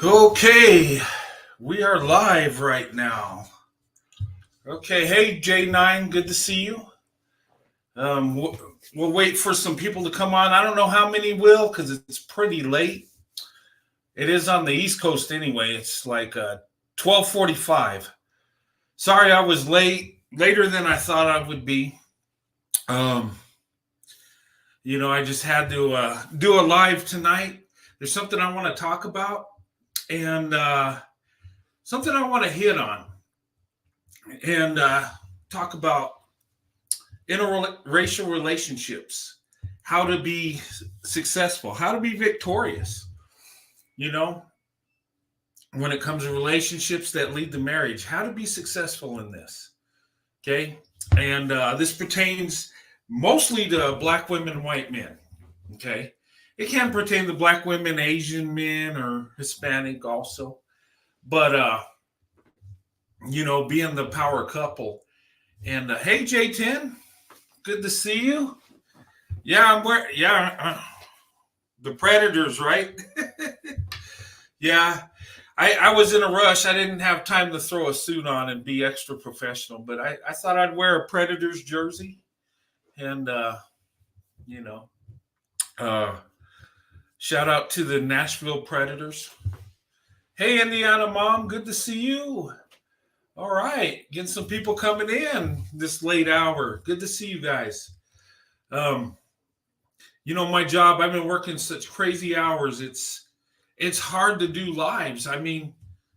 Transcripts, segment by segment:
Okay, we are live right now. Okay, hey J9, good to see you. We'll wait for some people to come on. I don't know how many will because it's pretty late. It is on the East Coast anyway. It's like 12:45. Sorry, I was later than I thought I would be. Um, I just had to do a live tonight. There's something I want to talk about and something I want to hit on and talk about interracial relationships, how to be successful, how to be victorious, you know, when it comes to relationships that lead to marriage, how to be successful in this. Okay. And this pertains mostly to Black women, white men. Okay. It can pertain to Black women, Asian men, or Hispanic also. But, being the power couple. And hey, J10, good to see you. Yeah, the Predators, right? Yeah, I was in a rush. I didn't have time to throw a suit on and be extra professional, but I thought I'd wear a Predators jersey. And, shout out to the Nashville Predators. Hey, Indiana Mom, good to see you. All right, getting some people coming in this late hour. Good to see you guys. My job, I've been working such crazy hours. It's hard to do lives. I mean,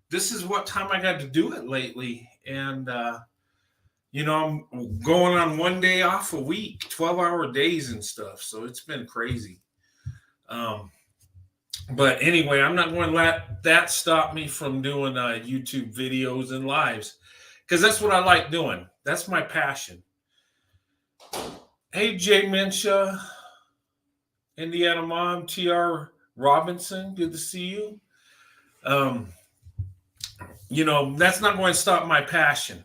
this is what time I got to do it lately. And, I'm going on one day off a week, 12-hour days and stuff. So it's been crazy. But anyway, I'm not going to let that stop me from doing YouTube videos and lives because that's what I like doing. That's my passion. Hey, Jay Mensha, Indiana Mom, TR Robinson, good to see you. That's not going to stop my passion.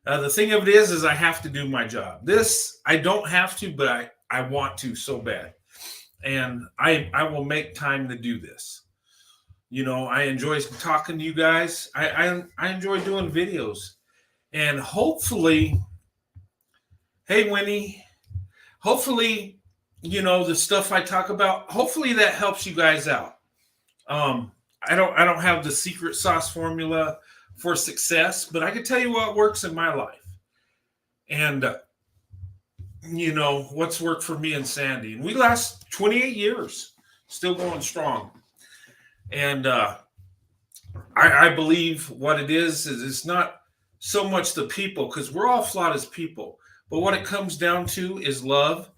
The thing of it is I have to do my job. This, I don't have to, but I want to so bad. And I will make time to do this. I enjoy talking to you guys. I enjoy doing videos. And hopefully, hey, Winnie, hopefully, the stuff I talk about, hopefully that helps you guys out. I don't have the secret sauce formula for success, but I can tell you what works in my life. And, what's worked for me and Sandy. And we last 28 years, still going strong. And I believe what it is it's not so much the people, because we're all flawed as people. But what it comes down to is love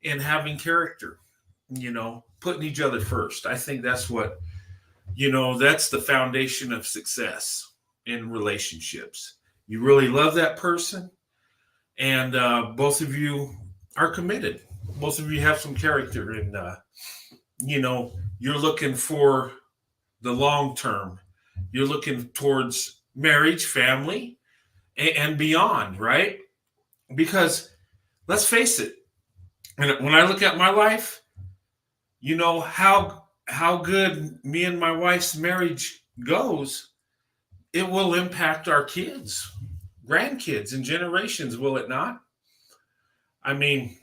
and having character, putting each other first. I think that's what, that's the foundation of success in relationships. You really love that person. And both of you are committed. Both of you have some character. And, you're looking for the long term. You're looking towards marriage, family, and beyond, right? Because let's face it, when I look at my life, how good me and my wife's marriage goes, it will impact our kids, grandkids, and generations, will it not? I mean,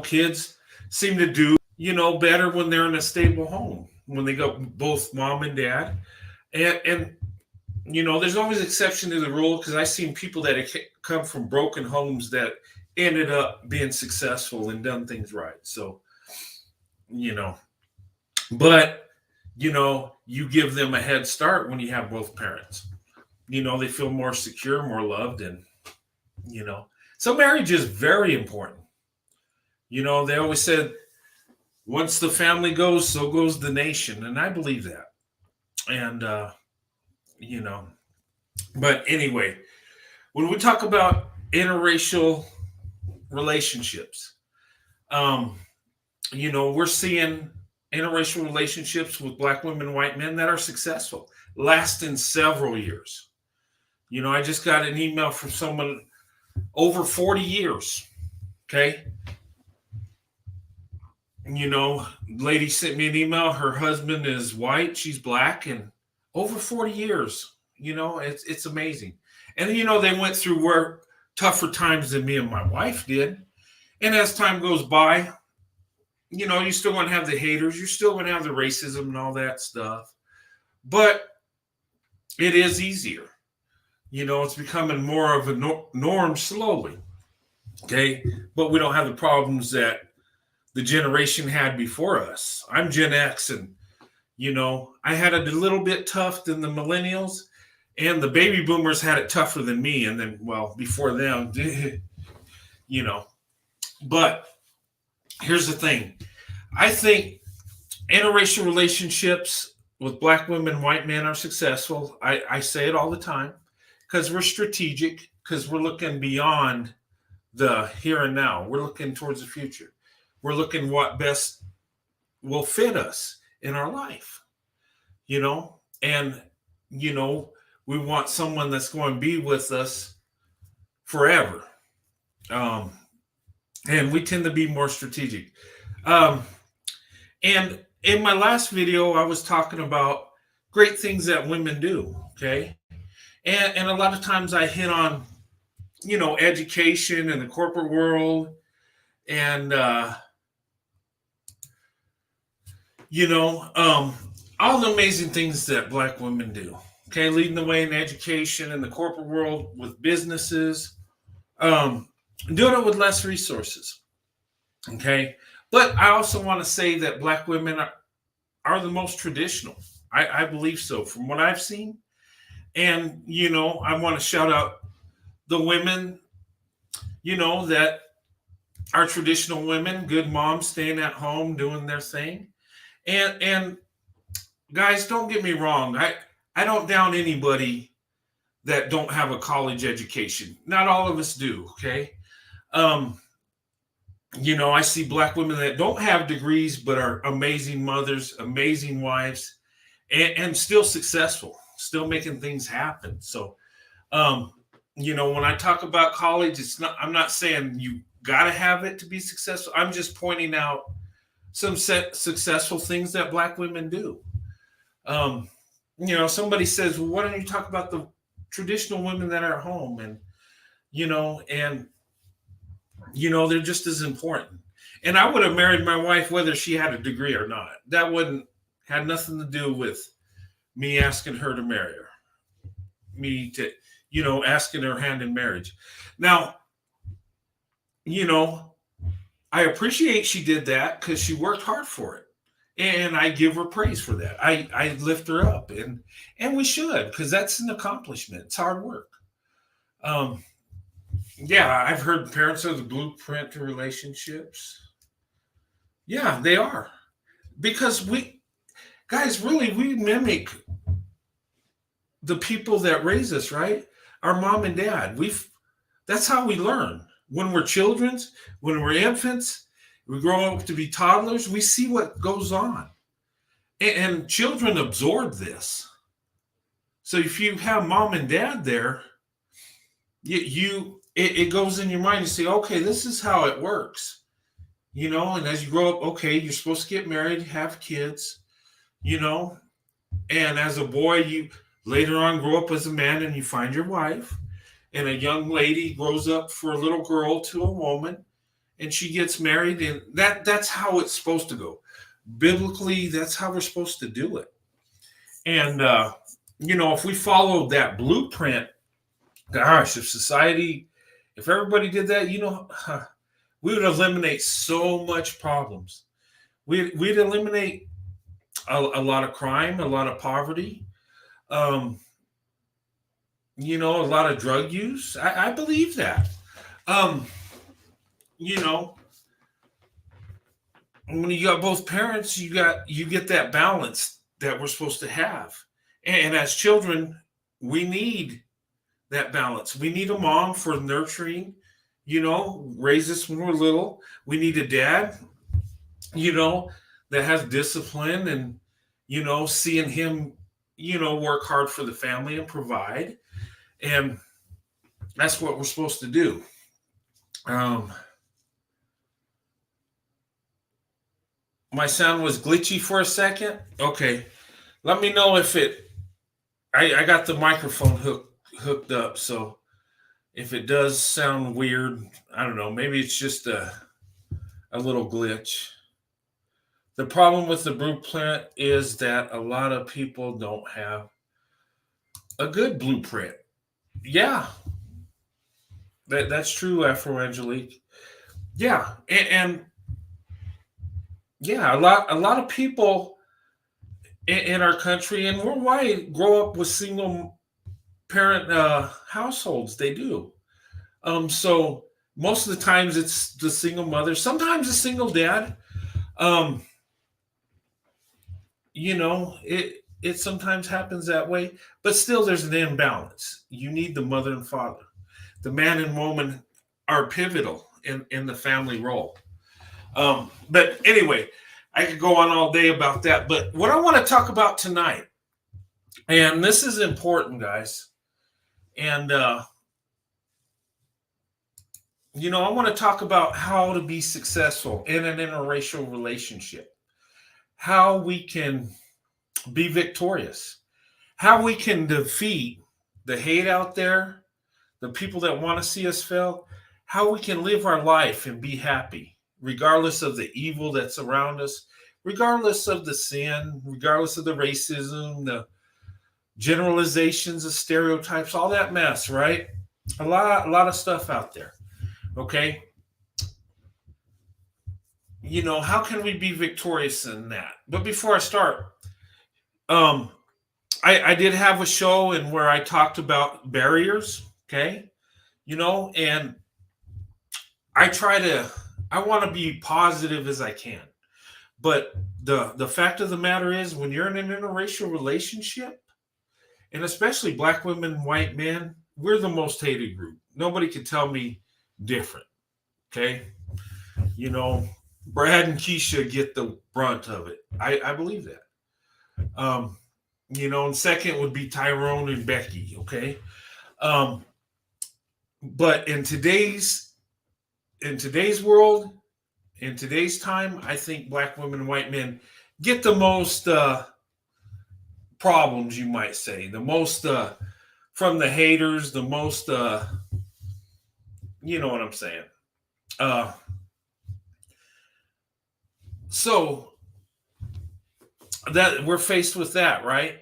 kids seem to do, better when they're in a stable home, when they got both mom and dad. And there's always exception to the rule because I've seen people that come from broken homes that ended up being successful and done things right. So, but, you give them a head start when you have both parents. They feel more secure, more loved. And, so marriage is very important. They always said, once the family goes, so goes the nation. And I believe that. And, but anyway, when we talk about interracial relationships, we're seeing interracial relationships with Black women, white men that are successful, lasting several years. I just got an email from someone over 40 years. Okay. Lady sent me an email. Her husband is white, she's black, and over 40 years. It's amazing. And they went through tougher times than me and my wife did. And as time goes by, you still going to have the haters, you're still going to have the racism and all that stuff. But it is easier. It's becoming more of a norm slowly. Okay. But we don't have the problems that the generation had before us. I'm Gen X, and I had it a little bit tough than the millennials, and the baby boomers had it tougher than me, and then, well, before them, you know. But here's the thing: I think interracial relationships with black women and white men are successful. I say it all the time because we're strategic, because we're looking beyond the here and now. We're looking towards the future. We're looking what best will fit us in our life, and we want someone that's going to be with us forever. Um, and we tend to be more strategic. Um, and in my last video, I was talking about great things that women do. Okay. And a lot of times I hit on, education and the corporate world and, all the amazing things that black women do. Okay. Leading the way in education and the corporate world with businesses, doing it with less resources. Okay. But I also want to say that black women are the most traditional. I believe so from what I've seen. And, I want to shout out the women, that are traditional women, good moms staying at home, doing their thing. And guys, don't get me wrong. I don't down anybody that don't have a college education. Not all of us do. Okay. Um, I see black women that don't have degrees but are amazing mothers, amazing wives, and still successful, still making things happen. So, when I talk about college, I'm not saying you got to have it to be successful. I'm just pointing out some successful things that black women do. Um, somebody says, well, why don't you talk about the traditional women that are at home? And, and they're just as important. And I would have married my wife whether she had a degree or not. That wouldn't had nothing to do with me asking her to marry her. Me to, asking her hand in marriage. Now, I appreciate she did that because she worked hard for it. And I give her praise for that. I lift her up and we should, because that's an accomplishment. It's hard work. Um, yeah, I've heard parents are the blueprint to relationships. Yeah, they are. Because guys, really, we mimic the people that raise us, right? Our mom and dad. That's how we learn. When we're children, when we're infants, we grow up to be toddlers, we see what goes on. And children absorb this. So if you have mom and dad there, it goes in your mind. You say, okay, this is how it works. And as you grow up, okay, you're supposed to get married, have kids, and as a boy, you later on grow up as a man and you find your wife. And a young lady grows up for a little girl to a woman, and she gets married, and that's how it's supposed to go. Biblically, that's how we're supposed to do it. And if we followed that blueprint, gosh, if everybody did that, we would eliminate so much problems. We'd eliminate a lot of crime, a lot of poverty, a lot of drug use. I believe that. Um, you know, when you got both parents, you get that balance that we're supposed to have. And as children, we need that balance. We need a mom for nurturing, raise us when we're little. We need a dad, that has discipline and, seeing him, work hard for the family and provide. And that's what we're supposed to do. Um, My sound was glitchy for a second. Okay. Let me know if I got the microphone hooked up, so if it does sound weird, I don't know. Maybe it's just a little glitch. The problem with the blueprint is that a lot of people don't have a good blueprint. Yeah, that's true, Afro Angelique. Yeah, and yeah, a lot of people in our country and worldwide grow up with single parent households. They do. So most of the times it's the single mother, sometimes a single dad. Um, it sometimes happens that way, but still there's an imbalance. You need the mother and father. The man and woman are pivotal in the family role. But anyway, I could go on all day about that. But what I want to talk about tonight, and this is important, guys, and I want to talk about how to be successful in an interracial relationship, how we can be victorious, how we can defeat the hate out there, the people that want to see us fail, how we can live our life and be happy, regardless of the evil that's around us, regardless of the sin, regardless of the racism, the generalizations, the stereotypes, all that mess, right? A lot of stuff out there. Okay. How can we be victorious in that? But before I start, um, I did have a show and where I talked about barriers. Okay. And I want to be positive as I can. But the fact of the matter is, when you're in an interracial relationship, and especially black women, white men, we're the most hated group. Nobody can tell me different. Okay. Brad and Keisha get the brunt of it. I believe that. And second would be Tyrone and Becky. Okay. Um, but in today's world, in today's time, I think black women and white men get the most problems, you might say, the most from the haters, the most, you know what I'm saying. Uh, so that we're faced with that, right?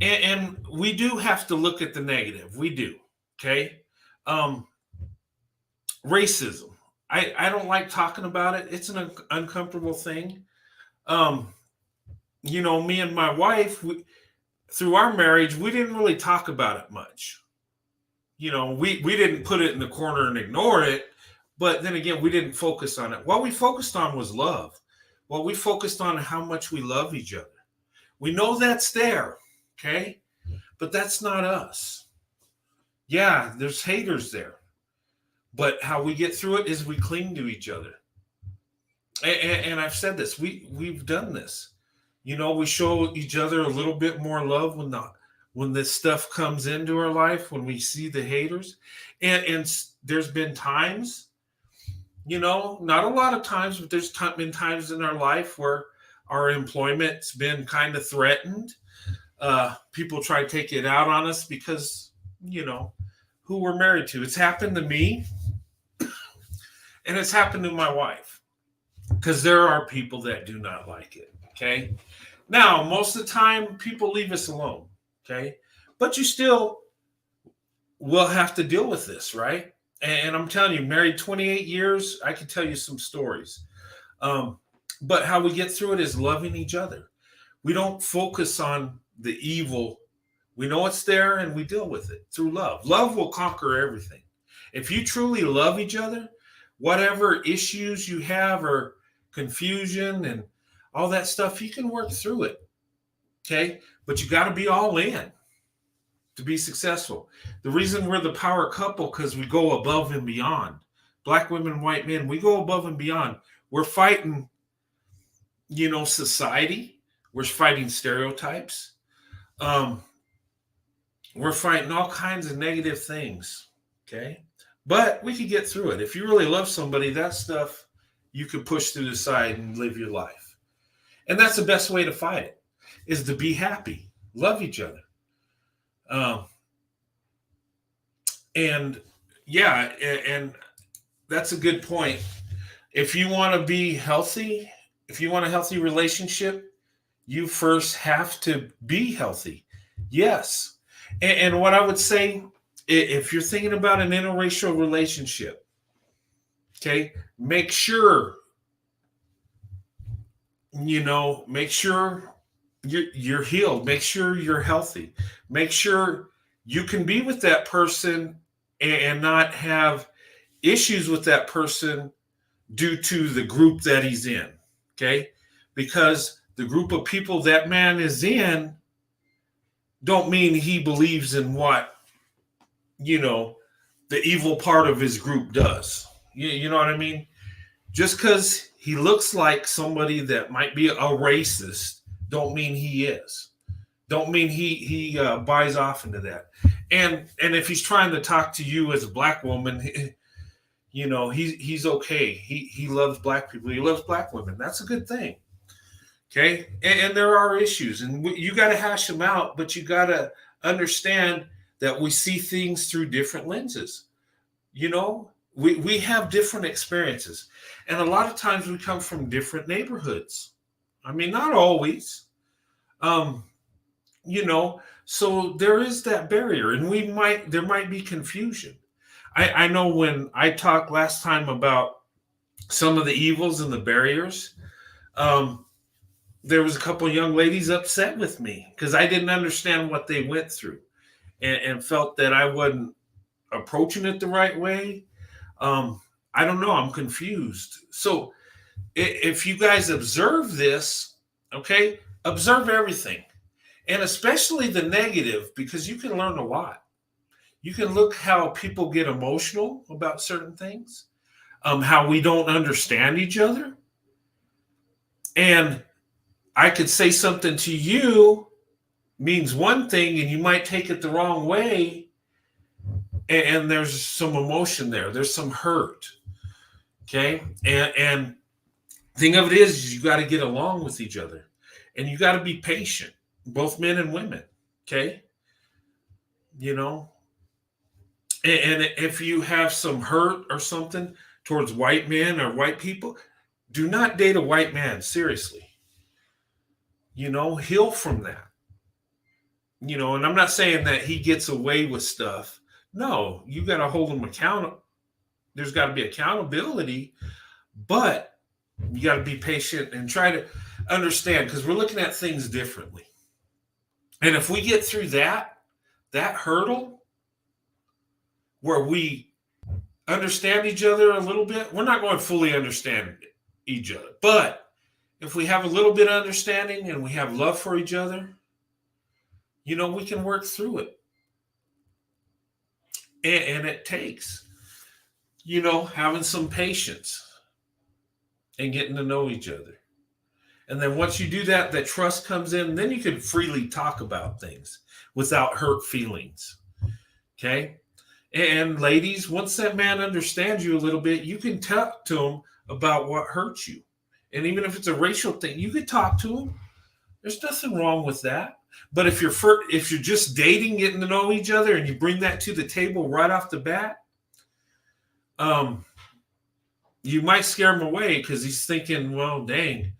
And we do have to look at the negative. We do. Okay. Um, Racism. I don't like talking about it. It's an uncomfortable thing. Um, me and my wife, through our marriage, we didn't really talk about it much. We didn't put it in the corner and ignore it, but then again, we didn't focus on it. What we focused on was love. What we focused on how much we love each other. We know that's there, okay? But that's not us. Yeah, there's haters there. But how we get through it is we cling to each other. And I've said this. We've done this. We show each other a little bit more love when this stuff comes into our life, when we see the haters. And there's been times, not a lot of times, but there's been times in our life where our employment's been kind of threatened. People try to take it out on us because, who we're married to. It's happened to me and it's happened to my wife because there are people that do not like it. Okay. Now, most of the time, people leave us alone. Okay. But you still will have to deal with this, right? And I'm telling you, married 28 years, I can tell you some stories. But how we get through it is loving each other. We don't focus on the evil. We know it's there and we deal with it through love. Love will conquer everything. If you truly love each other, whatever issues you have or confusion and all that stuff, you can work through it. Okay. But you got to be all in to be successful. The reason we're the power couple, because we go above and beyond. Black women, white men, we go above and beyond. We're fighting, society. We're fighting stereotypes. We're fighting all kinds of negative things. Okay. But we can get through it. If you really love somebody, that stuff you can push to the side and live your life. And that's the best way to fight it, is to be happy, love each other. Um, and yeah, and that's a good point. If you want to be healthy, if you want a healthy relationship, you first have to be healthy. Yes. And what I would say, if you're thinking about an interracial relationship, okay, make sure, make sure you're healed. Make sure you're healthy. Make sure you can be with that person and not have issues with that person due to the group that he's in. Okay. Because the group of people that man is in don't mean he believes in what, the evil part of his group does. You know what I mean? Just because he looks like somebody that might be a racist, don't mean he is. Don't mean he buys off into that. And if he's trying to talk to you as a black woman, he's okay. He loves black people. He loves black women. That's a good thing. Okay, and there are issues, and you got to hash them out, but you got to understand that we see things through different lenses. We have different experiences, and a lot of times we come from different neighborhoods. I mean, not always. So there is that barrier, and there might be confusion. I know when I talked last time about some of the evils and the barriers, there was a couple of young ladies upset with me because I didn't understand what they went through, and felt that I wasn't approaching it the right way. I don't know. I'm confused. So if you guys observe this, okay, observe everything, and especially the negative, because you can learn a lot. You can look how people get emotional about certain things, how we don't understand each other. And I could say something to you means one thing, and you might take it the wrong way. And there's some emotion there. There's some hurt. Okay. And thing of it is you got to get along with each other, and you got to be patient, both men and women. Okay. And if you have some hurt or something towards white men or white people, do not date a white man. Seriously. Heal from that. And I'm not saying that he gets away with stuff. No, you got to hold him accountable. There's got to be accountability, but you got to be patient and try to understand, because we're looking at things differently. And if we get through that hurdle where we understand each other a little bit, we're not going to fully understand each other, but if we have a little bit of understanding and we have love for each other, we can work through it. And it takes, having some patience and getting to know each other. And then once you do that, that trust comes in, then you can freely talk about things without hurt feelings. Okay. And ladies, once that man understands you a little bit, you can talk to him about what hurts you. And even if it's a racial thing, you could talk to him. There's nothing wrong with that. But if you're just dating, getting to know each other, and you bring that to the table right off the bat, you might scare him away, because he's thinking, well, dang,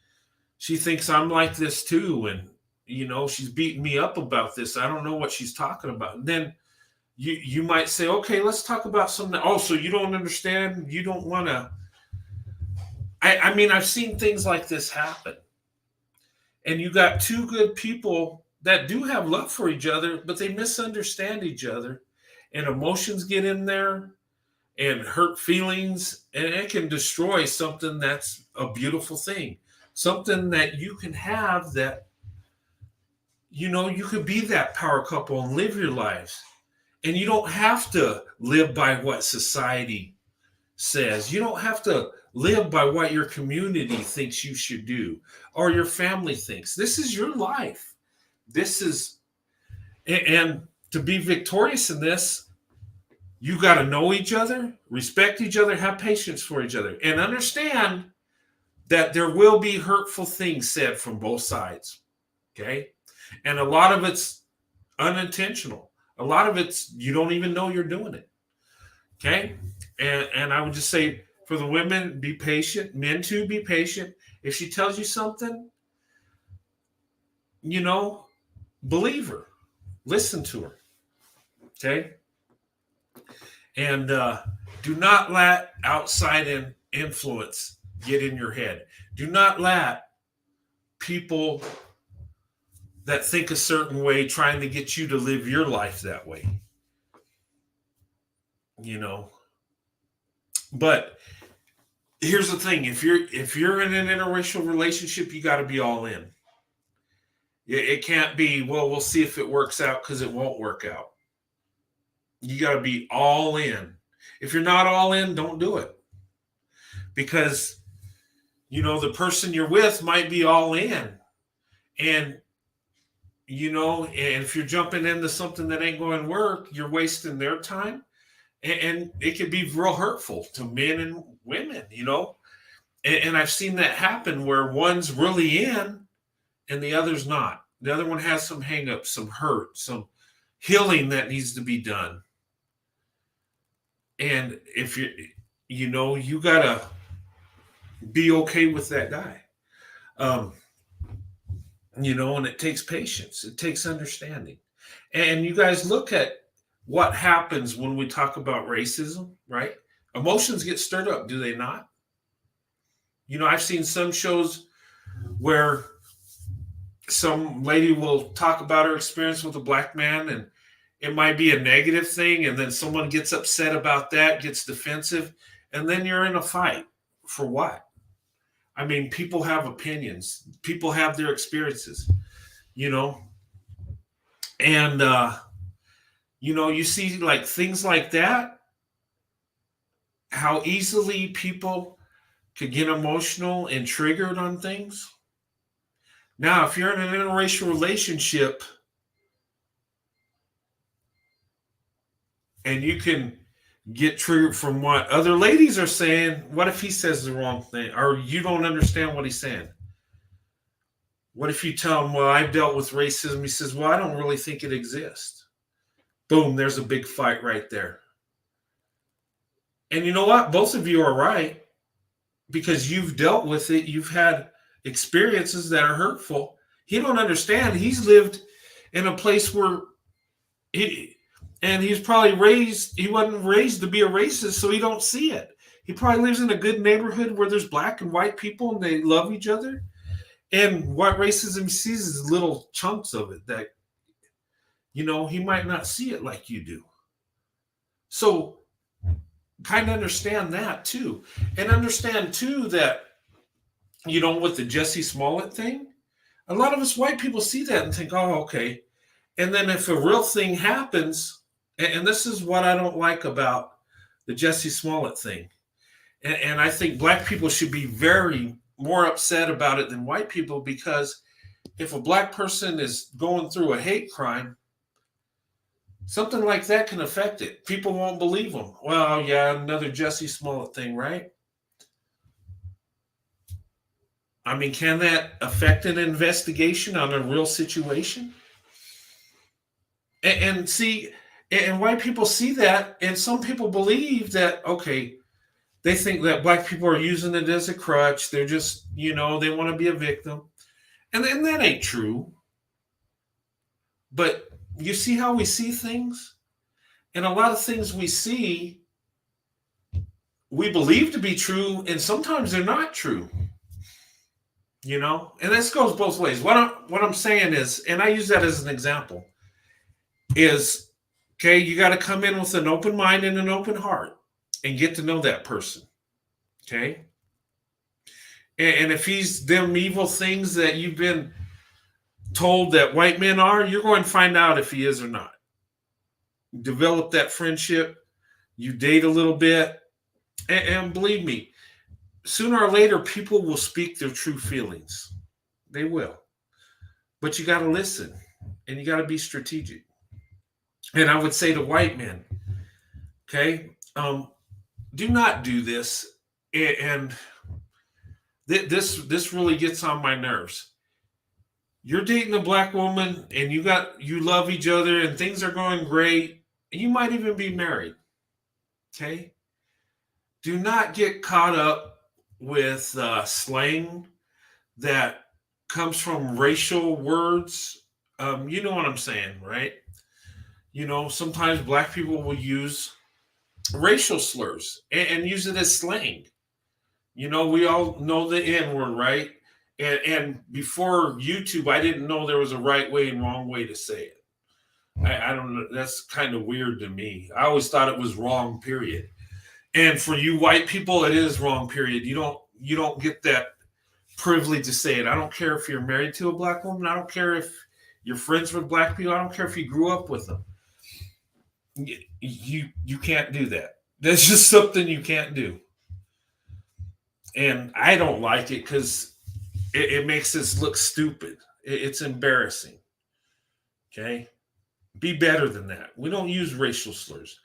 she thinks I'm like this too, and she's beating me up about this. I don't know what she's talking about. And then you might say, okay, let's talk about something. Oh, so you don't understand? You don't want to. I mean, I've seen things like this happen. And you got two good people that do have love for each other, but they misunderstand each other, and emotions get in there and hurt feelings, and it can destroy something that's a beautiful thing, something that you can have, that, you could be that power couple and live your lives. And you don't have to live by what society says. You don't have to live by what your community thinks you should do, or your family thinks. This is your life. And to be victorious in this, you got to know each other, respect each other, have patience for each other, and understand that there will be hurtful things said from both sides. Okay. And a lot of it's unintentional. A lot of it's you don't even know you're doing it. Okay. And I would just say for the women, be patient. Men too, be patient. If she tells you something, you know, believe her. Listen to her. Okay. And do not let outside influence get in your head. Do not let people that think a certain way trying to get you to live your life that way. You know. But here's the thing: if you're in an interracial relationship, you got to be all in. It can't be, well, we'll see if it works out, because it won't work out. You got to be all in. If you're not all in, don't do it. Because, the person you're with might be all in. And, and if you're jumping into something that ain't going to work, you're wasting their time. And it can be real hurtful to men and women, And I've seen that happen where one's really in and the other's not. The other one has some hangups, some hurt, some healing that needs to be done. And if you gotta be okay with that guy. And it takes patience. It takes understanding. And you guys look at what happens when we talk about racism, right? Emotions get stirred up, do they not? I've seen some shows where some lady will talk about her experience with a black man, and it might be a negative thing, and then someone gets upset about that, gets defensive, and then you're in a fight. For what? I mean, people have opinions. People have their experiences, and you see like things like that, how easily people could get emotional and triggered on things. Now, if you're in an interracial relationship and you can get triggered from what other ladies are saying, what if he says the wrong thing or you don't understand what he's saying? What if you tell him, well, I've dealt with racism? He says, well, I don't really think it exists. Boom, there's a big fight right there. And you know what? Both of you are right, because you've dealt with it. You've had experiences that are hurtful. He don't understand. He's lived in a place where he's probably he wasn't raised to be a racist, so he don't see it. He probably lives in a good neighborhood where there's black and white people and they love each other. And what racism he sees is little chunks of it that, he might not see it like you do. So kind of understand that too. And understand too that, with the Jussie Smollett thing, a lot of us white people see that and think, oh, okay. And then if a real thing happens, and this is what I don't like about the Jussie Smollett thing, and I think black people should be very more upset about it than white people, because if a black person is going through a hate crime, something like that can affect it. People won't believe them. Well, yeah, another Jussie Smollett thing, right? I mean, can that affect an investigation on a real situation? And see, and white people see that, and some people believe that, okay, they think that black people are using it as a crutch. They're just, they want to be a victim. And that ain't true. But you see how we see things? And a lot of things we see, we believe to be true, and sometimes they're not true. And this goes both ways. What I'm saying is, and I use that as an example, is, okay, you got to come in with an open mind and an open heart and get to know that person. Okay. And if he's them evil things that you've been told that white men are, you're going to find out if he is or not. Develop that friendship. You date a little bit. And believe me, sooner or later, people will speak their true feelings. They will. But you got to listen, and you got to be strategic. And I would say to white men, okay, do not do this. And This really gets on my nerves. You're dating a black woman and you love each other and things are going great. And you might even be married. Okay? Do not get caught up with slang that comes from racial words. You know what I'm saying, right? Sometimes black people will use racial slurs and use it as slang. We all know the N word, right? And before YouTube, I didn't know there was a right way and wrong way to say it. I don't know. That's kind of weird to me. I always thought it was wrong, period. And for you white people, it is wrong, period. You don't get that privilege to say it. I don't care if you're married to a black woman. I don't care if you're friends with black people. I don't care if you grew up with them. You can't do that. That's just something you can't do. And I don't like it because it makes us look stupid. It's embarrassing. Okay? Be better than that. We don't use racial slurs.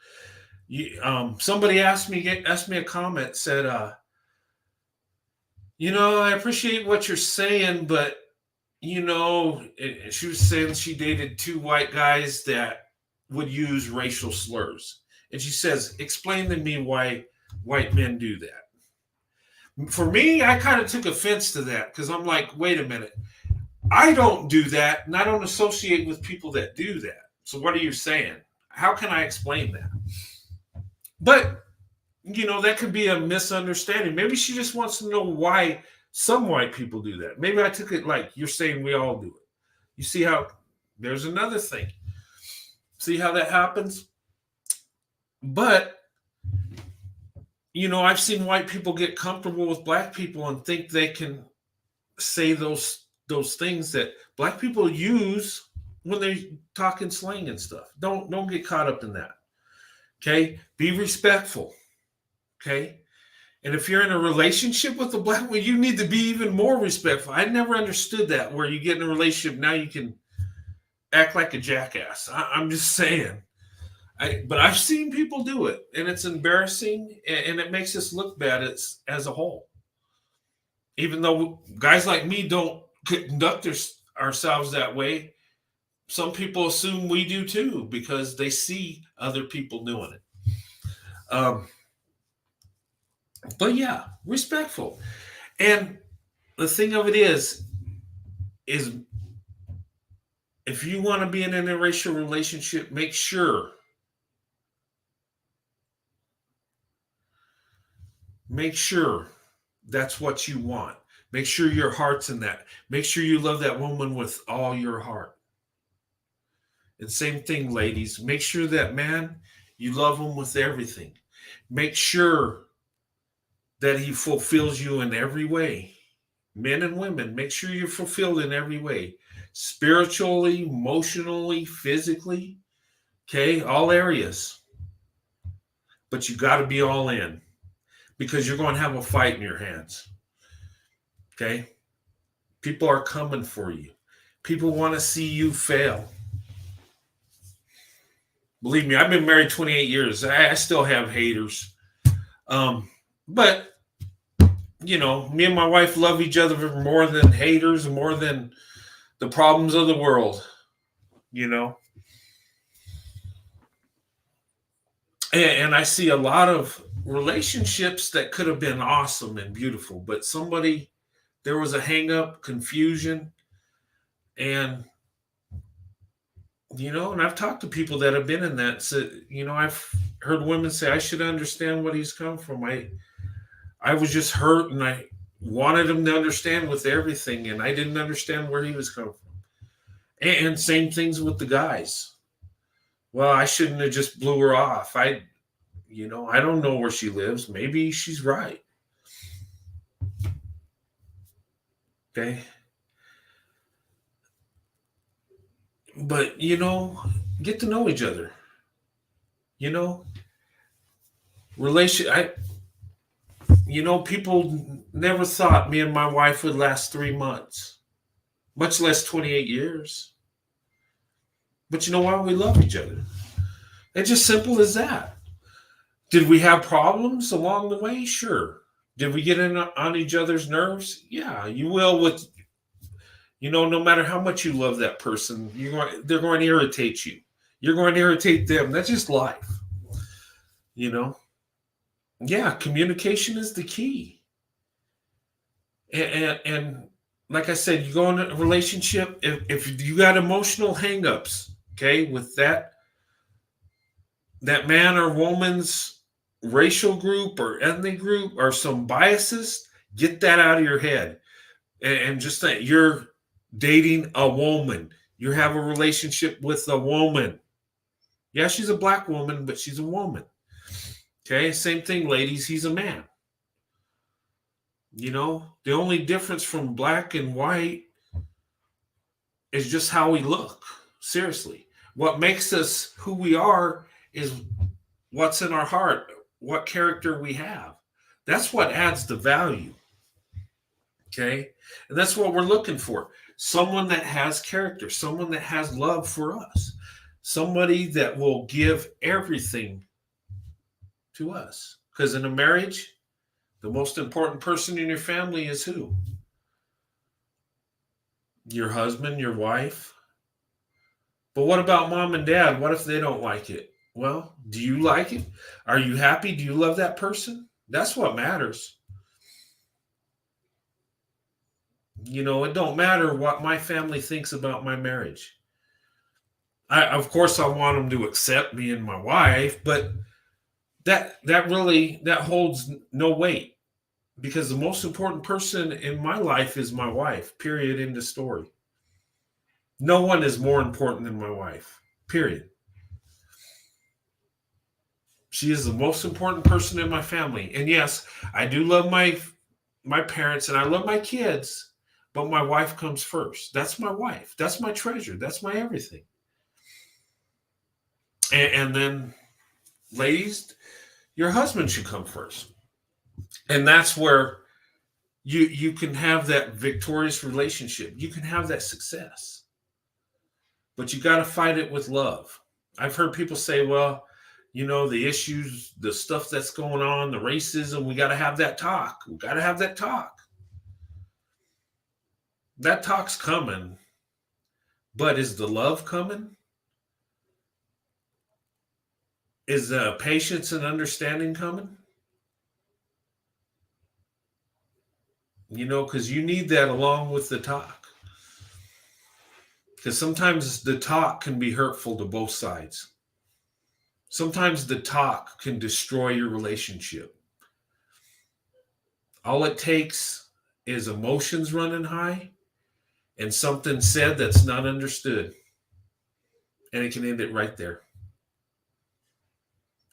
Somebody asked me a comment, said, I appreciate what you're saying, but she was saying she dated 2 white guys that would use racial slurs. And she says, explain to me why white men do that. For me, I kind of took offense to that because I'm like, wait a minute. I don't do that, and I don't associate with people that do that. So what are you saying? How can I explain that? But, that could be a misunderstanding. Maybe she just wants to know why some white people do that. Maybe I took it like you're saying we all do it. You see how there's another thing. See how that happens? But, I've seen white people get comfortable with black people and think they can say those things that black people use when they're talking slang and stuff. Don't get caught up in that. Okay? Be respectful. Okay? And if you're in a relationship with a black woman, you need to be even more respectful. I never understood that, where you get in a relationship, now you can act like a jackass. I'm just saying. But I've seen people do it, and it's embarrassing, and it makes us look bad as a whole. Even though guys like me don't conduct ourselves that way, some people assume we do too because they see other people doing it. But yeah, respectful. And the thing of it is if you want to be in an interracial relationship, make sure that's what you want. Make sure your heart's in that. Make sure you love that woman with all your heart. And same thing, ladies. Make sure that man, you love him with everything. Make sure that he fulfills you in every way. Men and women, make sure you're fulfilled in every way. Spiritually, emotionally, physically. Okay, all areas. But you got to be all in because you're going to have a fight in your hands. Okay? People are coming for you. People want to see you fail. Believe me, I've been married 28 years. I still have haters. But, me and my wife love each other more than haters, more than the problems of the world, And I see a lot of relationships that could have been awesome and beautiful, but there was a hang up, confusion, and and I've talked to people that have been in that. So, I've heard women say, I should understand what he's come from. I was just hurt and I wanted him to understand with everything, and I didn't understand where he was coming from. And same things with the guys. Well, I shouldn't have just blew her off. I don't know where she lives. Maybe she's right. Okay. But, get to know each other. People never thought me and my wife would last 3 months, much less 28 years. But you know why? We love each other. It's just simple as that. Did we have problems along the way? Sure. Did we get in on each other's nerves? Yeah, you will with, no matter how much you love that person, they're going to irritate you. You're going to irritate them. That's just life, you know? Yeah, communication is the key. And like I said, you go in a relationship, if you got emotional hangups, okay, with that man or woman's racial group or ethnic group or some biases, get that out of your head. And just that you're dating a woman, you have a relationship with a woman. Yeah, she's a black woman, but she's a woman. Okay, same thing, ladies. He's a man. The only difference from black and white is just how we look. Seriously. What makes us who we are is what's in our heart, what character we have. That's what adds the value. Okay. And that's what we're looking for. Someone that has character, someone that has love for us, somebody that will give everything to us. Because in a marriage, the most important person in your family is who? Your husband, your wife. But what about mom and dad? What if they don't like it? Well, do you like it? Are you happy? Do you love that person? That's what matters. It don't matter what my family thinks about my marriage. Of course, I want them to accept me and my wife, but that holds no weight, because the most important person in my life is my wife. Period. End of story. No one is more important than my wife. Period. She is the most important person in my family. And yes, I do love my parents and I love my kids, but my wife comes first. That's my wife. That's my treasure. That's my everything. And then, ladies, your husband should come first. And that's where you can have that victorious relationship. You can have that success. But you got to fight it with love. I've heard people say, well, the issues, the stuff that's going on, the racism, we got to have that talk. We got to have that talk. That talk's coming. But is the love coming? Is the patience and understanding coming? Because you need that along with the talk. Because sometimes the talk can be hurtful to both sides. Sometimes the talk can destroy your relationship. All it takes is emotions running high and something said that's not understood. And it can end it right there.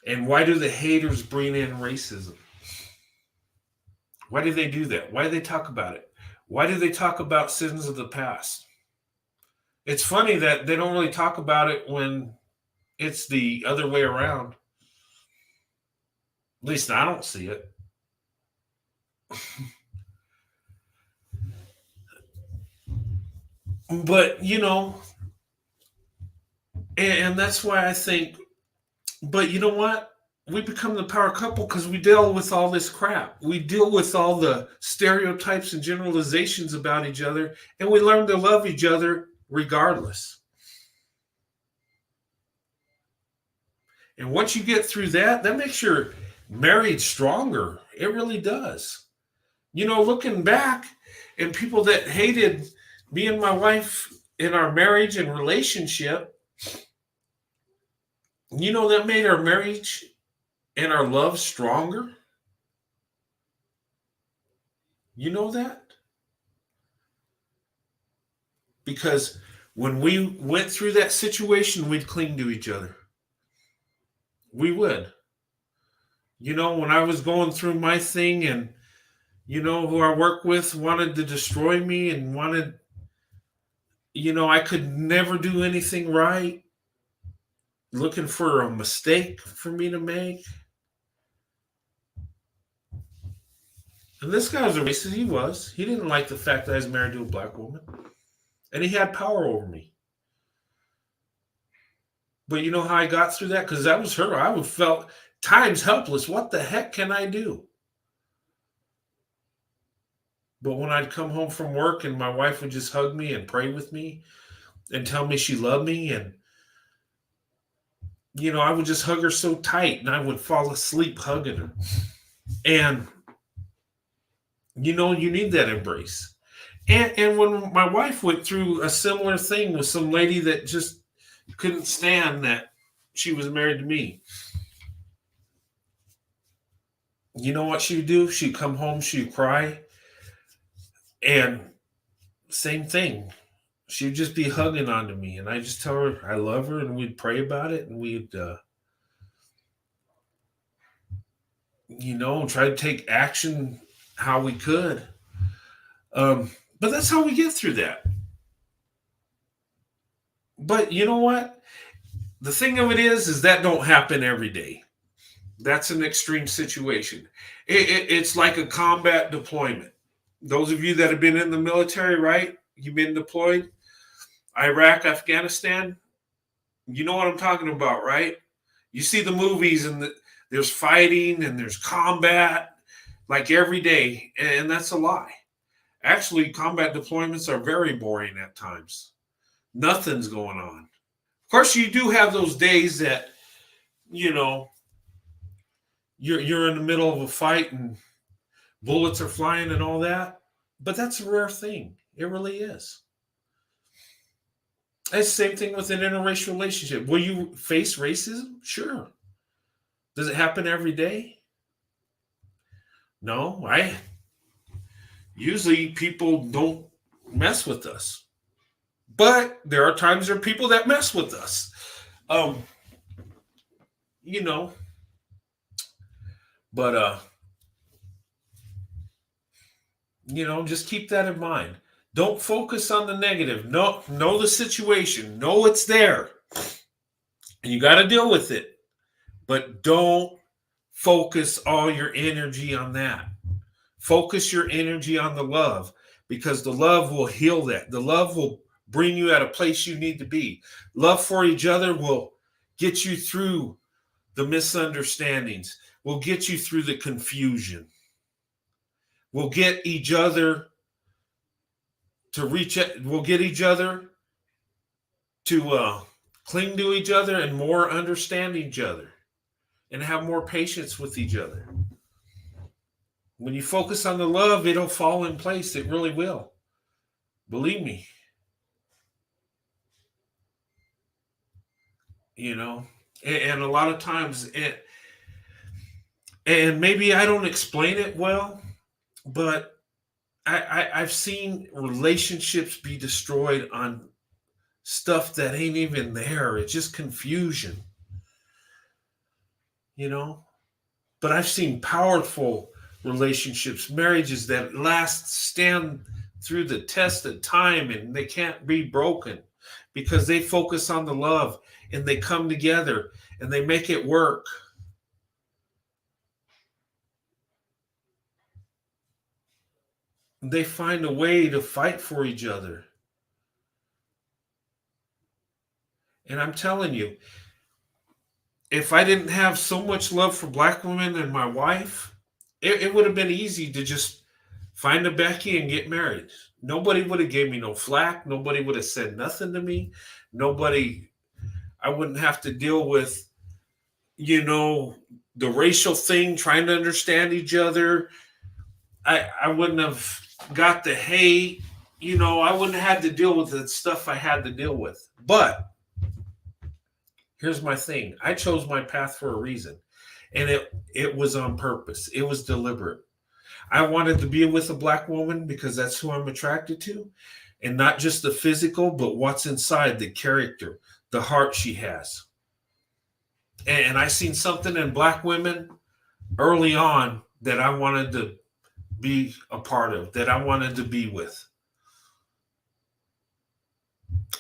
And why do the haters bring in racism? Why do they do that? Why do they talk about it? Why do they talk about sins of the past? It's funny that they don't really talk about it when it's the other way around. At least I don't see it. But, and that's why I think, but you know what? We become the power couple because we deal with all this crap. We deal with all the stereotypes and generalizations about each other, and we learn to love each other regardless. And once you get through that makes your marriage stronger. It really does. Looking back, and people that hated me and my wife in our marriage and relationship, that made our marriage and our love stronger. You know that? Because when we went through that situation, we'd cling to each other. We would. When I was going through my thing and, who I work with wanted to destroy me and wanted, I could never do anything right, looking for a mistake for me to make. And this guy was a racist. He was. He didn't like the fact that I was married to a black woman. And he had power over me. But you know how I got through that? Because that was her. I felt times helpless. What the heck can I do? But when I'd come home from work and my wife would just hug me and pray with me and tell me she loved me, and I would just hug her so tight and I would fall asleep hugging her. And you need that embrace. And when my wife went through a similar thing with some lady that just couldn't stand that she was married to me, you know what she'd do? She'd come home, she'd cry, and same thing. She'd just be hugging onto me, and I just tell her I love her, and we'd pray about it, and we'd, try to take action how we could. But that's how we get through that. But you know what? The thing of it is that don't happen every day. That's an extreme situation. It's like a combat deployment. Those of you that have been in the military, right? You've been deployed, Iraq, Afghanistan. You know what I'm talking about, right? You see the movies and there's fighting and there's combat like every day, and that's a lie. Actually, combat deployments are very boring at times. Nothing's going on. Of course, you do have those days that you know you're in the middle of a fight and bullets are flying and all that, but that's a rare thing. It really is. It's the same thing with an interracial relationship. Will you face racism? Sure. Does it happen every day? No. I usually people don't mess with us, but there are times there are people that mess with us. Um, you know, but just keep that in mind. Don't focus on the negative. Know the situation. Know it's there. And you got to deal with it. But don't focus all your energy on that. Focus your energy on the love, because the love will heal that. The love will bring you at a place you need to be. Love for each other will get you through the misunderstandings, will get you through the confusion. We'll get each other to reach it. We'll get each other to cling to each other and more understand each other and have more patience with each other. When you focus on the love, it'll fall in place. It really will. Believe me. And a lot of times and maybe I don't explain it well, but I've seen relationships be destroyed on stuff that ain't even there. It's just confusion, But I've seen powerful relationships, marriages that stand through the test of time, and they can't be broken because they focus on the love and they come together and they make it work. They find a way to fight for each other. And I'm telling you, if I didn't have so much love for Black women and my wife, it would have been easy to just find a Becky and get married. Nobody would have gave me no flack. Nobody would have said nothing to me. I wouldn't have to deal with, the racial thing, trying to understand each other. I wouldn't have got the hate. I wouldn't have had to deal with the stuff I had to deal with. But here's my thing. I chose my path for a reason. And it was on purpose. It was deliberate. I wanted to be with a Black woman because that's who I'm attracted to. And not just the physical, but what's inside, the character, the heart she has. And I seen something in Black women early on that I wanted to be a part of, that I wanted to be with.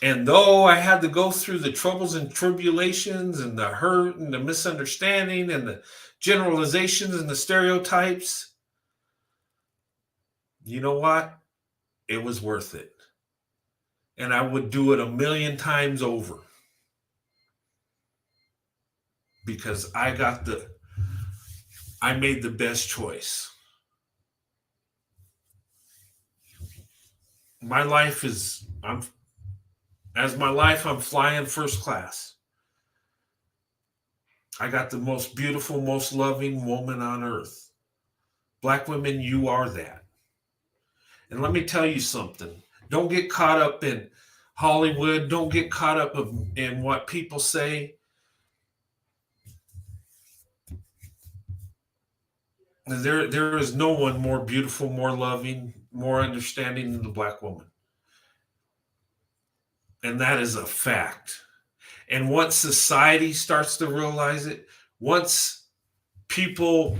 And though I had to go through the troubles and tribulations and the hurt and the misunderstanding and the generalizations and the stereotypes, you know what? It was worth it. And I would do it 1,000,000 times over. Because I made the best choice. My life is I'm flying first class. I got the most beautiful, most loving woman on earth. Black women, you are that. And let me tell you something. Don't get caught up in Hollywood. Don't get caught up in what people say. There is no one more beautiful, more loving, more understanding than the black woman. And that is a fact. And once society starts to realize it, once people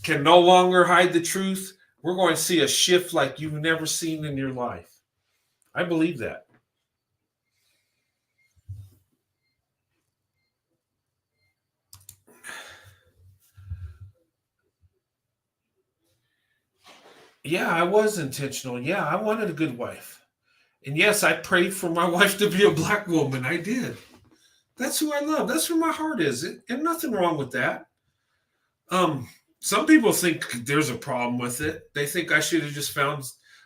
can no longer hide the truth, we're going to see a shift like you've never seen in your life. I believe that. Yeah, I was intentional. Yeah, I wanted a good wife. And yes, I prayed for my wife to be a black woman. I did. That's who I love. That's where my heart is. And nothing wrong with that. Um, some people think there's a problem with it. They think I should have just found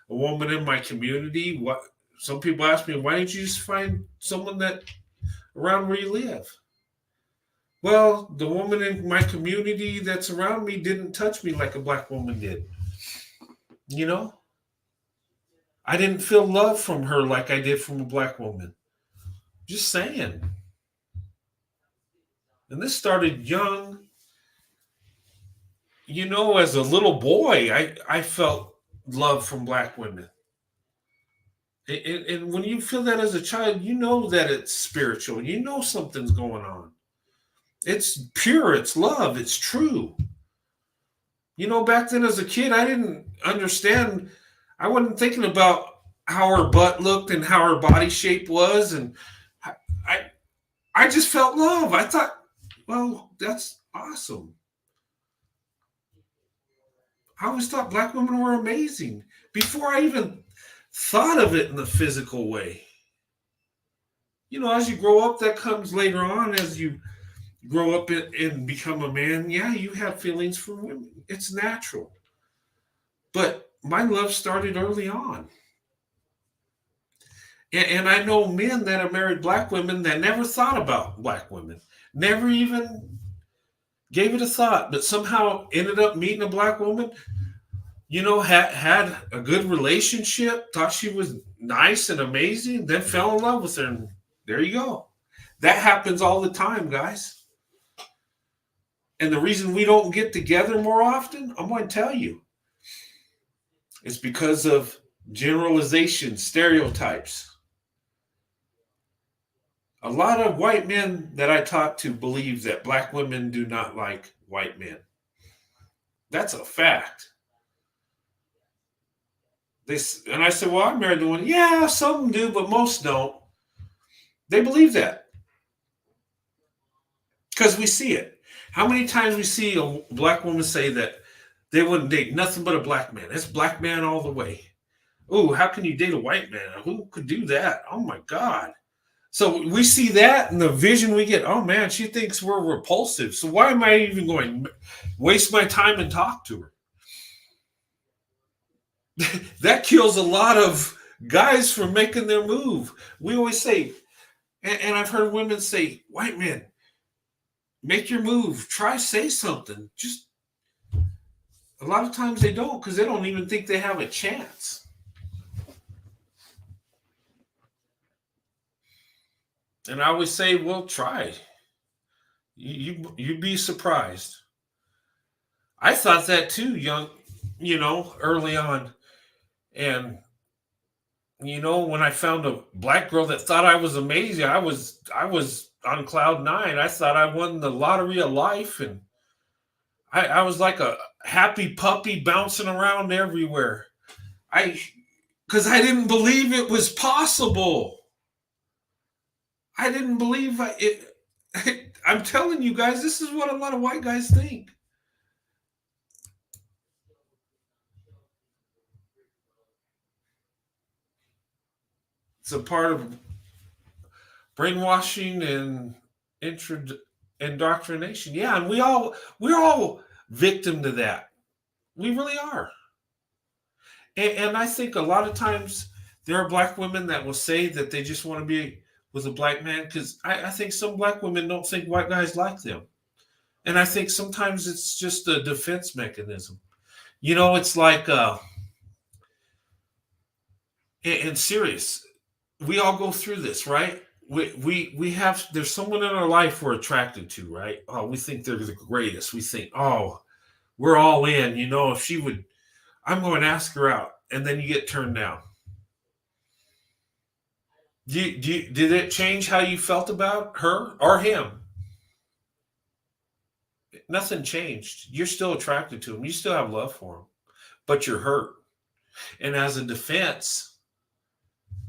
a woman in my community. What some people ask me, why didn't you just find someone that around where you live? Well, the woman in my community that's around me didn't touch me like a black woman did. You know, I didn't feel love from her like I did from a black woman. Just saying. And this started young. As a little boy, I felt love from black women. And when you feel that as a child, you know that it's spiritual. You know something's going on. It's pure, it's love, it's true. Back then as a kid, I didn't understand. I wasn't thinking about how her butt looked and how her body shape was. And I, I just felt love. I thought, well, that's awesome. I always thought black women were amazing before I even thought of it in the physical way. As you grow up, that comes later on as you grow up and become a man. Yeah, you have feelings for women. It's natural. But my love started early on. And I know men that have married black women that never thought about black women, never even gave it a thought, but somehow ended up meeting a black woman, had a good relationship, thought she was nice and amazing, then fell in love with her. And there you go. That happens all the time, guys. And the reason we don't get together more often, I'm going to tell you, is because of generalization, stereotypes. A lot of white men that I talk to believe that black women do not like white men. That's a fact. And I said, well, I'm married to one. Yeah, some do, but most don't. They believe that because we see it. How many times we see a black woman say that they wouldn't date nothing but a black man? It's black man all the way. Oh, how can you date a white man? Who could do that? Oh my God. So we see that and the vision we get, oh man, she thinks we're repulsive. So why am I even going to waste my time and talk to her? That kills a lot of guys from making their move. We always say, and I've heard women say, white men, make your move. Try say something. Just a lot of times they don't because they don't even think they have a chance. And I always say, well, try. You'd be surprised. I thought that too, early on. And when I found a black girl that thought I was amazing, I was on cloud nine. I thought I won the lottery of life, and I was like a happy puppy bouncing around everywhere. Because I didn't believe it was possible. I didn't believe it. I'm telling you guys, this is what a lot of white guys think. It's a part of brainwashing and indoctrination. Yeah, and we're all victim to that. We really are. And I think a lot of times there are black women that will say that they just want to be with a black man because I think some black women don't think white guys like them. And I think sometimes it's just a defense mechanism. It's like, and serious, we all go through this, right? We have, there's someone in our life we're attracted to, right? Oh, we think they're the greatest. We think, oh, we're all in. If she would, I'm going to ask her out. And then you get turned down. Did it change how you felt about her or him? Nothing changed. You're still attracted to him. You still have love for him, but you're hurt. And as a defense,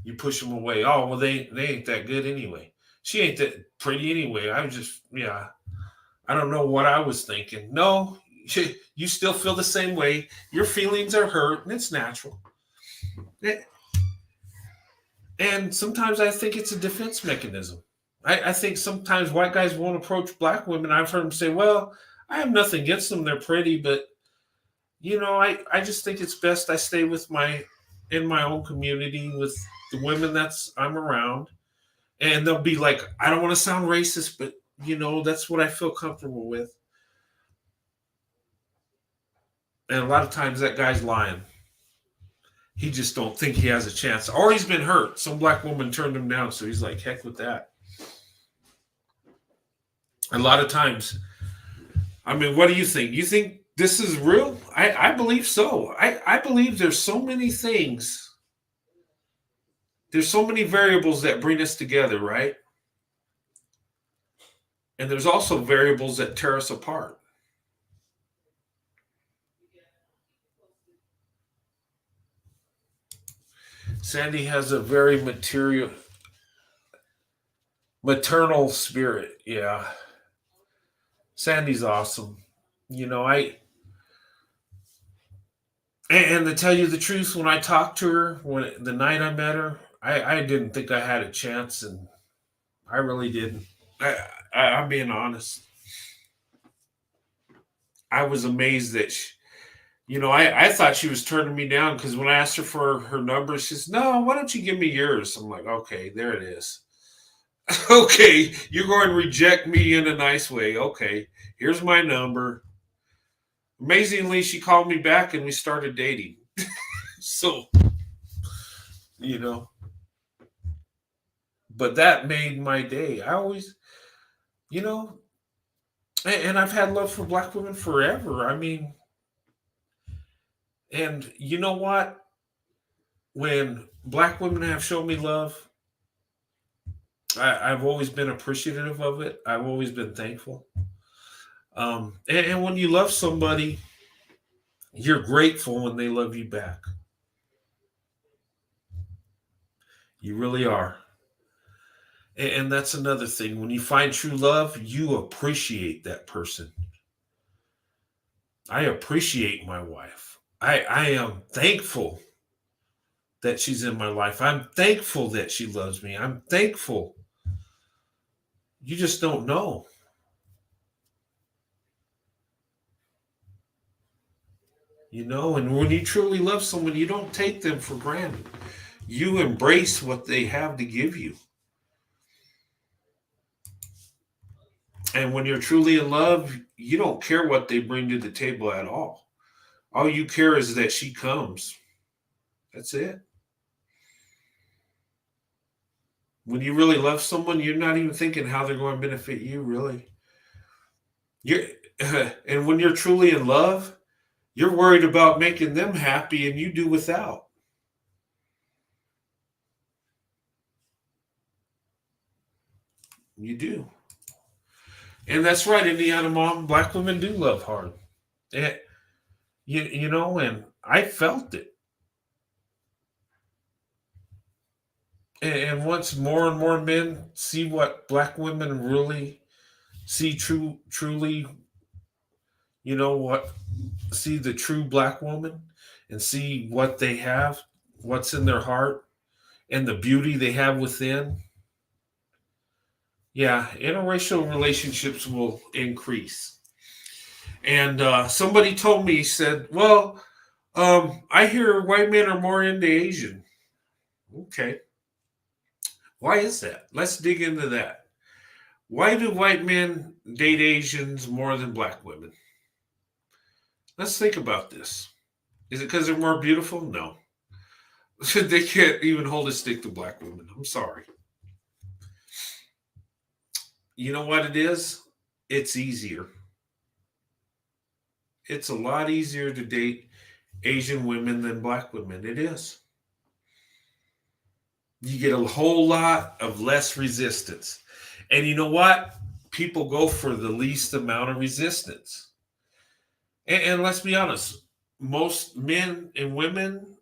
you push them away. Oh, well, they ain't that good anyway. She ain't that pretty anyway. Yeah, I don't know what I was thinking. No, you still feel the same way. Your feelings are hurt, and it's natural. And sometimes I think it's a defense mechanism. I think sometimes white guys won't approach black women. I've heard them say, well, I have nothing against them. They're pretty, but I just think it's best I stay in my own community with the women I'm around. And they'll be like, I don't want to sound racist, but that's what I feel comfortable with. And a lot of times that guy's lying. He just don't think he has a chance. Or he's been hurt. Some black woman turned him down, so he's like, heck with that. A lot of times, I mean, what do you think? You think this is real? I believe so. I believe there's so many things. There's so many variables that bring us together, right? And there's also variables that tear us apart. Sandy has a very maternal spirit. Yeah. Sandy's awesome. I and to tell you the truth, when I talked to her when the night I met her, I didn't think I had a chance, and I really didn't. I'm being honest. I was amazed that I thought she was turning me down because when I asked her for her number, she says, "No, why don't you give me yours?" I'm like, "Okay, there it is." Okay, you're going to reject me in a nice way. Okay, here's my number. Amazingly, she called me back and we started dating. So, you know, but that made my day. I always, you know, and I've had love for black women forever. I mean, and you know what? When black women have shown me love, I've always been appreciative of it. I've always been thankful. And when you love somebody, you're grateful when they love you back. You really are. And that's another thing. When you find true love, you appreciate that person. I appreciate my wife. I am thankful that she's in my life. I'm thankful that she loves me. I'm thankful. You just don't know. And when you truly love someone, you don't take them for granted. You embrace what they have to give you. And when you're truly in love, you don't care what they bring to the table at all. All you care is that she comes. That's it. When you really love someone, you're not even thinking how they're going to benefit you, really. You're and when you're truly in love, you're worried about making them happy and you do without. You do. And that's right, Indiana mom. Black women do love hard. And, and I felt it. And once more and more men see what black women really see truly, what see the true black woman and see what they have, what's in their heart, and the beauty they have within. Yeah, interracial relationships will increase. And somebody told me, said, well, I hear white men are more into Asian. Okay. Why is that? Let's dig into that. Why do white men date Asians more than black women? Let's think about this. Is it because they're more beautiful? No. They can't even hold a stick to black women. I'm sorry. You know what it is? It's easier. It's a lot easier to date Asian women than black women. It is. You get a whole lot of less resistance. And you know what? People go for the least amount of resistance. And let's be honest, most men and women,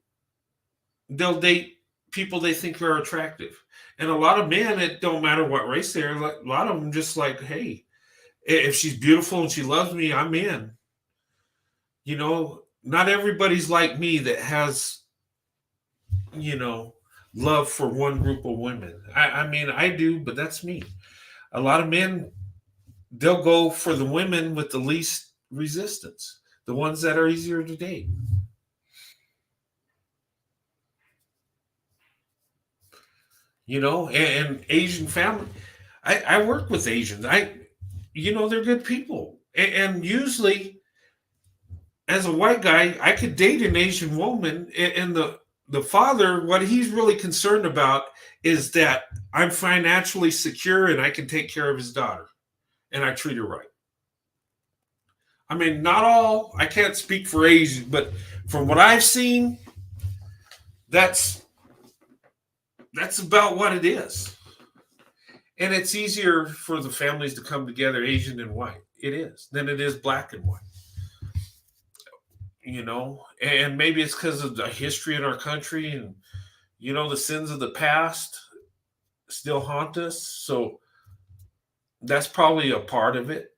they'll date people they think are attractive. And a lot of men, it don't matter what race they're, a lot of them just like, hey, if she's beautiful and she loves me, I'm in. Not everybody's like me that has, you know, love for one group of women. I mean, I do, but that's me. A lot of men, they'll go for the women with the least resistance, the ones that are easier to date. And Asian family. I work with Asians. They're good people. And usually, as a white guy, I could date an Asian woman, and the father, what he's really concerned about is that I'm financially secure and I can take care of his daughter and I treat her right. I mean, not all, I can't speak for Asian, but from what I've seen, that's that's about what it is. And it's easier for the families to come together, Asian and white. It is than it is black and white. And maybe it's because of the history in our country, and the sins of the past still haunt us. So that's probably a part of it.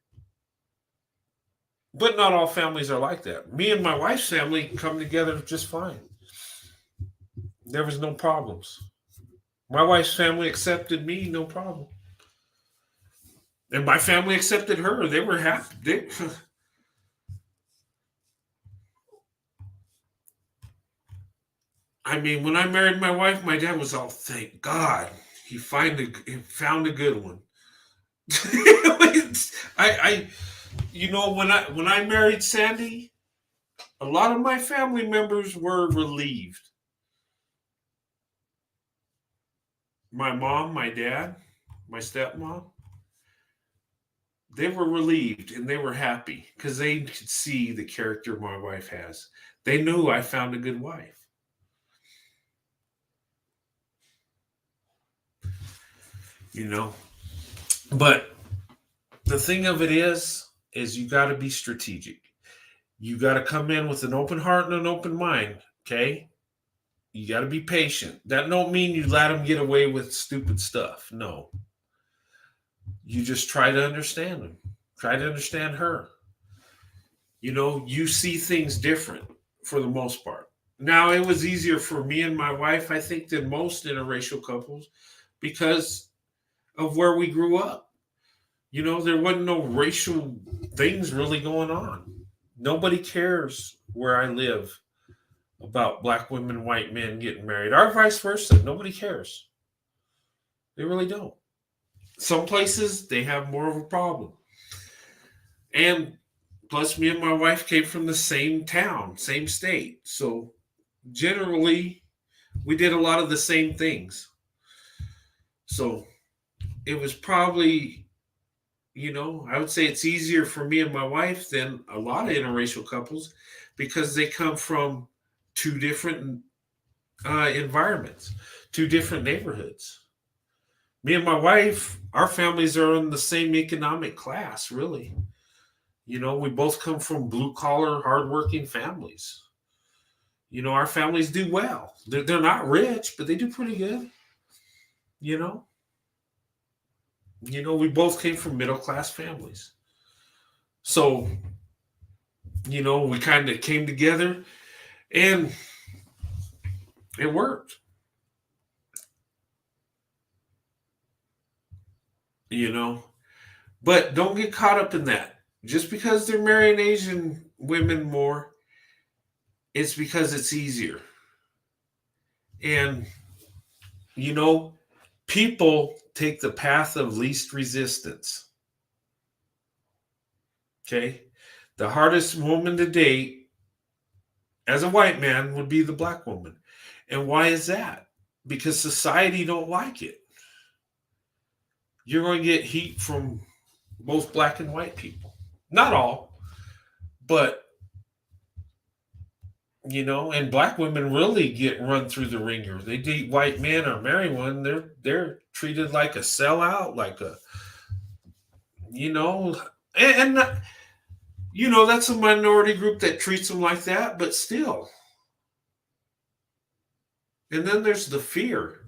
But not all families are like that. Me and my wife's family come together just fine. There was no problems. My wife's family accepted me, no problem. And my family accepted her. They were happy. I mean, when I married my wife, my dad was all, "Thank God, he found a good one." I when I married Sandy, a lot of my family members were relieved. My mom, my dad, my stepmom, they were relieved and they were happy because they could see the character my wife has. They knew I found a good wife. you know. But the thing of it is you got to be strategic. You got to come in with an open heart and an open mind. Okay, you got to be patient. That don't mean you let them get away with stupid stuff. No, you just try to understand them. Try to understand her. You see things different for the most part. Now, it was easier for me and my wife, I think, than most interracial couples because of where we grew up. There wasn't no racial things really going on. Nobody cares where I live about black women, white men getting married, or vice versa. Nobody cares. They really don't. Some places, they have more of a problem. And plus, me and my wife came from the same town, same state. So generally, we did a lot of the same things. So it was probably, I would say it's easier for me and my wife than a lot of interracial couples because they come from two different environments, two different neighborhoods. Me and my wife, our families are in the same economic class, really. We both come from blue collar, hardworking families. Our families do well. They're not rich, but they do pretty good. You know, we both came from middle class families. So, we kind of came together and it worked, you know. But don't get caught up in that. Just because they're marrying Asian women more, It's because it's easier. And, you know, people take the path of least resistance. Okay. The hardest woman to date as a white man would be the black woman. And why is that? Because society don't like it. You're going to get heat from both black and white people. Not all, but and black women really get run through the ringer. They date white men or marry one, they're treated like a sellout, like a you know, and that's a minority group that treats them like that, but still. And then there's the fear.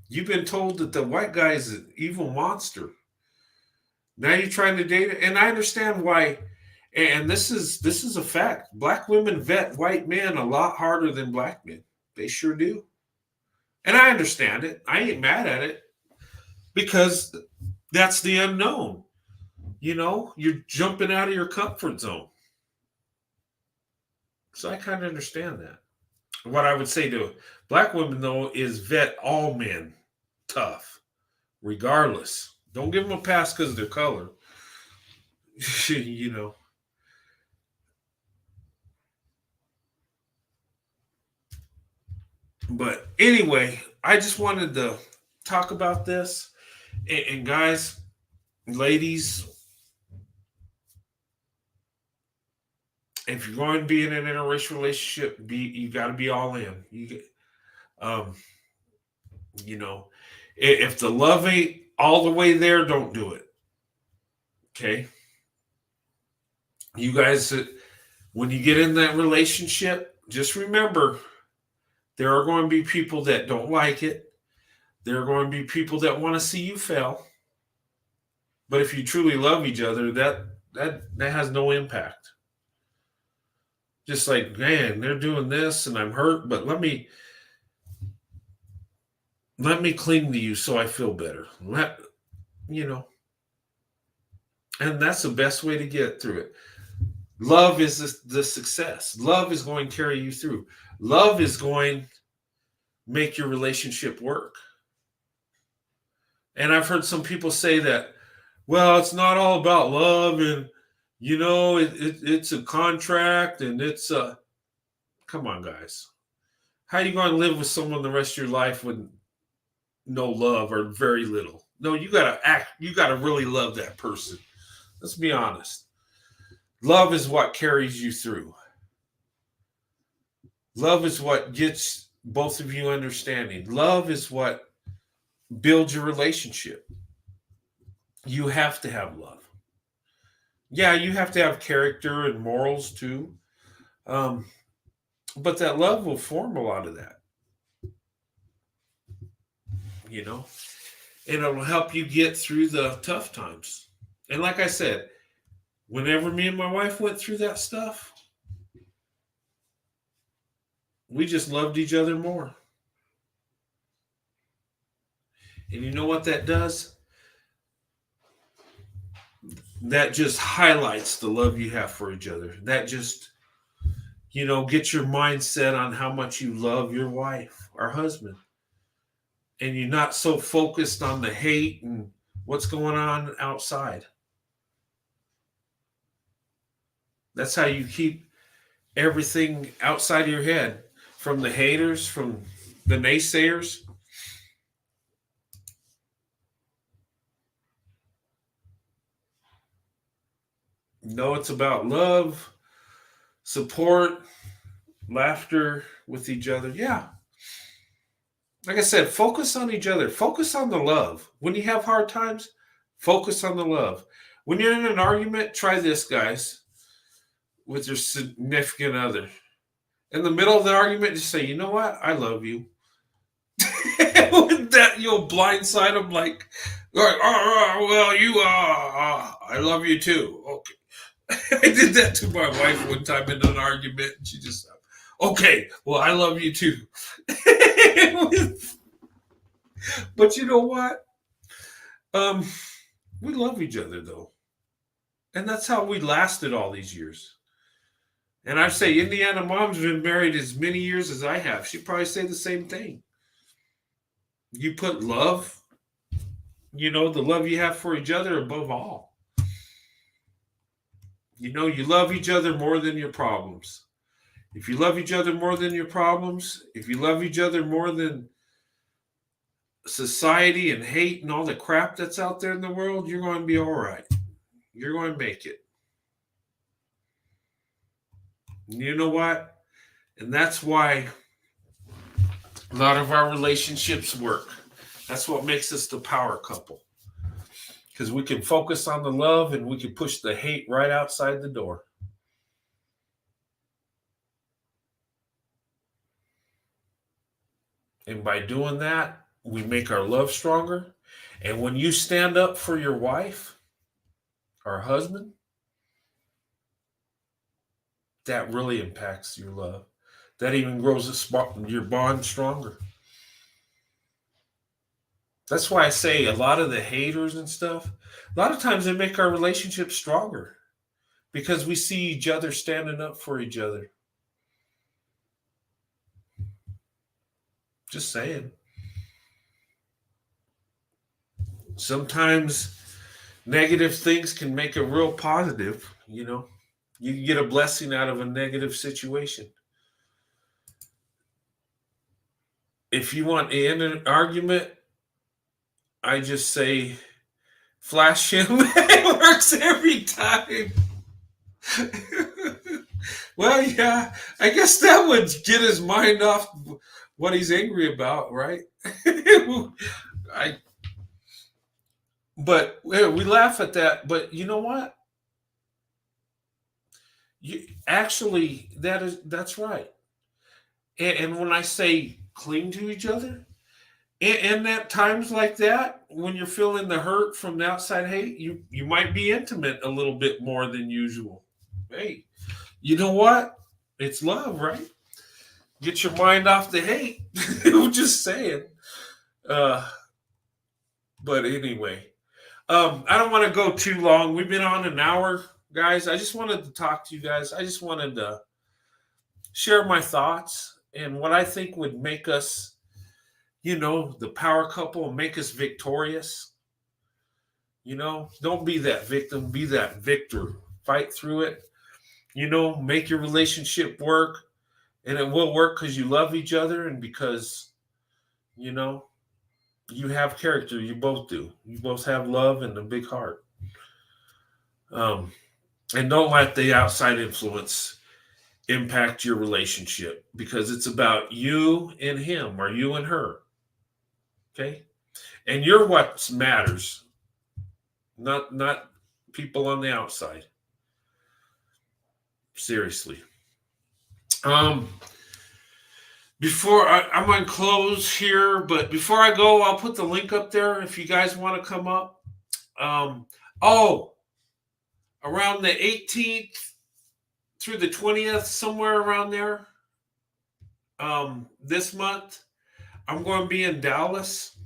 You've been told that the white guy is an evil monster. Now you're trying to date it, and I understand why. And this is a fact. Black women vet white men a lot harder than black men. They sure do. And I understand it. I ain't mad at it because that's the unknown. You're jumping out of your comfort zone. So I kind of understand that. What I would say to black women, though, is vet all men tough, regardless. Don't give them a pass because of their color. But anyway, I just wanted to talk about this. And guys, ladies, if you're going to be in an interracial relationship, you got to be all in. If the love ain't all the way there, don't do it. Okay. You guys, when you get in that relationship, just remember there are going to be people that don't like it. There are going to be people that want to see you fail. But if you truly love each other, that has no impact. Just like, man, they're doing this and I'm hurt, but let me cling to you so I feel better. And that's the best way to get through it. Love is the success. Love is going to carry you through. Love is going to make your relationship work. And I've heard some people say that, well, it's not all about love and, it's a contract and it's a... Come on, guys. How are you going to live with someone the rest of your life with no love or very little? No, you got to really love that person. Let's be honest. Love is what carries you through. Love is what gets both of you understanding. Love is what builds your relationship. You have to have love. Yeah, you have to have character and morals too. But that love will form a lot of that. And it'll help you get through the tough times. And like I said, whenever me and my wife went through that stuff, we just loved each other more. And you know what that does? That just highlights the love you have for each other. That just, gets your mindset on how much you love your wife or husband. And you're not so focused on the hate and what's going on outside. That's how you keep everything outside of your head, from the haters, from the naysayers. No, it's about love, support, laughter with each other. Yeah. Like I said, focus on each other. Focus on the love. When you have hard times, focus on the love. When you're in an argument, try this, guys, with your significant other. In the middle of the argument, just say, you know what? I love you. With that, you'll blindside them like, well, I love you too. Okay. I did that to my wife one time in an argument, and she just, okay, well, I love you too. But you know what? We love each other, though. And that's how we lasted all these years. And I say Indiana mom's been married as many years as I have. She'd probably say the same thing. You put love, the love you have for each other above all. You love each other more than your problems. If you love each other more than your problems, if you love each other more than society and hate and all the crap that's out there in the world, you're going to be all right. You're going to make it. And you know what? And that's why a lot of our relationships work. That's what makes us the power couple. Because we can focus on the love and we can push the hate right outside the door. And by doing that, we make our love stronger. And when you stand up for your wife or husband, that really impacts your love. That even grows your bond stronger. That's why I say a lot of the haters and stuff, a lot of times they make our relationship stronger because we see each other standing up for each other. Just saying. Sometimes negative things can make it real positive, You can get a blessing out of a negative situation. If you want to end an argument, I just say flash him. It works every time. Well, yeah, I guess that would get his mind off what he's angry about, right? But we laugh at that. But you know what? That's right. And when I say cling to each other, and at times like that, when you're feeling the hurt from the outside hate, you might be intimate a little bit more than usual. Hey, you know what? It's love, right? Get your mind off the hate. I'm just saying. But anyway, I don't want to go too long. We've been on an hour, guys. I just wanted to talk to you guys. I just wanted to share my thoughts and what I think would make us, the power couple and make us victorious. Don't be that victim, be that victor. Fight through it. Make your relationship work. And it will work because you love each other and because, you have character. You both do. You both have love and a big heart. And don't let the outside influence impact your relationship because it's about you and him or you and her. Okay? And you're what matters, not people on the outside. Seriously. Before I'm going to close here, but before I go, I'll put the link up there if you guys want to come up. Around the 18th through the 20th, somewhere around there, this month, I'm going to be in Dallas.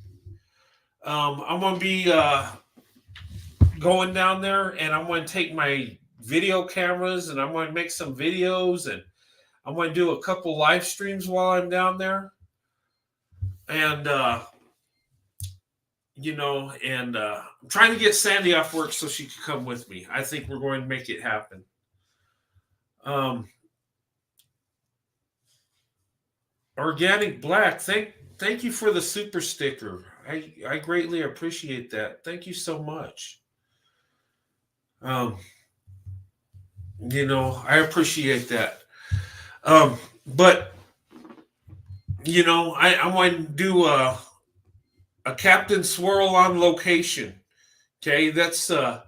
I'm going to be going down there, and I'm going to take my video cameras, and I'm going to make some videos, and I'm going to do a couple live streams while I'm down there. And, I'm trying to get Sandy off work so she can come with me. I think we're going to make it happen. Organic Black, thank you for the super sticker. I greatly appreciate that. Thank you so much. I appreciate that. But I'm going to do a Captain Swirl on location. Okay, that's a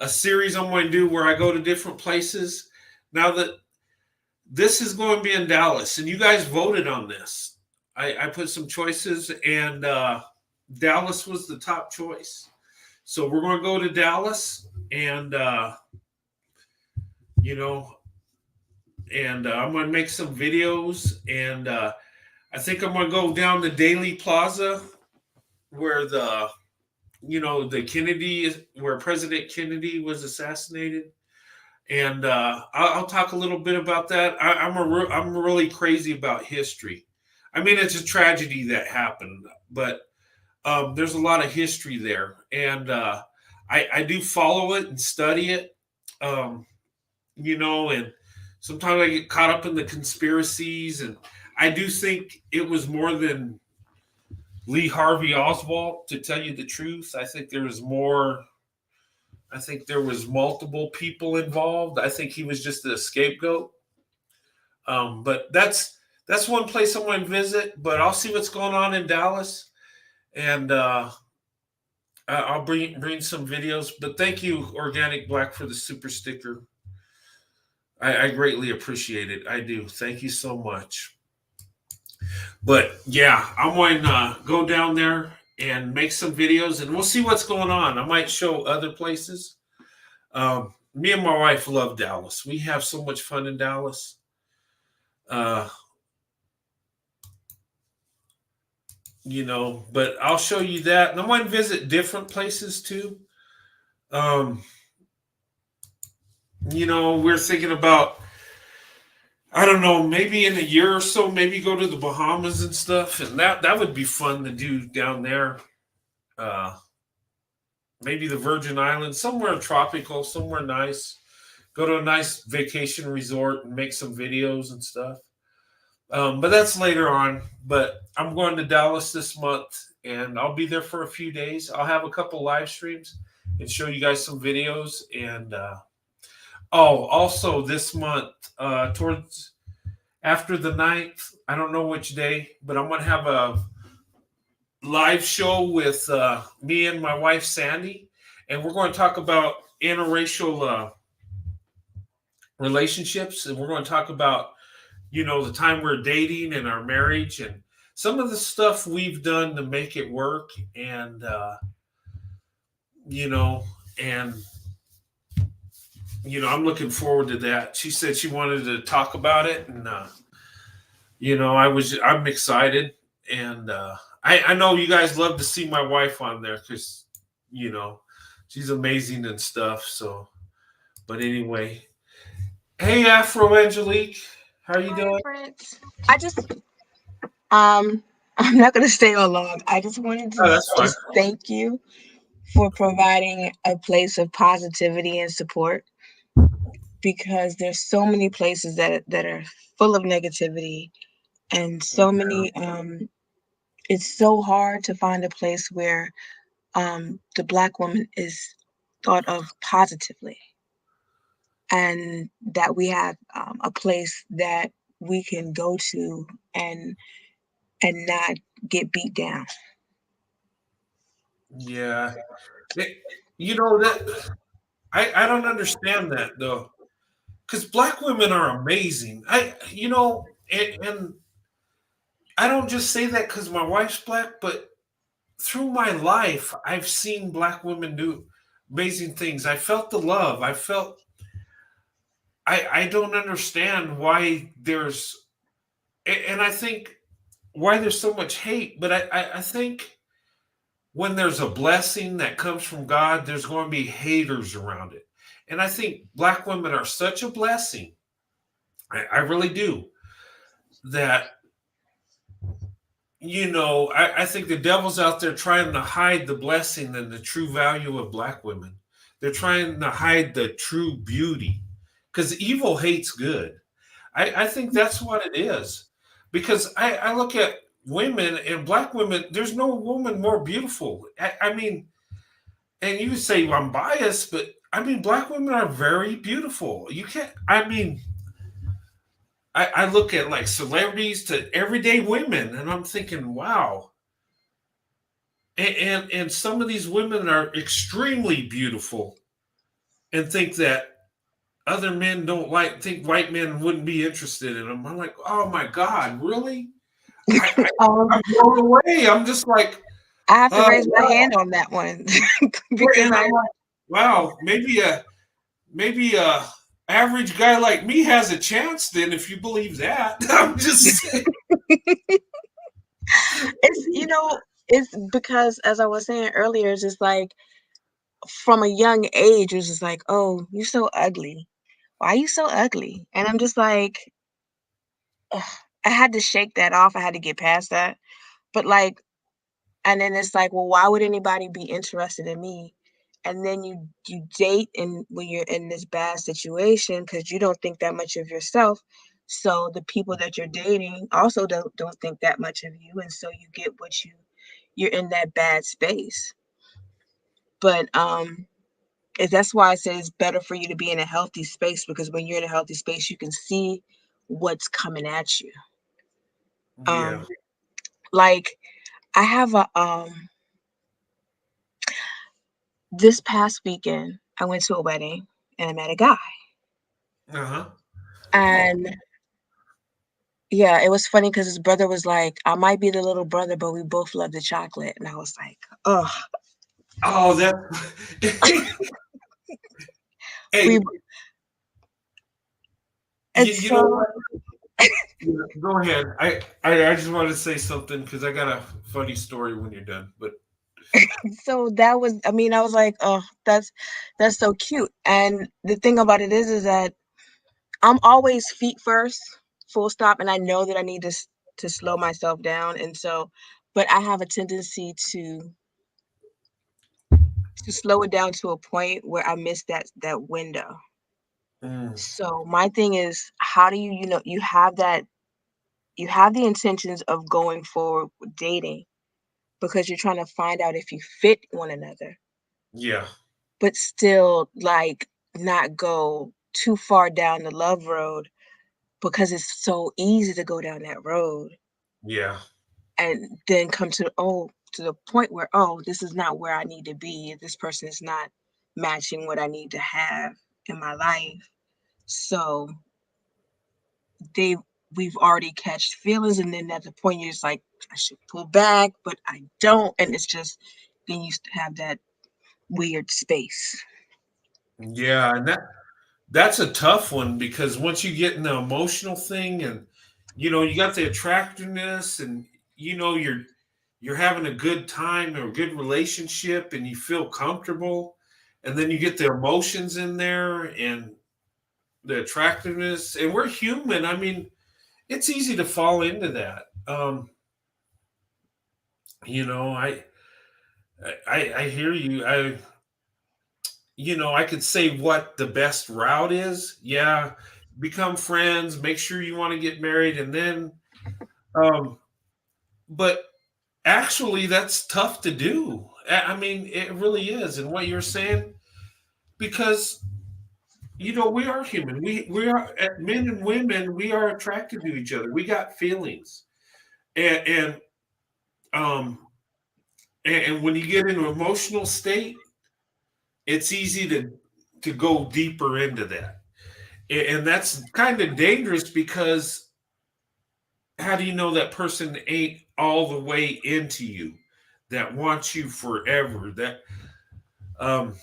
series I'm going to do where I go to different places. Now that this is going to be in Dallas, and you guys voted on this. I put some choices, and Dallas was the top choice. So we're going to go to Dallas, and I'm going to make some videos, and I think I'm going to go down to Daly Plaza, where the Kennedy, where President Kennedy was assassinated. and I'll talk a little bit about that. I'm really crazy about history. I mean, it's a tragedy that happened, but there's a lot of history there, and I do follow it and study it. Um, and sometimes I get caught up in the conspiracies, and I do think it was more than Lee Harvey Oswald. To tell you the truth, I think there was more. I think there was multiple people involved. I think he was just a scapegoat. But that's one place I want to visit. But I'll see what's going on in Dallas, and I'll bring some videos. But thank you, Organic Black, for the super sticker. I greatly appreciate it. I do. Thank you so much. But yeah, I'm going to go down there and make some videos, and we'll see what's going on. I might show other places. Me and my wife love Dallas. We have so much fun in Dallas. Uh, but I'll show you that. And I might visit different places too. Um, we're thinking about, I don't know, maybe in a year or so, maybe go to the Bahamas and stuff. And that would be fun to do down there. Uh, Maybe the Virgin Islands, somewhere tropical, somewhere nice. Go to a nice vacation resort and make some videos and stuff. But that's later on. But I'm going to Dallas this month, and I'll be there for a few days. I'll have a couple live streams and show you guys some videos. And also this month, towards after the 9th, I don't know which day, but I'm going to have a live show with me and my wife, Sandy. And we're going to talk about interracial relationships. And we're going to talk about the time we're dating and our marriage and some of the stuff we've done to make it work. And, and, I'm looking forward to that. She said she wanted to talk about it. And, I'm excited. And I know you guys love to see my wife on there because, she's amazing and stuff. So, but anyway, hey, Afro Angelique. How are you Hi, doing? Prince. I just I'm not gonna stay on long. I just wanted to Oh, that's fine. just thank you for providing a place of positivity and support because there's so many places that are full of negativity and so many it's so hard to find a place where the black woman is thought of positively and that we have a place that we can go to and not get beat down. Yeah. It, that I don't understand that though, because black women are amazing. And I don't just say that because my wife's black, but through my life, I've seen black women do amazing things. I felt the love. I don't understand why and I think why there's so much hate, but I think when there's a blessing that comes from God, there's going to be haters around it. And I think black women are such a blessing. I really do. That, I think the devil's out there trying to hide the blessing and the true value of black women. They're trying to hide the true beauty because evil hates good. I think that's what it is. Because I look at women and black women, there's no woman more beautiful. I mean, and you say, well, I'm biased, but I mean, black women are very beautiful. You can't, I mean, I look at like celebrities to everyday women, and I'm thinking, wow. And some of these women are extremely beautiful and think that other men don't think white men wouldn't be interested in them. I'm like, oh my God, really? Um, I'm blown away. I'm just like, I have to raise my wow. hand on that one because And I'm like, wow, maybe a average guy like me has a chance then if you believe that. I'm just saying. it's it's because as I was saying earlier, it's just like from a young age, it's just like, oh, you're so ugly. why are you so ugly? And I'm just like, ugh, I had to shake that off. I had to get past that. But like, and then it's like, well, why would anybody be interested in me? And then you date and when you're in this bad situation because you don't think that much of yourself. So the people that you're dating also don't think that much of you. And so you get what you're in that bad space. But that's why I say it's better for you to be in a healthy space because when you're in a healthy space, you can see what's coming at you. Yeah. Um, like I have a this past weekend I went to a wedding and I met a guy. Uh-huh. And yeah, it was funny because his brother was like, I might be the little brother, but we both love the chocolate. And I was like, oh, Oh, that. Hey, we and you know so what? Yeah, go ahead. I just wanted to say something because I got a funny story when you're done. But so that was I mean, I was like, oh, that's so cute. And the thing about it is that I'm always feet first, full stop, and I know that I need to slow myself down. And so, but I have a tendency to slow it down to a point where I miss that window. mm, So my thing is, how do you have the intentions of going forward with dating because you're trying to find out if you fit one another, yeah, but still like not go too far down the love road because it's so easy to go down that road yeah, and then come to the point where oh this is not where I need to be, this person is not matching what I need to have in my life. So they we've already catched feelings and then at the point you're just like I should pull back but I don't, and it's just then you have that weird space. yeah, and that's a tough one because once you get in the emotional thing, and you got the attractiveness, and you're having a good time or a good relationship, and you feel comfortable, and then you get the emotions in there and the attractiveness, and we're human. I mean, it's easy to fall into that. You know, I hear you. I could say what the best route is. Yeah, become friends, make sure you want to get married, and then, um, but actually, that's tough to do. I mean, it really is. And what you're saying, because we are human. We are men and women. We are attracted to each other. We got feelings, and um, and when you get into an emotional state, it's easy to go deeper into that. And that's kind of dangerous because how do you know that person ain't all the way into you, that wants you forever? That um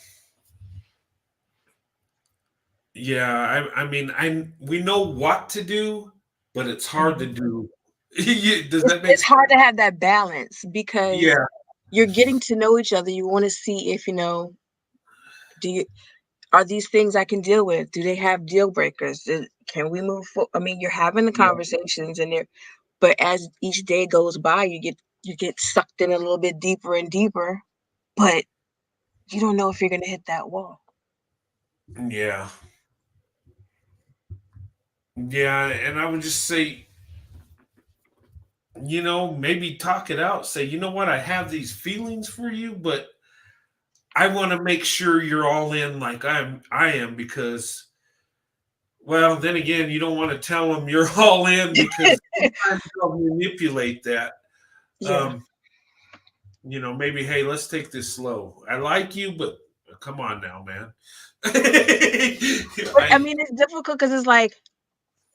yeah, I mean, we know what to do, but it's hard to Mhm. do. Does it's, that make it's sense? hard to have that balance because Yeah, you're getting to know each other, you want to see if do you are these things I can deal with, do they have deal breakers, can we move forward? I mean you're having the yeah, conversations and they're but as each day goes by you get sucked in a little bit deeper and deeper, but you don't know if you're going to hit that wall. yeah, yeah. And I would just say, maybe talk it out. Say, you know what, I have these feelings for you, but I want to make sure you're all in like I am, because well, then again, you don't want to tell them you're all in because sometimes they'll manipulate that. Yeah. Um, maybe, hey, let's take this slow. I like you, but come on now, man. But I I mean, it's difficult because it's like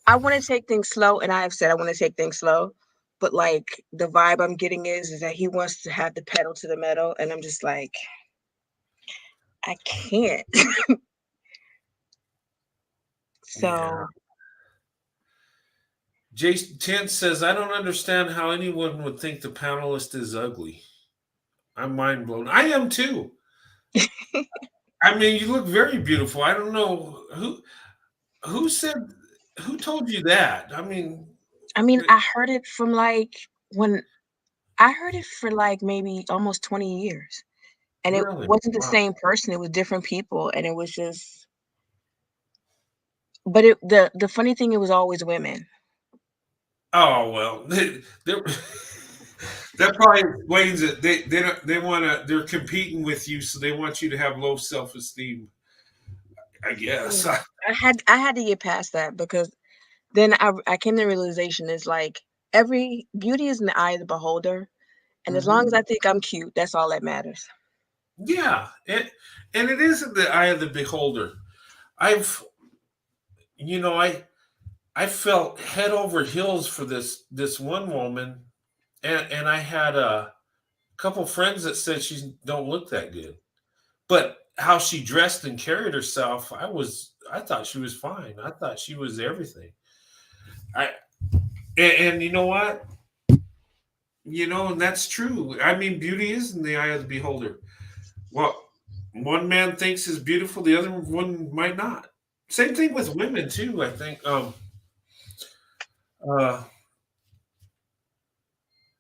I want to take things slow, and I have said I want to take things slow. But like the vibe I'm getting is that he wants to have the pedal to the metal, and I'm just like, I can't. yeah. So Jason 10 says, I don't understand how anyone would think the panelist is ugly. I'm mind blown. I am too. I mean, you look very beautiful. I don't know Who said? Who told you that? I mean, I mean, I heard it from like when I heard it for like maybe almost 20 years. And it really? wasn't the Wow. same person, it was different people, and it was just but the funny thing, it was always women. Oh well, that probably explains it. They don't they want to they're competing with you, so they want you to have low self esteem. I Yeah. guess. I had to get past that because then I came to the realization is like every beauty is in the eye of the beholder, and as long as Hmm. I think I'm cute, that's all that matters. Yeah, and it is in the eye of the beholder. I've I felt head over heels for this one woman, and I had a couple friends that said she don't look that good. But how she dressed and carried herself, I thought she was fine. I thought she was everything. I and you know what? And that's true. I mean, beauty is in the eye of the beholder. Well, one man thinks is beautiful, the other one might not. Same thing with women too. I think. Uh,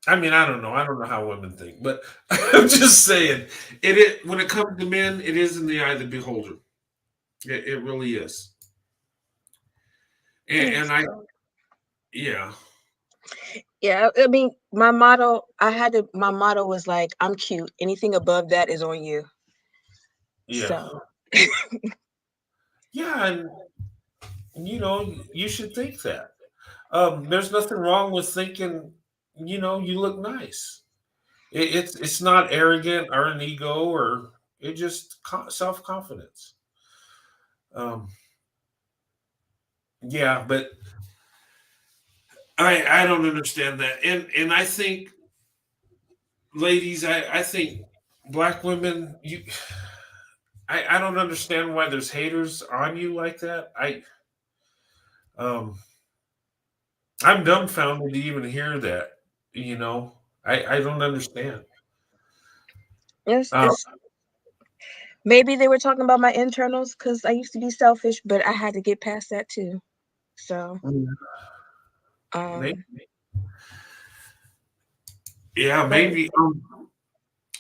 I mean, I don't know. I don't know how women think, but I'm just saying when it comes to men, it is in the eye of the beholder. It really is. And Yes. I, yeah, Yeah, I mean, my motto was like, "I'm cute. Anything above that is on you." yeah, So, yeah, and you should think that. There's nothing wrong with thinking, you look nice. It's not arrogant or an ego or it just self confidence. Yeah, but I don't understand that, and I think, ladies, I think black women, I don't understand why there's haters on you like that. Um I'm dumbfounded to even hear that. You know, I don't understand. Uh, it's maybe they were talking about my internals because I used to be selfish, but I had to get past that too. So, maybe, um, yeah, but maybe.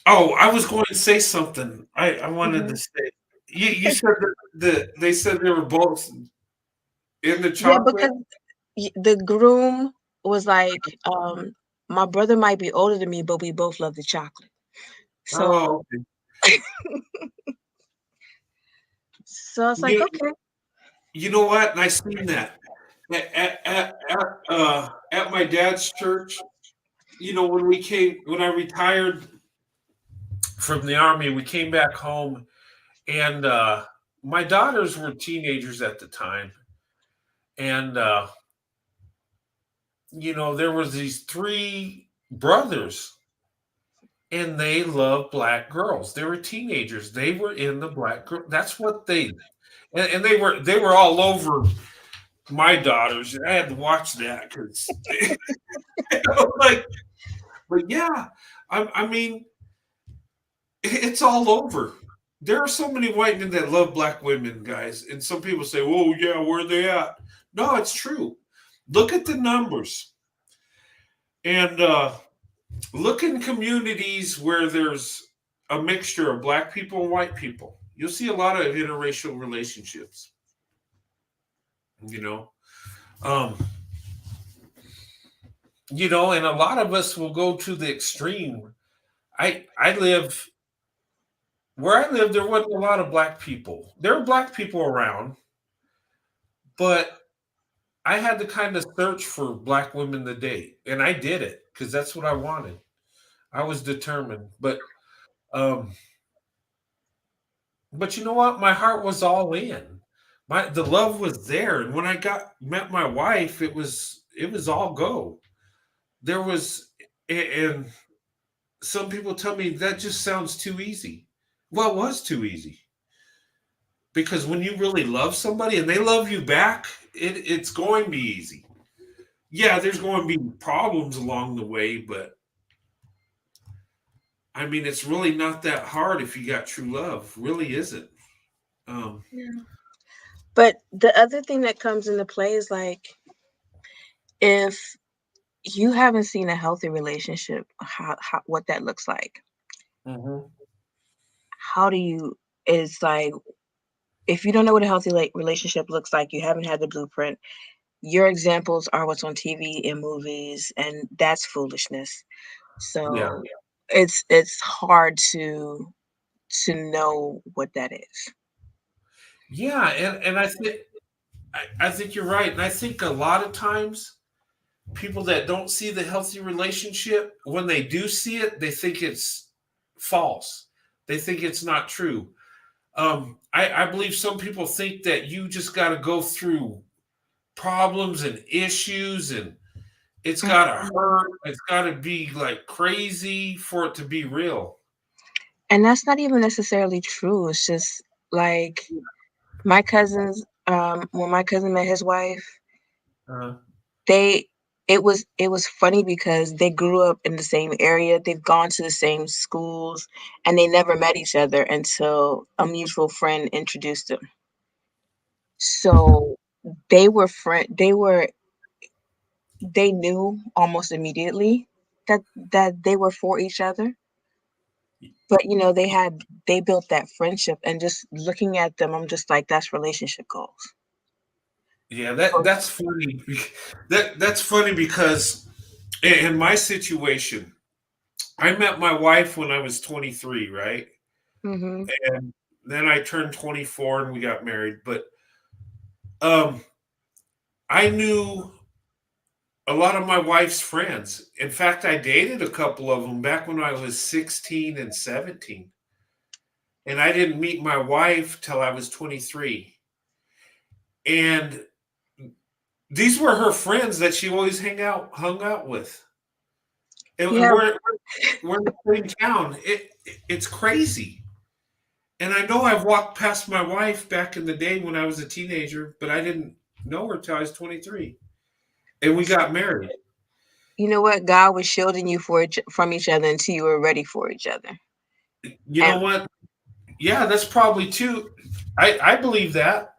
Oh, I was going to say something. I wanted to mhm. say. You said that they said they were both in the Yeah, chocolate. because the groom was like, my brother might be older than me, but we both love the chocolate. Oh, So, okay. so it's like, You okay. you know what? And I seen that at my dad's church. When I retired from the army, we came back home, and my daughters were teenagers at the time, and there was these three brothers, and they loved black girls. They were teenagers. They were in the black girl. That's what and they were all over my daughters. I had to watch that because, like, but yeah, I mean, it's all over. There are so many white men that love black women, guys, and some people say, "Oh, yeah, where are they at?" No, it's true. Look at the numbers, and look in communities where there's a mixture of black people and white people. You'll see a lot of interracial relationships. You know, um, and a lot of us will go to the extreme. I live where I live. There wasn't a lot of black people. There were black people around, but I had to kind of search for black women to date, and I did it because that's what I wanted. I was determined, um, but you know what? My heart was all in. The love was there, and when I got met my wife, it was all go. There was, and some people tell me that just sounds too easy. Well, it was too easy because when you really love somebody and they love you back, it's going to be easy. Yeah, there's going to be problems along the way, but I mean, it's really not that hard if you got true love. Really isn't. Um, Yeah. But the other thing that comes into play is like if you haven't seen a healthy relationship, how what that looks like. Hmm. How do you it's like if you don't know what a healthy relationship looks like, you haven't had the blueprint. Your examples are what's on TV and movies, and that's foolishness. Yeah. So it's hard to know what that is. Yeah, and I think you're right. And I think a lot of times people that don't see the healthy relationship, when they do see it, they think it's false. They think it's not true. I believe some people think that you just got to go through problems and issues, and it's got to Mhm. hurt. It's got to be like crazy for it to be real. And that's not even necessarily true. It's just like my cousins, when my cousin met his wife, Uh, they it was funny because they grew up in the same area, they've gone to the same schools, and they never met each other until a mutual friend introduced them. So they knew almost immediately that they were for each other. But they built that friendship, and just looking at them, I'm just like, that's relationship goals. yeah, that's funny. That's funny because in my situation, I met my wife when I was 23, right? Mhm. And then I turned 24 and we got married. But um, I knew a lot of my wife's friends. In fact, I dated a couple of them back when I was 16 and 17. And I didn't meet my wife till I was 23. And these were her friends that she always hung out with. And Yeah, we're in the same town. It's crazy. And I know I've walked past my wife back in the day when I was a teenager, but I didn't know her till I was 23. And we got married. you know what? God was shielding you from each other until you were ready for each other. You know And what? Yeah, that's probably too. I believe that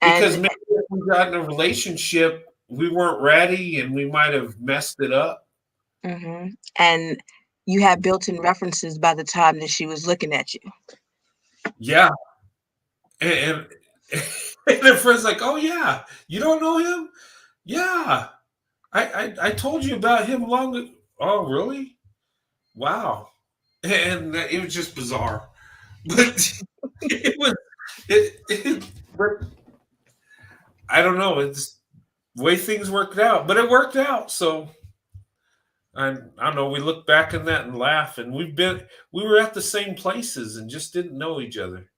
because and maybe if we got in a relationship, we weren't ready and we might have messed it up. and you had built-in references by the time that she was looking at you. Yeah. And, and her friend's like, oh, yeah, you don't know him? Yeah. I told you about him long ago. Oh, really? Wow. And it was just bizarre. But it was, but I don't know. It's the way things worked out, but it worked out. So I don't know. We look back on that and laugh, and we were at the same places and just didn't know each other.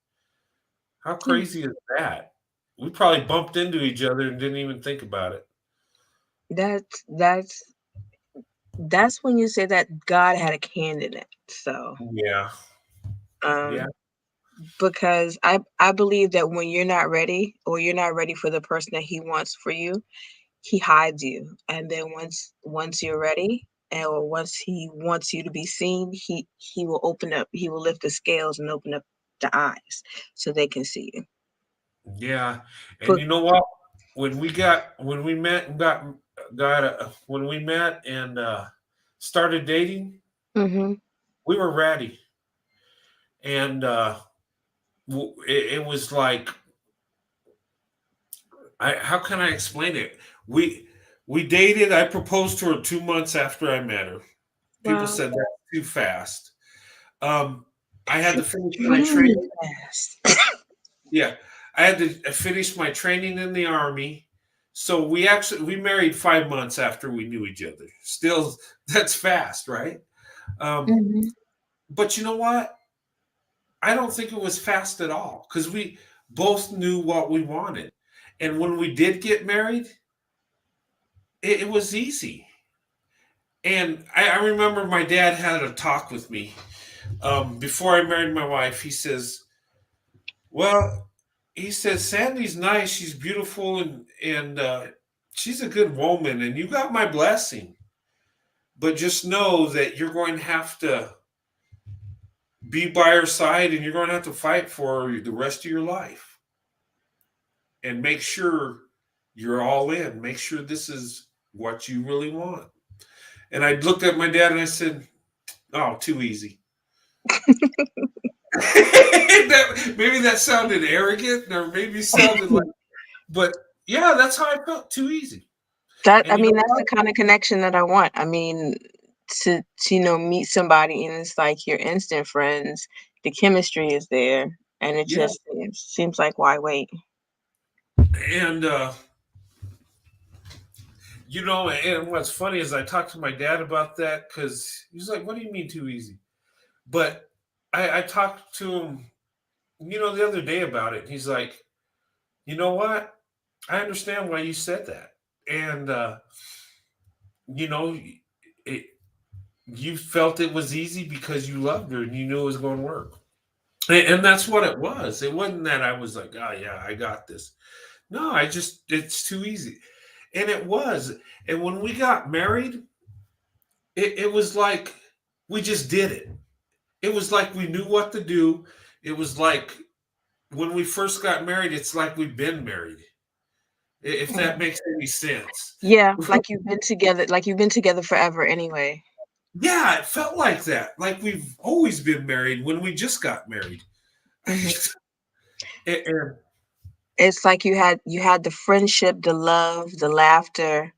How Yeah. crazy is that? We probably bumped into each other and didn't even think about it. That's that's that's when you say that God had a candidate. So, Yeah, yeah, um, because I believe that when you're not ready or you're not ready for the person that he wants for you, he hides you. And then once you're ready, or once he wants you to be seen, he will open up, he will lift the scales and open up the eyes so they can see you. yeah. And But you know what? When we met and when we met and started dating, mhm. we were ready, and it was like how can I explain it? We we dated. I proposed to her 2 months after I met her. People Wow. said that's too fast. Um, I had to finish my Extremely training. fast. Yeah, I had to finish my training in the army. So we married 5 months after we knew each other. Still, that's fast, right? Um, Mhm. but you know what? I don't think it was fast at all because we both knew what we wanted. And when we did get married, it was easy. And I remember my dad had a talk with me before I married my wife. He says, "Well, he says Sandy's nice, she's beautiful, and she's a good woman, and you got my blessing. But just know that you're going to have to be by her side, and you're going to have to fight for her the rest of your life." and make sure you're all in. Make sure this is what you really want. And I looked at my dad and I said, "Oh, too easy." Maybe that sounded arrogant, or maybe sounded like, but yeah, that's how I felt. Too easy. That I And you mean, know that's what? the kind of connection that I want. I mean, to meet somebody and it's like you're instant friends. The chemistry is there, and it Yeah. just seems like why wait? And and what's funny is I talked to my dad about that because he's like, "What do you mean too easy?" But I talked to him, the other day about it. He's like, "You know what? I understand why you said that." And you know, it, you felt it was easy because you loved her and you knew it was going to work. And that's what it was. It wasn't that I was like, "Oh yeah, I got this." No, it's too easy. And it was. And when we got married, it was like we just did it. It was like we knew what to do. It was like when we first got married, it's like we've been married, if that Mhm. makes any sense. Yeah, like you've been together forever anyway. Yeah, it felt like that. Like we've always been married when we just got married. Mhm. And It's like you had the friendship, the love, the laughter,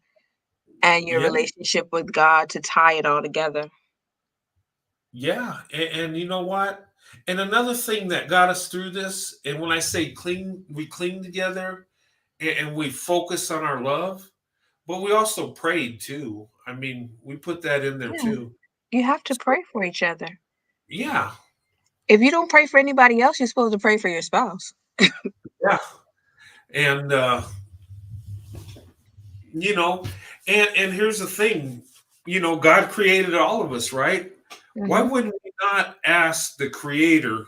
and your yeah, relationship with God to tie it all together. yeah. And you know what? And another thing that got us through this, and when I say cling, we cling together and we focus on our love, but we also prayed too. I mean, we put that in there Yeah, too. you have to So, pray for each other. yeah, If you don't pray for anybody else, you're supposed to pray for your spouse. yeah. And you know, and here's the thing, God created all of us, right? Why Mhm, wouldn't we not ask the creator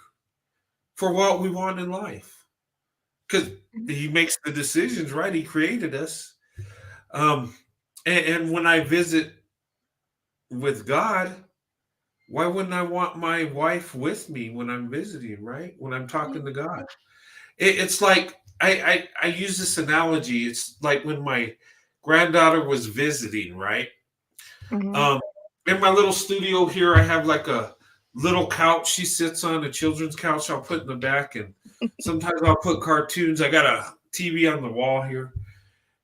for what we want in life? Because mhm. he makes the decisions, right? He created us. Um, and when I visit with God, why wouldn't I want my wife with me when I'm visiting, right? When I'm Yeah. talking to God. It's like I use this analogy. It's like when my granddaughter was visiting, right? Mhm. Um, in my little studio here, I have like a little couch she sits on, a children's couch I'll put in the back, and sometimes I'll put cartoons. I got a TV on the wall here,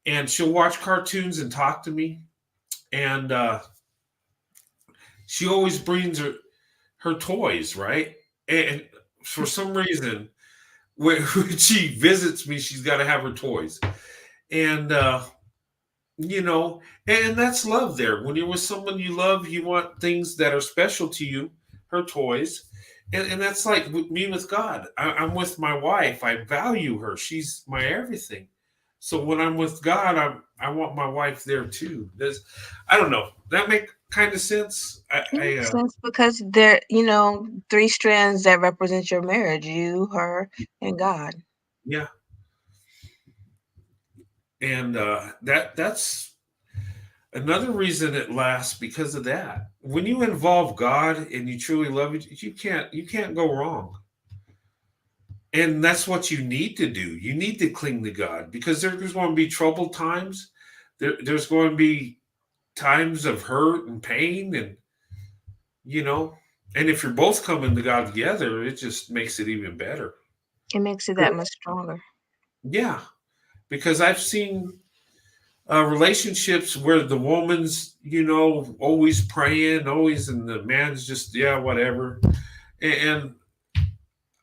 and she'll watch cartoons and talk to me. And she always brings her toys, right? And for some reason, when she visits me, she's got to have her toys. And you know and that's love. There, when you're with someone you love, you want things that are special to you, her toys. And that's like with me with God. I'm with my wife, I value her, she's my everything. So when I'm with God, I want my wife there too. There's, I don't know, that make kind of sense. It I makes sense because there, three strands that represent your marriage, you, her, and God. Yeah. And that's another reason it lasts, because of that. When you involve God and you truly love it, you can't go wrong. And that's what you need to do. You need to cling to God, because there's going to be troubled times. There's going to be times of hurt and pain, and you know, and if you're both coming to God together, it just makes it even better. It makes it that much stronger. Yeah, because I've seen relationships where the woman's, always praying, always, and the man's just, yeah, whatever, and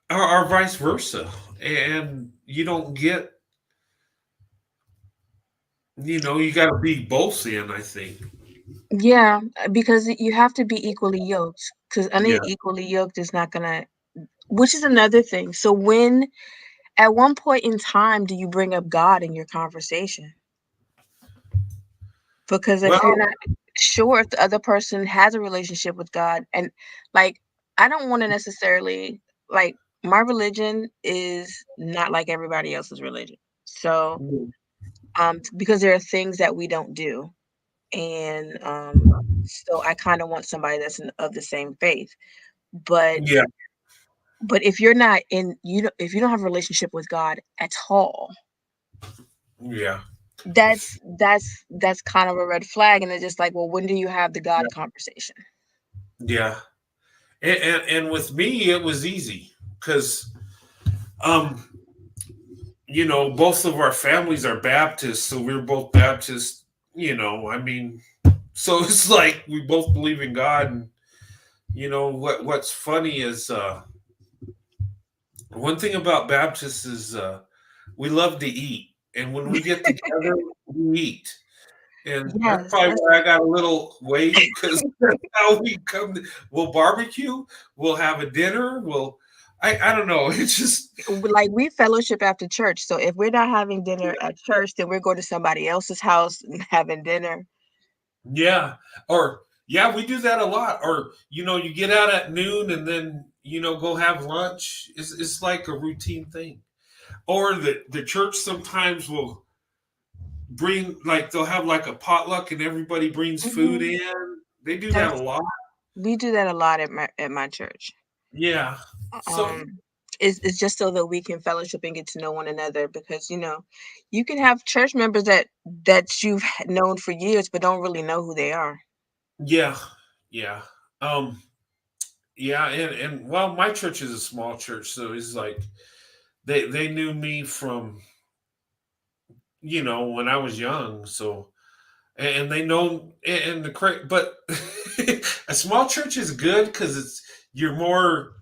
or vice versa, and you don't get, you got to be both in, I think. Yeah, because you have to be equally yoked. Because Yeah. unequally yoked is not gonna. Which is another thing. So at one point in time, do you bring up God in your conversation? Because if you're Well, not sure if the other person has a relationship with God, and like, I don't want to necessarily like my religion is not like everybody else's religion. So, because there are things that we don't do, and so I kind of want somebody that's of the same faith. But yeah, if you're not in, if you don't have a relationship with God at all, Yeah. That's kind of a red flag. And it's just like, well, when do you have the God Yeah. conversation? Yeah. And with me, it was easy because, um, both of our families are Baptists, so we're both Baptists. I mean, so it's like we both believe in God, and what's funny is one thing about Baptists is we love to eat, and when we get together, we eat. And that's Yes, probably that's why I got a little weight because that's how we come. We'll barbecue. We'll have a dinner. I don't know. It's just like we fellowship after church. So if we're not having dinner at church, then we're going to somebody else's house and having dinner. yeah. Or yeah, we do that a lot. Or you get out at noon and then go have lunch. It's like a routine thing. Or the church sometimes will bring like they'll have like a potluck and everybody brings food Mhm. in. They do that a That's lot. We do that a lot at my church. Yeah. So Um, it's just so that we can fellowship and get to know one another because you can have church members that you've known for years but don't really know who they are. yeah, yeah. Um, yeah, and well, my church is a small church, so it's like they knew me from when I was young, so and they know and the correct, but a small church is good because you're more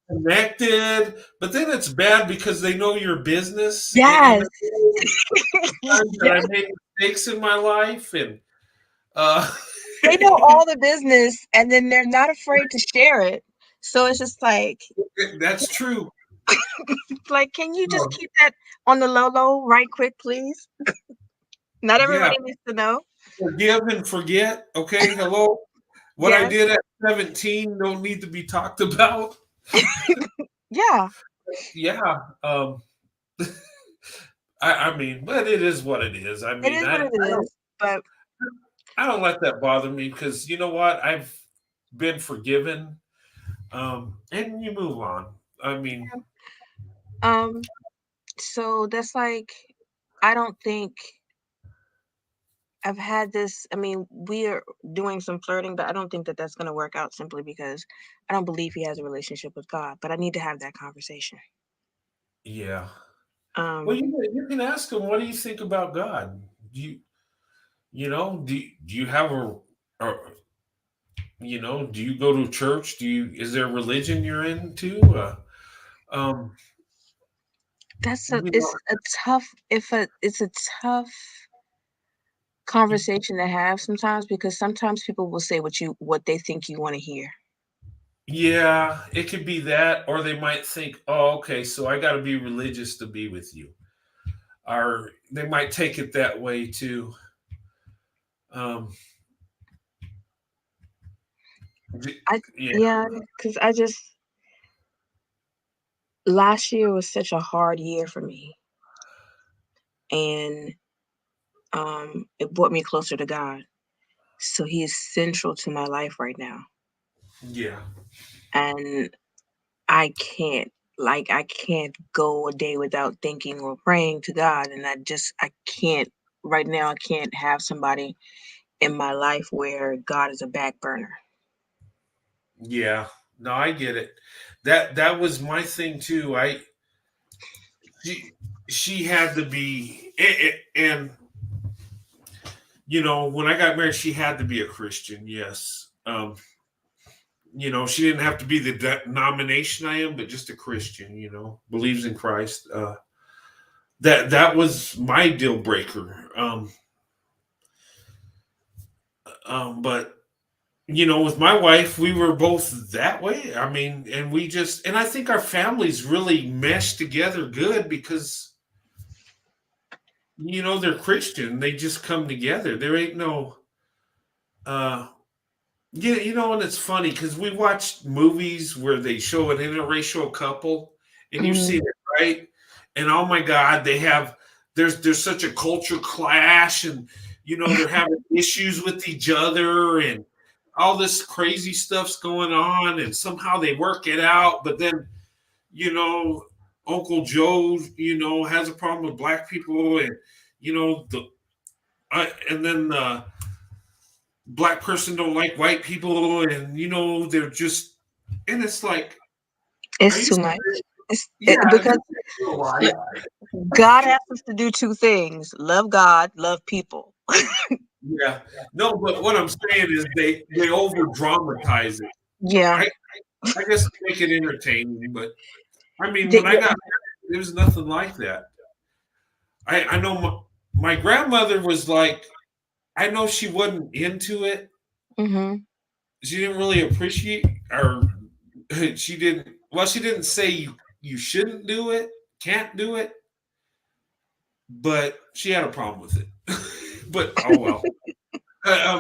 connected, but then it's bad because they know your business and Yes. times that I Yes. made mistakes in my life and uh They know all the business and then they're not afraid to share it. So it's just that's true. like, can you just Um, keep that on the low low right quick, please? Not yeah, everybody needs to know. forgive and forget. Okay, hello. What I Yes. did at 17 don't need to be talked about. Yeah. Yeah. I mean, but it is what it is. I It mean, is what it is. But I don't let that bother me because you know what? I've been forgiven. And you move on. I mean, um so that's like I don't think I've had this. I mean, we are doing some flirting, but I don't think that that's going to work out simply because I don't believe he has a relationship with God. But I need to have that conversation. yeah. Well, Um, you can ask him, what do you think about God? Do do you have a do you go to church? Is there a religion you're into? Um, that's a you know, it's a tough if a it's a tough conversation to have sometimes because sometimes people will say what they think you want to hear. yeah, it could be that, or they might think, oh, okay, so I got to be religious to be with you, or they might take it that way too. Um, I yeah, Yeah, because I just last year was such a hard year for me, and it brought me closer to God. So he is central to my life right now. yeah, And I can't go a day without thinking or praying to God. And I can't right now I can't have somebody in my life where God is a back burner. yeah. No, I get it. That was my thing too. She she had to be, and when I got married, she had to be a Christian. Yes. She didn't have to be the denomination I am, but just a Christian. Believes in Christ. That was my deal breaker. But with my wife, we were both that way. I mean, and I think our families really meshed together good because they're Christian. They just come together. There ain't no uh yeah, and it's funny because we watched movies where they show an interracial couple, and you've Mhm. seen it, right? And oh my God, there's such a culture clash, and they're having issues with each other, and all this crazy stuff's going on, and somehow they work it out. But then, you know, Uncle Joe, has a problem with black people, and the and then the black person don't like white people, and they're just, and it's like, are It's you too much. serious? It, Yeah, because a lot. God asks us to do two things: love God, love people. Yeah, no, but what I'm saying is they over dramatize it. Yeah. I guess to make it entertaining, but I mean, when I The- got married, there was nothing like that. I know my grandmother was like, I know she wasn't into it. mhm. She didn't really appreciate, or she didn't. Well, she didn't say you shouldn't do it, can't do it, but she had a problem with it. But oh well.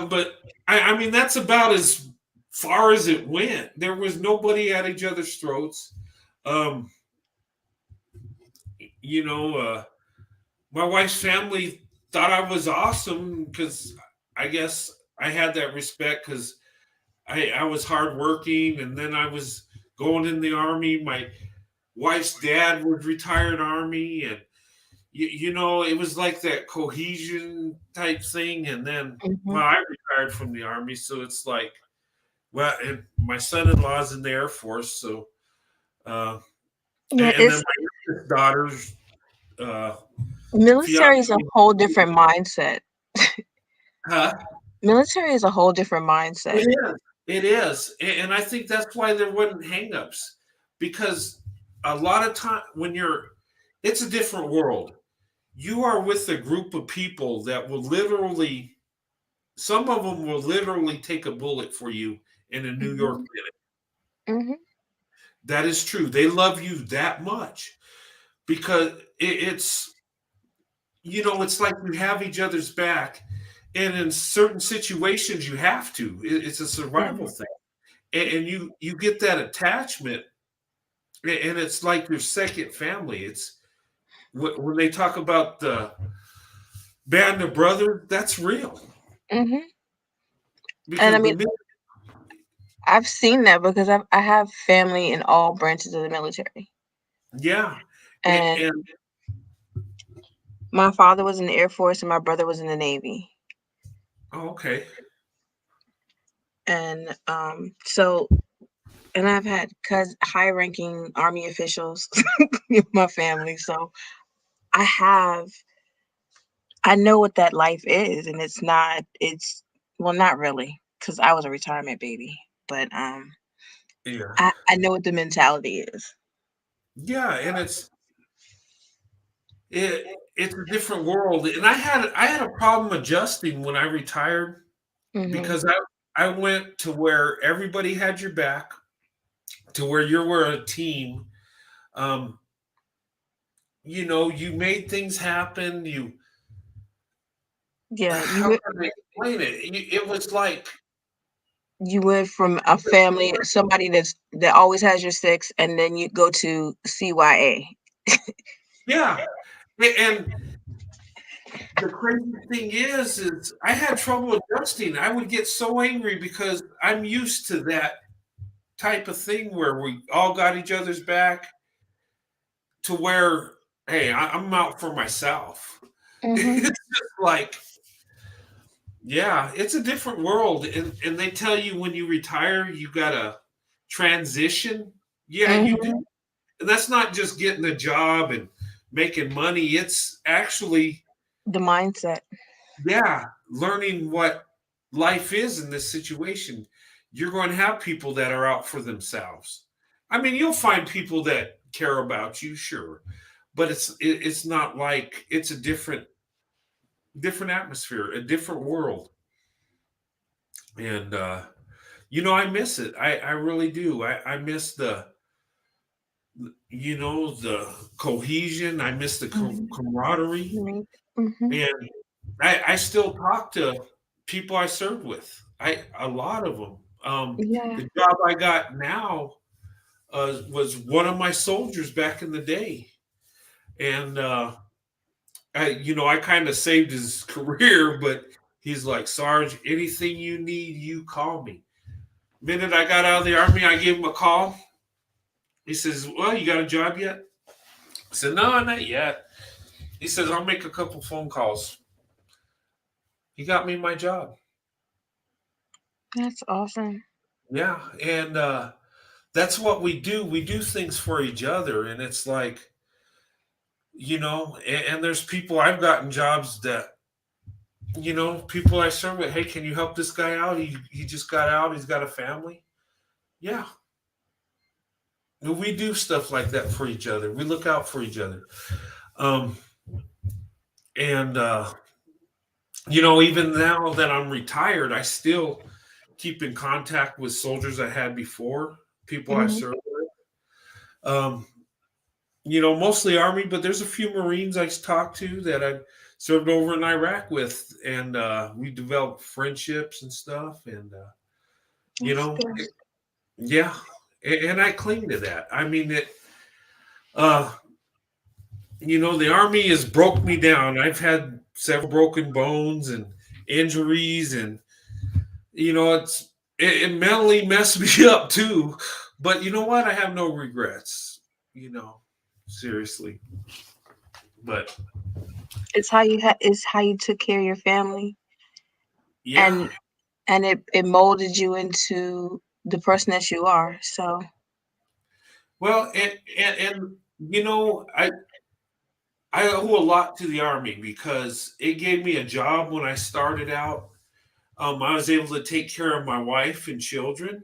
But I mean, that's about as far as it went. There was nobody at each other's throats. Um, you know, my wife's family thought I was awesome because I guess I had that respect because I was hardworking, and then I was going in the army. My wife's dad was retired army, and it was like that cohesion type thing. And then, Mhm. well, I retired from the army, so it's like, well, and my son-in-law's in the Air Force, so uh, Yeah, and then it's my youngest daughter's uh, fiance. military is a whole different mindset. Huh? Military is a whole different mindset. It is. It is. And I think that's why there wasn't hangups because a lot of time it's a different world. You are with a group of people that will literally, some of them will literally take a bullet for you in a New York Mhm. minute. Mhm. That is true. They love you that much because it's like you have each other's back. And in certain situations, you have to. It's a survival Mhm. thing. And you get that attachment, and it's like your second family. It's when they talk about the band of brothers, that's real Mhm. And I because mean, I've seen that because I have family in all branches of the military. yeah, And and my father was in the Air Force and my brother was in the Navy. oh, okay, And so and I've had high ranking army officials in my family. So I have I know what that life is, and it's well, not really, because I was a retirement baby, but yeah, I know what the mentality is. yeah, and it's a different world. And I had a problem adjusting when I retired Mhm. because I went to where everybody had your back, to where you were a team. Um, you made things happen. Yeah, How can I explain it? It was like, you went from a family, somebody that always has your six, and then you go to CYA. yeah. And the crazy thing is I had trouble adjusting. I would get so angry because I'm used to that type of thing where we all got each other's back to where, hey, I'm out for myself. Mhm. It's just like, yeah, it's a different world. And they tell you when you retire, you got to transition. Yeah, you do. Mhm. And that's not just getting a job and making money. It's actually, The mindset. yeah, learning what life is in this situation. You're going to have people that are out for themselves. I mean, you'll find people that care about you, sure, but it's not like it's a different atmosphere, a different world. And I miss it. I really do. I miss the cohesion. I miss the Mhm. camaraderie. Right. Mhm. And I still talk to people I served with. A lot of them. Yeah. The job I got now was one of my soldiers back in the day, and I kind of saved his career, but he's like, Sarge, anything you need, you call me. Minute I got out of the army, I gave him a call. He says, "Well, you got a job yet?" I said, no, not yet. He says, I'll make a couple phone calls. He got me my job. That's awesome. Yeah. And that's what we do. We do things for each other. And it's like, and there's people I've gotten jobs that, people I serve with, hey, can you help this guy out? He just got out. He's got a family. Yeah. We do stuff like that for each other. We look out for each other. Um, and, even now that I'm retired, I still keep in contact with soldiers I had before, people I Hmm. served with. Mostly Army, but there's a few Marines I talked to that I served over in Iraq with, and we developed friendships and stuff. And you That's know, good. yeah, and I cling to that. I mean, uh, the Army has broke me down. I've had several broken bones and injuries, and it mentally messed me up too. But you know what? I have no regrets. Seriously. But It's how you took care of your family, yeah, and it molded you into the person that you are. So. well, and I owe a lot to the Army because it gave me a job when I started out. I was able to take care of my wife and children,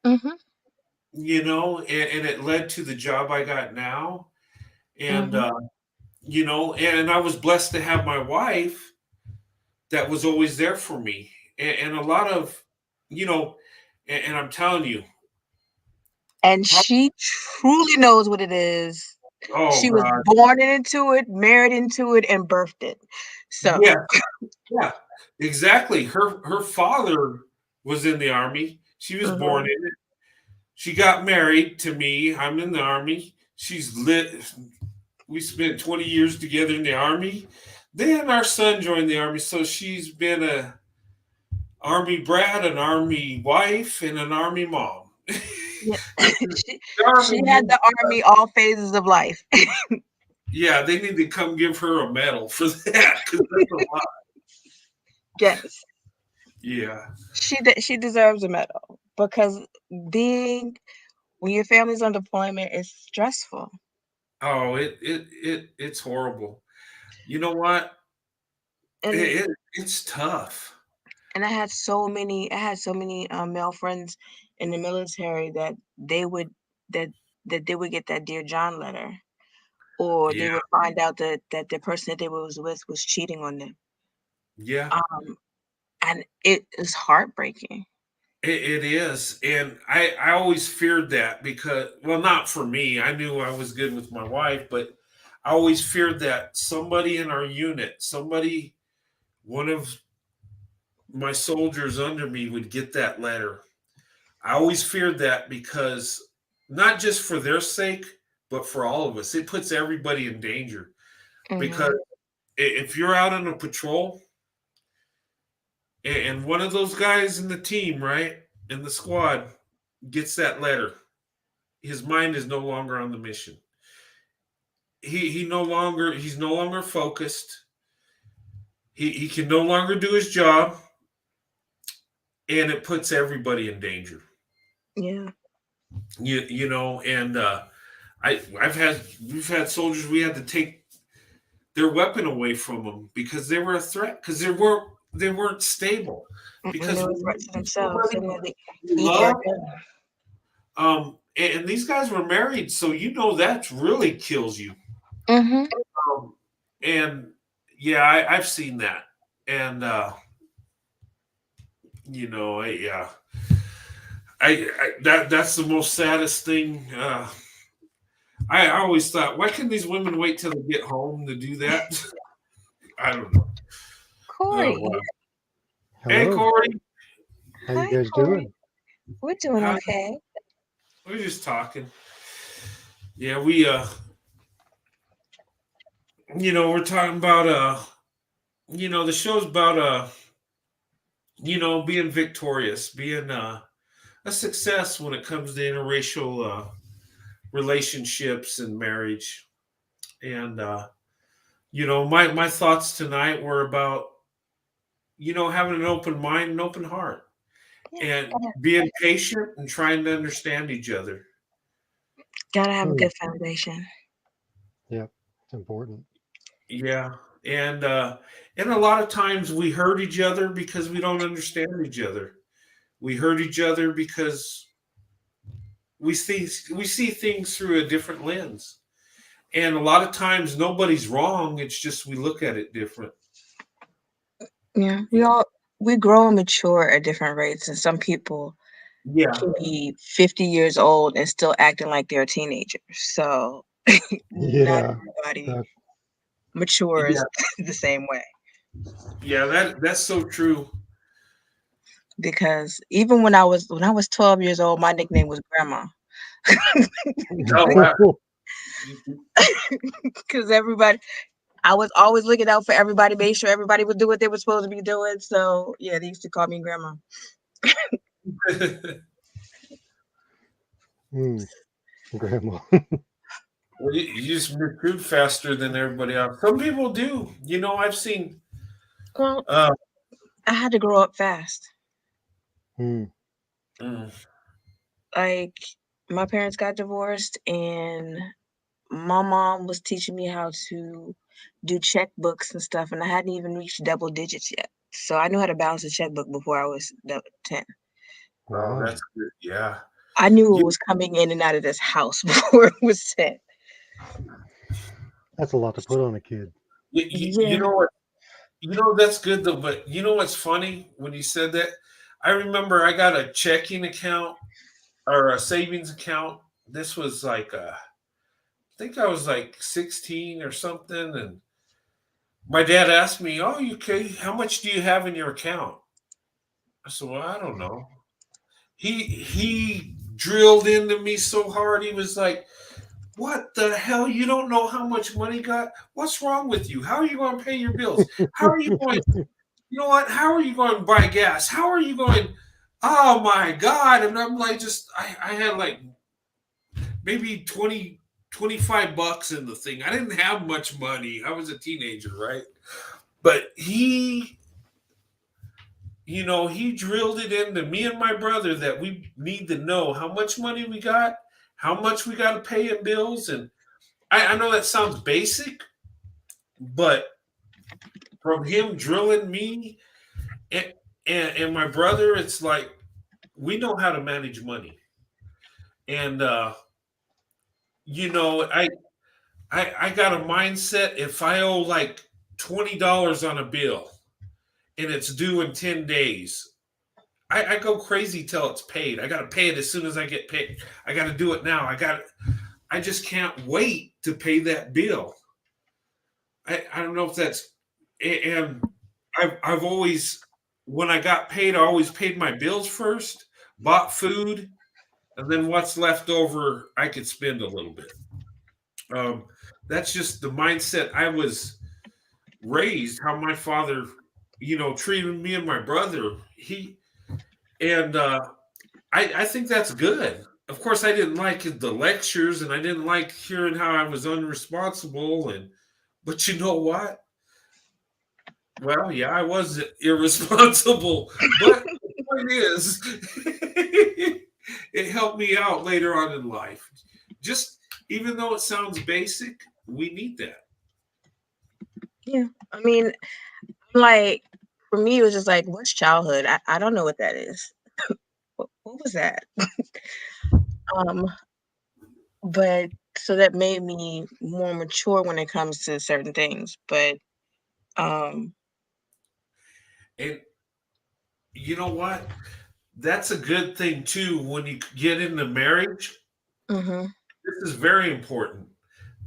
Hmm. and it led to the job I got now. And Hmm. and I was blessed to have my wife that was always there for me, and a lot of, you know, and I'm telling you, And she truly knows what it is. oh She was God, born into it, married into it, and birthed it. So. yeah, yeah, exactly. Her father was in the Army. She was born Mhm. in it. She got married to me. I'm in the Army. She's lit. We spent 20 years together in the Army. Then our son joined the Army, so she's been a Army brat, an Army wife, and an Army mom. Yeah. she The she Army, had the army all phases of life. yeah, they need to come give her a medal for that because that's a lot. Yes. Yeah. She deserves a medal because being when your family's on deployment is stressful. Oh, it's horrible. You know what? And It's tough. I had so many male friends in the military that that they would get that Dear John letter, or Yeah, they would find out that the person that they was with was cheating on them. yeah. Um, and it is heartbreaking. It is, and I always feared that because, well, not for me. I knew I was good with my wife, but I always feared that somebody in our unit, one of my soldiers under me would get that letter. I always feared that because not just for their sake, but for all of us. It puts everybody in danger because Mhm. if you're out on a patrol and one of those guys in the team, right, in the squad, gets that letter, his mind is no longer on the mission. He's no longer focused. He can no longer do his job, and it puts everybody in danger. Yeah. And we've had soldiers we had to take their weapon away from them because they were a threat because they weren't stable Mm-mm, they because were a when threat to you themselves. They somebody wanted to you eat their love, gun. and these guys were married, so that really kills you. Mhm. Um, and yeah, I've seen that, and yeah, that's the most saddest thing. I always thought, why couldn't these women wait till they get home to do that? I don't know. Oh Corey. wow. Hey Hello, Corey, how you Hi, guys Corey. doing? We're doing hi. okay. We're just talking. Yeah, we're talking about the show's about being victorious, being a success when it comes to interracial relationships and marriage. And my thoughts tonight were about having an open mind and open heart Yeah, and being patient and trying to understand each other. gotta have a Hmm. good foundation. Yeah, it's important. Yeah. And a lot of times we hurt each other because we don't understand each other. We hurt each other because we see things through a different lens. And a lot of times nobody's wrong. It's just we look at it different. Yeah, Yeah. we grow and mature at different rates, and some people Yeah. can be 50 years old and still acting like they're a teenager. So not Yeah, everybody that matures Yeah. the same way. Yeah. That's so true. Because even when I was 12 years old, my nickname was grandma. Oh, wow. Because everybody I was always looking out for everybody, made sure everybody would do what they were supposed to be doing. So yeah, they used to call me grandma. mm, grandma. Well, you just recruit faster than everybody else. Some people do. I've seen. Well, Uh, I had to grow up fast. Mm, mm, Like my parents got divorced and my mom was teaching me how to do checkbooks and stuff, and I hadn't even reached double digits yet. So I knew how to balance a checkbook before I was 10. oh, wow, that's good. Yeah. I knew what You, was coming in and out of this house before it was 10. that's a lot to put on a kid. you Yeah. know what? That's good though. But you know what's funny when you said that? I remember I got a checking account or a savings account. This was like I think I was like 16 or something, and my dad asked me, "Oh, you okay? How much do you have in your account?" I said, "Well, I don't know." He drilled into me so hard. He was like, "What the hell? You don't know how much money you got? What's wrong with you? How are you going to pay your bills? How are you going? You know what? How are you going to buy gas? How are you going? Oh my God!" And I'm like, I had like maybe 20, 25 bucks in the thing. I didn't have much money. I was a teenager, right? But he drilled it into me and my brother that we need to know how much money we got, how much we got to pay in bills. And I know that sounds basic, but from him drilling me and, and my brother, it's like we know how to manage money. And, I got a mindset if I owe like $20 on a bill and it's due in 10 days, I go crazy till it's paid. I got to pay it as soon as I get paid. I got to do it now. I just can't wait to pay that bill. I don't know if that's, and I've always, when I got paid, I always paid my bills first, bought food, and then what's left over, I could spend a little bit. Um, that's just the mindset I was raised, how my father, treated me and my brother. And I think that's good. Of course, I didn't like the lectures, and I didn't like hearing how I was unresponsible. But you know what? Well, yeah, I was irresponsible. But the point is, it helped me out later on in life. Just even though it sounds basic, we need that. Yeah. I mean, like for me, it was just like, what's childhood? I don't know what that is. What was that? Um, but so that made me more mature when it comes to certain things. But um, And you know what? That's a good thing too when you get into marriage. mhm. This is very important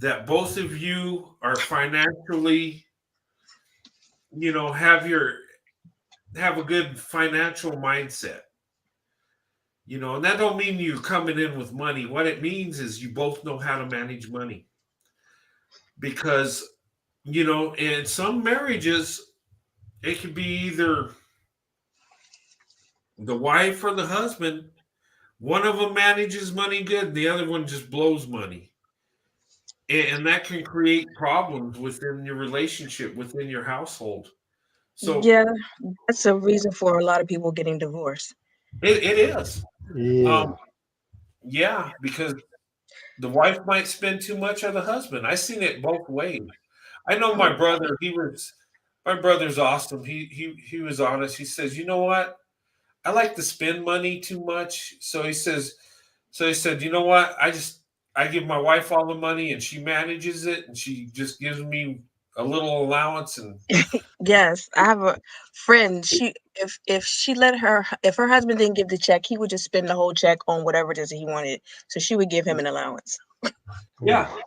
that both of you are financially, have a good financial mindset. And that don't mean you coming in with money. What it means is you both know how to manage money. Because, in some marriages, it could be either the wife or the husband. One of them manages money good, the other one just blows money. and that can create problems within your relationship, within your household. So Yeah, that's a reason for a lot of people getting divorced. it is. Yeah. Um, yeah, because the wife might spend too much on the husband. I seen it both ways. I know my brother. My brother's awesome. He was honest. He says, you know what? I like to spend money too much. So he said, you know what? I give my wife all the money and she manages it and she just gives me a little allowance and Yes, I have a friend. If she let her if her husband didn't give the check, he would just spend the whole check on whatever it is that he wanted. So she would give him an allowance. yeah. Wow.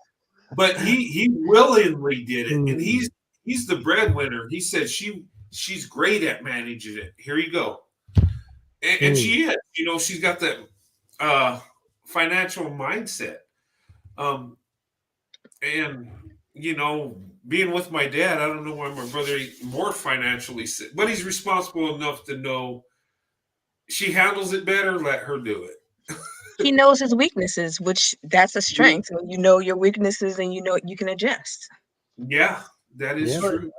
But he willingly did it, and Mm. he's the breadwinner. He said she's great at managing it. Here you go, and Mm. she is. You know, she's got that uh, financial mindset. Um, and you know, being with my dad, I don't know why my brother ain't more financially, but he's responsible enough to know she handles it better. Let her do it. He knows his weaknesses, which that's a strength. When you know your weaknesses and you know you can adjust. Yeah, that is Yeah. But true.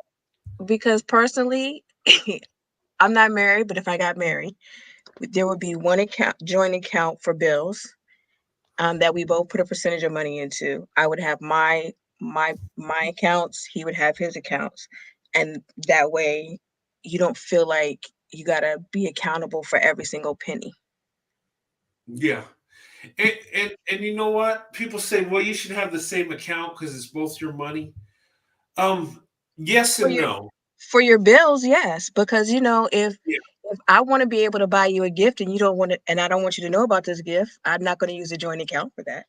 because personally, I'm not married, but if I got married, there would be one account, joint account for bills, that we both put a percentage of money into. I would have my accounts, he would have his accounts, and that way you don't feel like you gotta be accountable for every single penny. Yeah. And you know what? People say, well, you should have the same account because it's both your money. Um, yes For and your no. for your bills, yes, because Yeah, if I want to be able to buy you a gift and you don't want it, and I don't want you to know about this gift, I'm not going to use a joint account for that.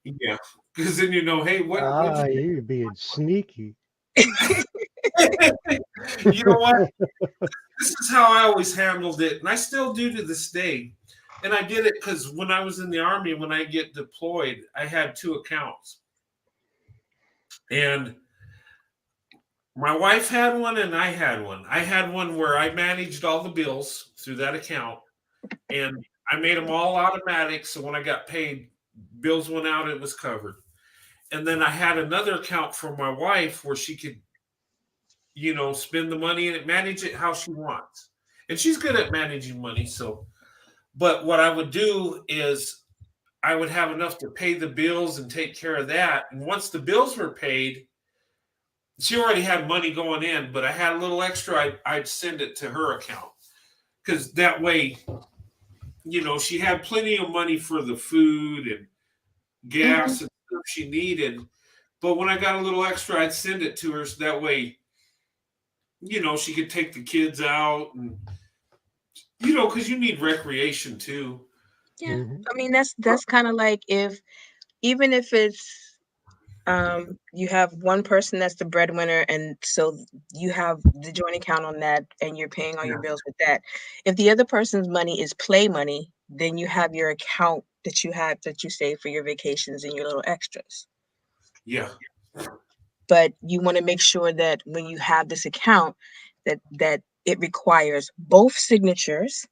yeah. Because then you know, hey, what'd Ah, you you're being sneaky. get? You know what? This is how I always handled it, and I still do to this day. And I did it because when I was in the army, when I get deployed, I had two accounts, and my wife had one, and I had one. I had one where I managed all the bills through that account, and I made them all automatic. So when I got paid, bills went out, it was covered. And then I had another account for my wife where she could, spend the money and manage it how she wants. And she's good at managing money. So, but what I would do is I would have enough to pay the bills and take care of that. And once the bills were paid, she already had money going in, but I had a little extra. I'd send it to her account because that way, she had plenty of money for the food and Mhm. gas and stuff she needed. But when I got a little extra, I'd send it to her so that way, she could take the kids out and, because you need recreation too. Yeah, Hmm. I mean that's kind of like if even if it's you have one person that's the breadwinner, and so you have the joint account on that, and you're paying all your Yeah. bills with that. If the other person's money is play money, then you have your account that you save for your vacations and your little extras. Yeah. But you want to make sure that when you have this account, that it requires both signatures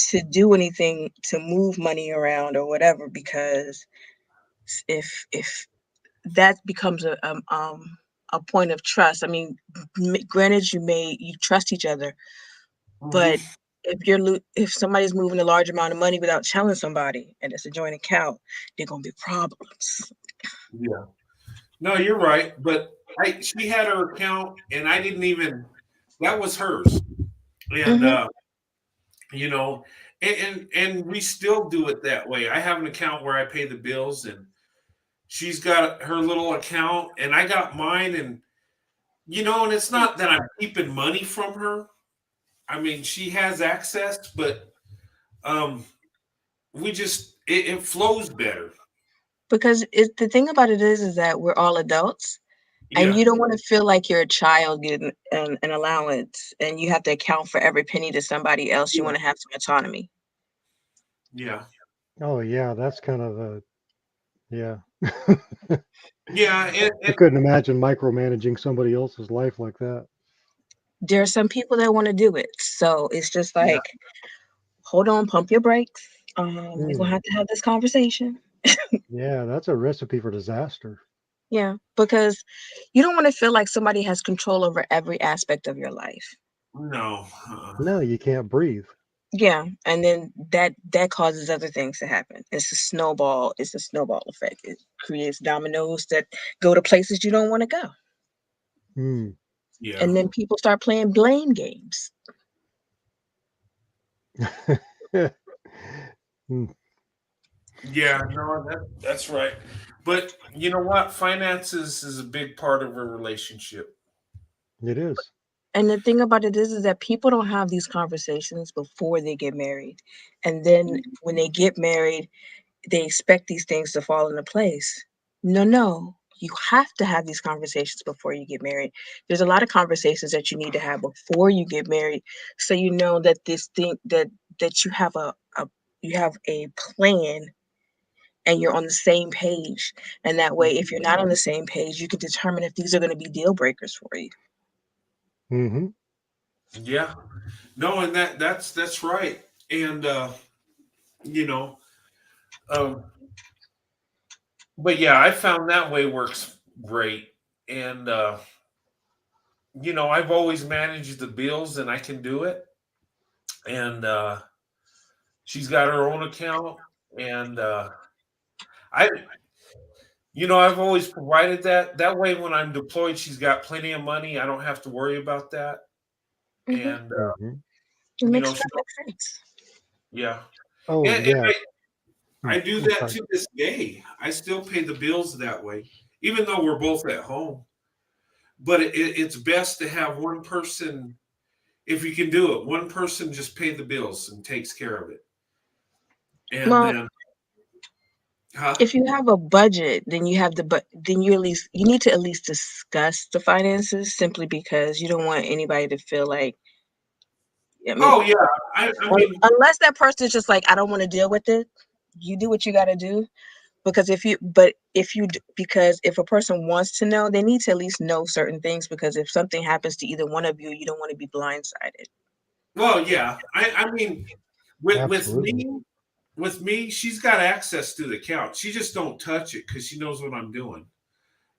to do anything to move money around or whatever, because if that becomes a point of trust. I mean, granted, you trust each other, but Hmm. if somebody's moving a large amount of money without telling somebody, and it's a joint account, there gonna be problems. Yeah. No, you're right. But she had her account and I didn't even, that was hers. And, Hmm. you know, and we still do it that way. I have an account where I pay the bills and she's got her little account and I got mine and it's not that I'm keeping money from her. I mean, she has access, but um it flows better. Because the thing about it is that we're all adults, and Yeah. you don't want to feel like you're a child getting an allowance, and you have to account for every penny to somebody else. You Yeah. want to have some autonomy. Yeah. Oh, yeah. That's kind of a, yeah. Yeah. I couldn't imagine micromanaging somebody else's life like that. There are some people that want to do it, so it's just Yeah. like, hold on, pump your brakes. We're gonna Mm. have to have this conversation. Yeah, that's a recipe for disaster. Yeah, because you don't want to feel like somebody has control over every aspect of your life. No. No, you can't breathe. Yeah, and then that causes other things to happen. It's a snowball. It's a snowball effect. It creates dominoes that go to places you don't want to go, Mm. Yeah. and then people start playing blame games. Mm, Yeah, no, that's right. But you know what? Finances is a big part of a relationship. it is. And the thing about it is that people don't have these conversations before they get married, and then when they get married, they expect these things to fall into place. No, no. You have to have these conversations before you get married. There's a lot of conversations that you need to have before you get married, so you know that this thing that you have a you have a plan and you're on the same page. And that way, if you're not on the same page, you can determine if these are going to be deal breakers for you. Hmm. Yeah. No, and that's right. And you know, um, but yeah, I found that way works great. And I've always managed the bills and I can do it. And she's got her own account and I I've always provided that. That way when I'm deployed, she's got plenty of money. I don't have to worry about that. Mhm. And Hmm. It makes she perfect sense. yeah. Oh, And yeah. I do I'm that sorry. to this day. I still pay the bills that way, even though we're both at home. But it's best to have one person, if you can do it, one person just pay the bills and takes care of it. And Well, then, huh? if you have a budget, then you have the but then you need to at least discuss the finances simply because you don't want anybody to feel like I mean Oh yeah. I mean, unless that person's just like I don't want to deal with it, you do what you got to do because because if a person wants to know, they need to at least know certain things because if something happens to either one of you, you don't want to be blindsided. well, yeah. I mean, with with Absolutely. me, with me, she's got access to the account. She just don't touch it because she knows what I'm doing.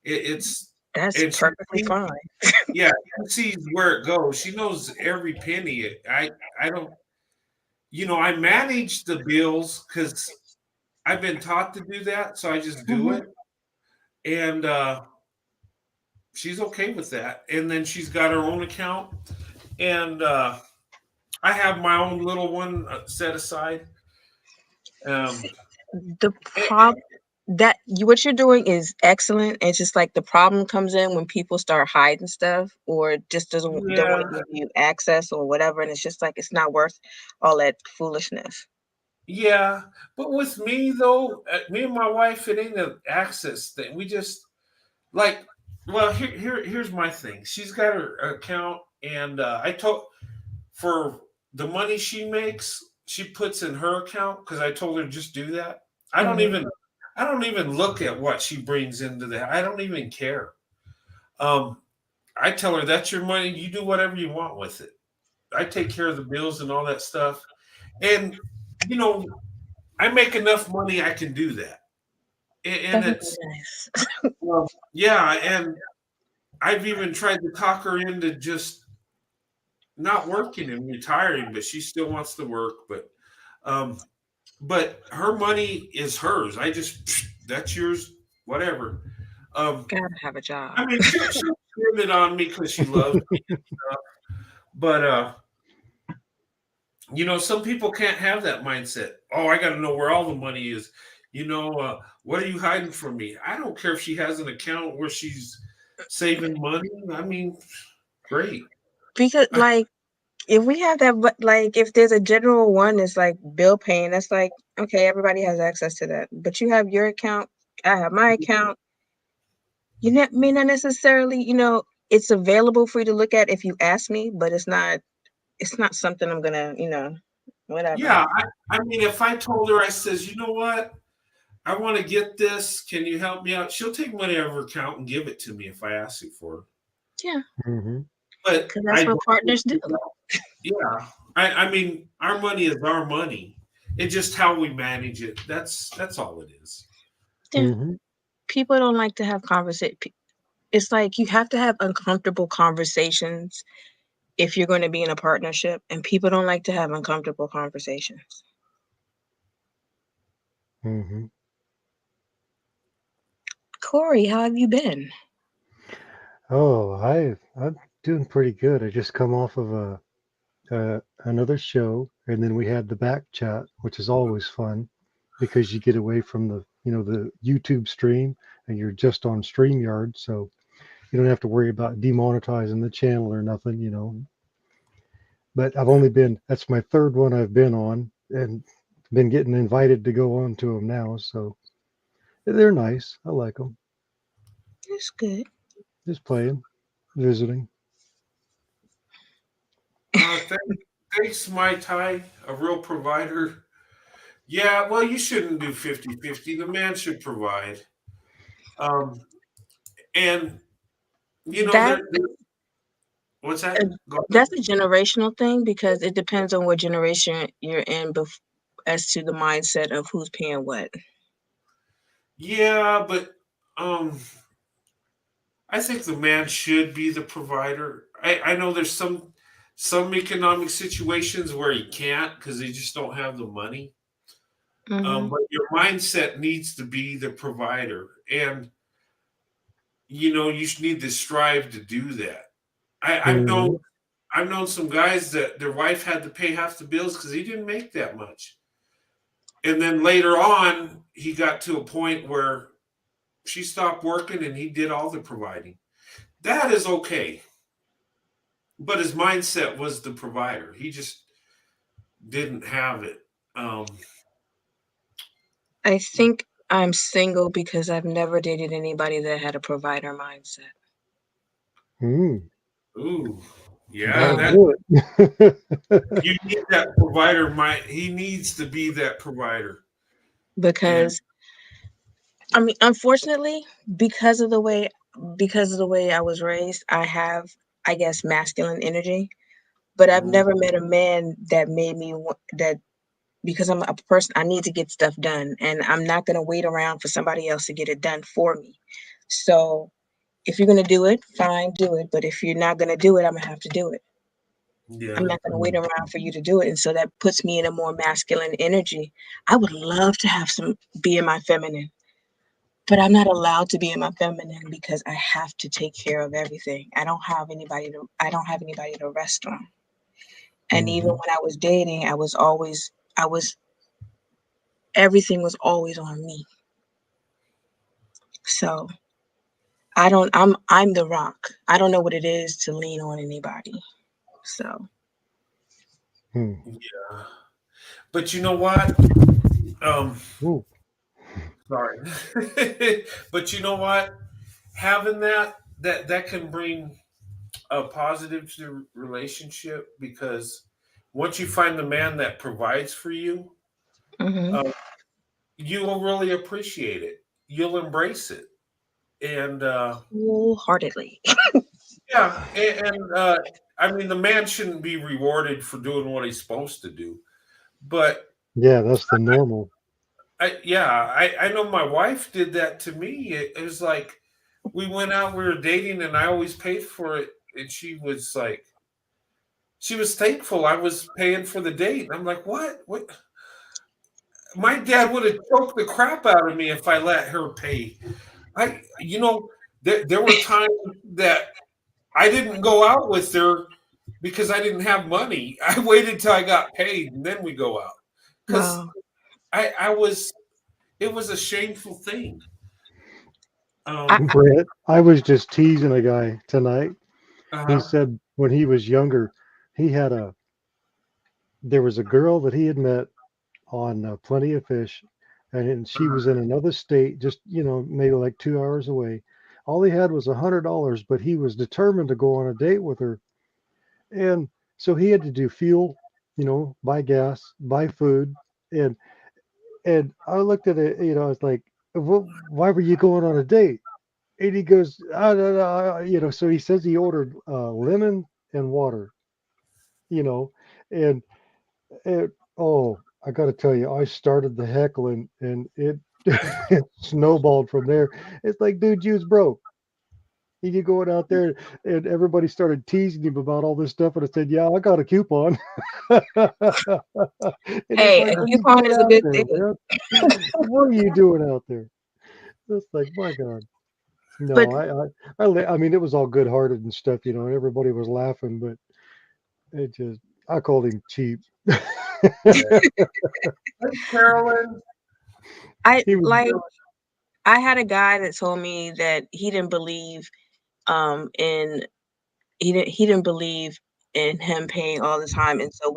It's That's and she perfectly sees, fine. yeah, she sees where it goes. She knows every penny. I don't. I manage the bills because I've been taught to do that, so I just do Mhm. it. And she's okay with that. And then she's got her own account, and I have my own little one set aside. Um, The and- prob that you what you're doing is excellent. It's just like the problem comes in when people start hiding stuff or just don't want yeah, to give you access or whatever, and it's just like it's not worth all that foolishness. yeah. But with me though, me and my wife, it ain't an access thing. We just like, well, here's my thing. She's got her account, and I told for the money she makes, she puts in her account because I told her just do that. I don't Mhm. even I don't even look at what she brings into that. I don't even care. Um, I tell her that's your money. You do whatever you want with it. I take care of the bills and all that stuff. And you know, I make enough money I can do that. And That's it's really nice. yeah, and I've even tried to talk her into just not working and retiring, but she still wants to work. Um, but her money is hers. I just that's yours, whatever. Um, Gotta have a job. I mean, she'll spend it on me because she loves me, but some people can't have that mindset. Oh, I got to know where all the money is. What are you hiding from me? I don't care if she has an account where she's saving money. I mean, great. Because like if we have that, but like if there's a general one that's like bill paying, that's like okay, everybody has access to that. But you have your account, I have my account. May not necessarily, it's available for you to look at if you ask me, but it's not something I'm gonna, whatever. Yeah, I mean, if I told her, I says, you know what? I want to get this. Can you help me out? She'll take money out of her account and give it to me if I ask it for her. Yeah, Hmm. But because I that's what don't partners do. do that. Yeah. I mean, our money is our money. It's just how we manage it. That's all it is. Yeah. Hmm. people don't like to have conversation. It's like you have to have uncomfortable conversations if you're going to be in a partnership, and people don't like to have uncomfortable conversations. Hmm. Corey, how have you been? Oh, I'm doing pretty good. I just come off of another show, and then we had the back chat, which is always fun because you get away from the YouTube stream, and you're just on StreamYard, so you don't have to worry about demonetizing the channel or nothing. But that's my third one I've been on, and been getting invited to go on to them now, so they're nice. I like them. That's good. Just playing, visiting. Th- Thanks, my Ty, a real provider. Yeah, well, you shouldn't do 50-50. The man should provide. Um, and, That what's that? uh, Go ahead. that's a generational thing because it depends on what generation you're in as to the mindset of who's paying what. Yeah, but um, I think the man should be the provider. I know there's some economic situations where he can't because they just don't have the money. Hmm. But your mindset needs to be the provider, and you should need to strive to do that. I've known Hmm. I've known some guys that their wife had to pay half the bills because he didn't make that much, and then later on he got to a point where she stopped working and he did all the providing. That is okay, but his mindset was the provider. He just didn't have it. Um, I think I'm single because I've never dated anybody that had a provider mindset. Mm, ooh, yeah, that'll that Um, do it. you need that provider. He needs to be that provider, and because I mean, unfortunately, because of the way I was raised, I have, I guess, masculine energy. But I've mm, never met a man that made me that because I'm a person, I need to get stuff done, and I'm not gonna wait around for somebody else to get it done for me. So if you're gonna do it, fine, do it. But if you're not gonna do it, I'm gonna have to do it. I'm yeah, not gonna wait Mm, around for you to do it, and so that puts me in a more masculine energy. I would love to have some be in my feminine. But I'm not allowed to be in my feminine because I have to take care of everything. I don't have anybody to rest on. And even mhm. when I was dating, I was everything was always on me. So I'm the rock. I don't know what it is to lean on anybody. So Mm. yeah. But you know what? Um, Ooh. Sorry, but you know what? Having that can bring a positive to relationship because once you find the man that provides for you, mhm, uh, you will really appreciate it. You'll embrace it, and wholeheartedly. yeah, I mean the man shouldn't be rewarded for doing what he's supposed to do, but Yeah, that's the normal. I know my wife did that to me. It was like we went out, we were dating, and I always paid for it, and she was thankful I was paying for the date. And I'm like, what? What? My dad would have choked the crap out of me if I let her pay. There were times that I didn't go out with her because I didn't have money. I waited till I got paid and then we go out because Wow. I was. It was a shameful thing. I, Um. Brett, I was just teasing a guy tonight. He Uh said when he was younger, he had there was a girl that he had met on Plenty of Fish, and she was in another state, just maybe like 2 hours away. All he had was $100, but he was determined to go on a date with her, and so he had to do fuel, buy gas, buy food, and I looked at it, I was like, Why were you going on a date?" And he goes, no, no, so he says he ordered lemon and water, you know, and it, oh, I got to tell you, I started the heckling, and It snowballed from there. It's like, dude, you was broke. You going out there, and everybody started teasing him about all this stuff, and I said, "Yeah, I got a coupon." And it's Hey, like, a "What are you coupon doing is a out good there, thing. man? What are you doing out there?" It's like, my God. But No, I mean, it was all good-hearted and stuff, and everybody was laughing, but it just, I called him cheap. Hey, Carolyn. I He was, like I had a guy that told me that he didn't believe in he didn't believe in him paying all the time, and so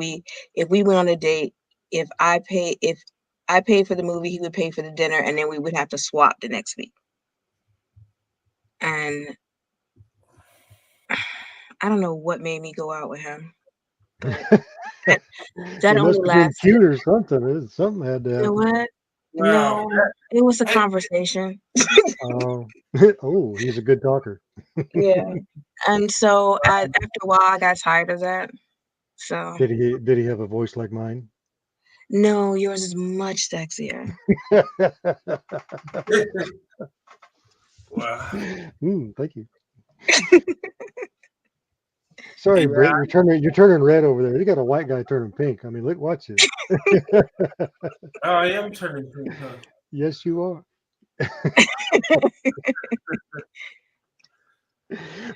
if we went on a date, if I paid for the movie, he would pay for the dinner, and then we would have to swap the next week. And I don't know what made me go out with him, but that he that only must have been lasted. cute or something. Something had to You know happen. what? Wow. No, it was a I, conversation. Oh, oh, he's a good talker. Yeah. And so after a while, I got tired of that. So Did he have a voice like mine? no, yours is much sexier. wow. Thank you. Sorry, Yeah. Brent, you're turning red over there. You got a white guy turning pink. I mean, look, watch it. Oh, I am turning pink, huh? Yes, you are.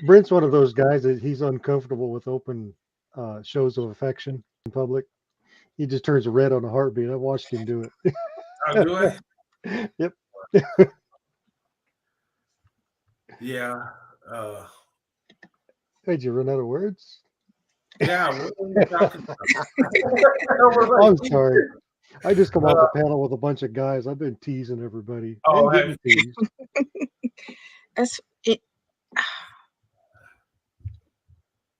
Brent's one of those guys that he's uncomfortable with open shows of affection in public. He just turns red on a heartbeat. I watched him do Oh, do I? it. Yep. Yeah. Uh, Did you run out of words? yeah. What are you talking about? I'm sorry. I just come off uh, a panel with a bunch of guys. I've been teasing everybody oh, and have getting you? teased. That's it.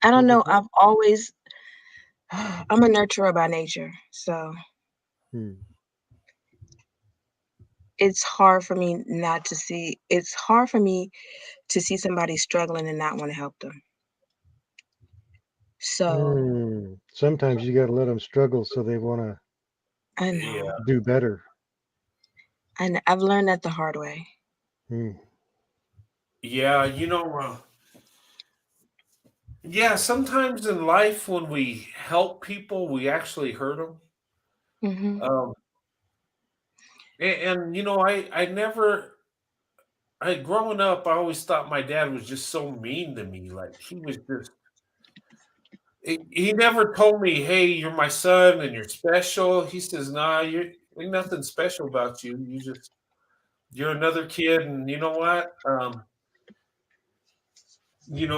I don't What was know. that? I've always I'm a nurturer by nature, so Hmm. it's hard for me to see somebody struggling and not want to help them. So Sometimes you got to let them struggle so they want to I Yeah. know, do better. and I've learned that the hard way. Hmm. Yeah. Yeah. Sometimes in life, when we help people, we actually hurt them. Hmm. Um, I never, growing up, I always thought my dad was just so mean to me. Like he was just, he never told me, "Hey, you're my son and you're special." He says, "Nah, ain't nothing special about you. You're another kid, and you know what?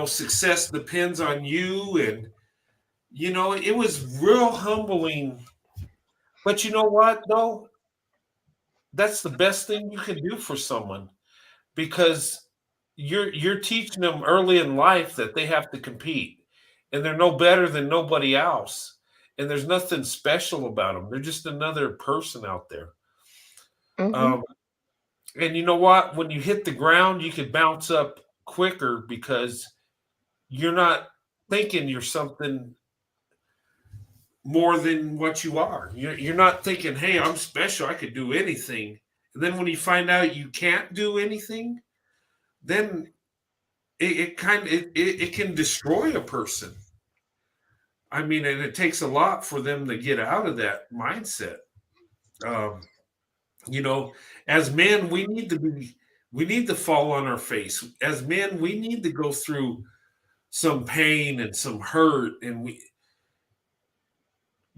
Success depends on you." And it was real humbling. But you know what, though? That's the best thing you can do for someone because you're teaching them early in life that they have to compete, and they're no better than nobody else. And there's nothing special about them. They're just another person out there. Hmm. Um, and you know what? When you hit the ground, you could bounce up quicker because you're not thinking you're something more than what you are. You're not thinking, "Hey, I'm special. I could do anything." And then when you find out you can't do anything, then it can destroy a person. I mean, and it takes a lot for them to get out of that mindset. Um, you know, as men, we need to fall on our face. As men, we need to go through some pain and some hurt,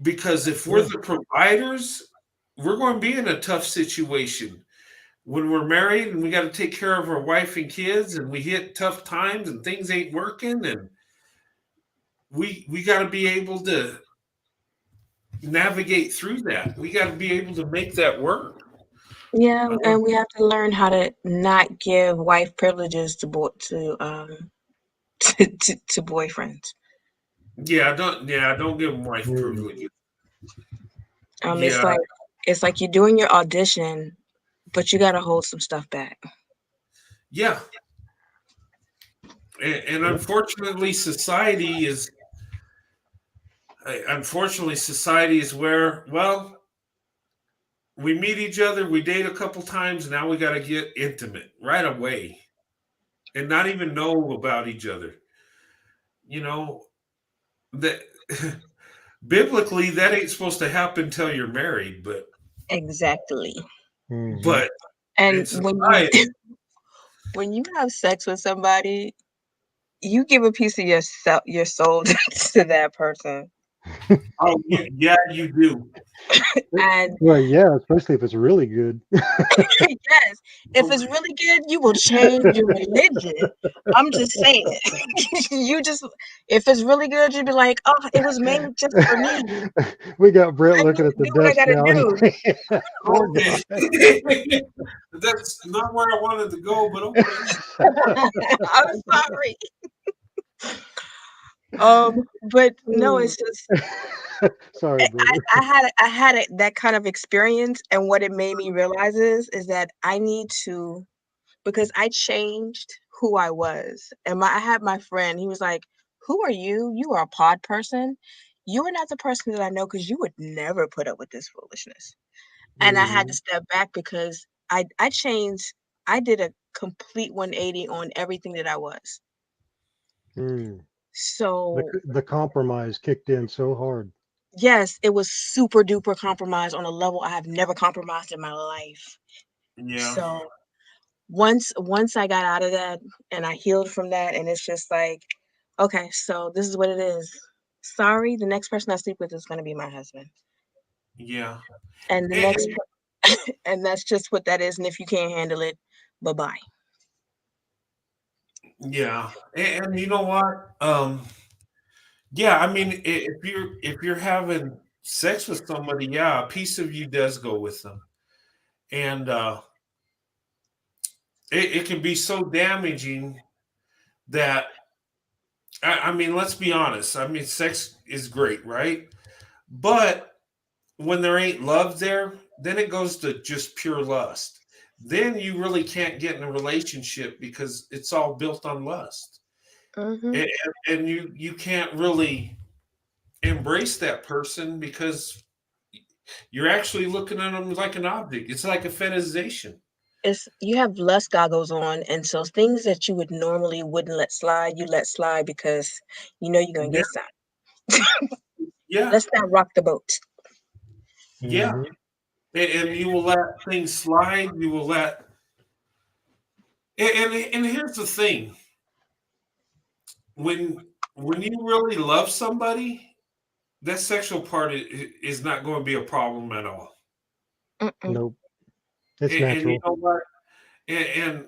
because if we're Yeah. the providers, we're going to be in a tough situation when we're married and we got to take care of our wife and kids, and we hit tough times and things ain't working, and we got to be able to navigate through that. We got to be able to make that work. Yeah, Uh, and we have to learn how to not give wife privileges to boyfriends. don't give them wife Hmm. privileges. It's Yeah, like you're doing your audition, but you got to hold some stuff back. yeah, and Yep. unfortunately society is where, well, we meet each other, we date a couple times, now we got to get intimate right away and not even know about each other. You know, that biblically that ain't supposed to happen till you're married, Exactly. Hmm. but in And society, when you have sex with somebody, you give a piece of yourself, your soul to that person. oh yeah, you do. And Well, yeah, especially if it's really good. yes, if it's really good, you will change your religion. I'm just saying. You just, if it's really good, you'd be like, oh, it was made just for me. We got Brett I need looking to at the do what I desk gotta now. do. Poor Okay. guy. That's not where I wanted to go, but okay. I'm sorry. But no, it's just Sorry, brother. I had that kind of experience, and what it made me realize is that I need to, because I changed who I was. And I had my friend, he was like, "Who are you? You are a pod person. You are not the person that I know because you would never put up with this foolishness." And I had to Mhm. step back because I changed. I did a complete 180 on everything that I was. Mm. So The compromise kicked in so hard. yes, it was super duper compromised on a level I have never compromised in my life. Yeah, So once I got out of that and I healed from that, and it's just like, okay, so this is what it is. Sorry, the next person I sleep with is going to be my husband, yeah. and the next, And, and that's just what that is. And if you can't handle it, bye bye. yeah. And you know what? Yeah, I mean, if you're having sex with somebody, yeah, a piece of you does go with them. And it can be so damaging that I mean, let's be honest. I mean, sex is great, right? But when there ain't love there, then it goes to just pure lust. Then you really can't get in a relationship because it's all built on lust. Hmm. And, and you can't really embrace that person because you're actually looking at them like an object. It's like a fetishization. It's you have lust goggles on, and so things that you would normally wouldn't let slide, you let slide because you know you're gonna Yeah, get some. yeah, Let's not rock the boat. yeah. Hmm. And you will let things slide. You will let. And here's the thing: when you really love somebody, that sexual part is not going to be a problem at all. Mm-mm. Nope. It's And you natural. know what? And, and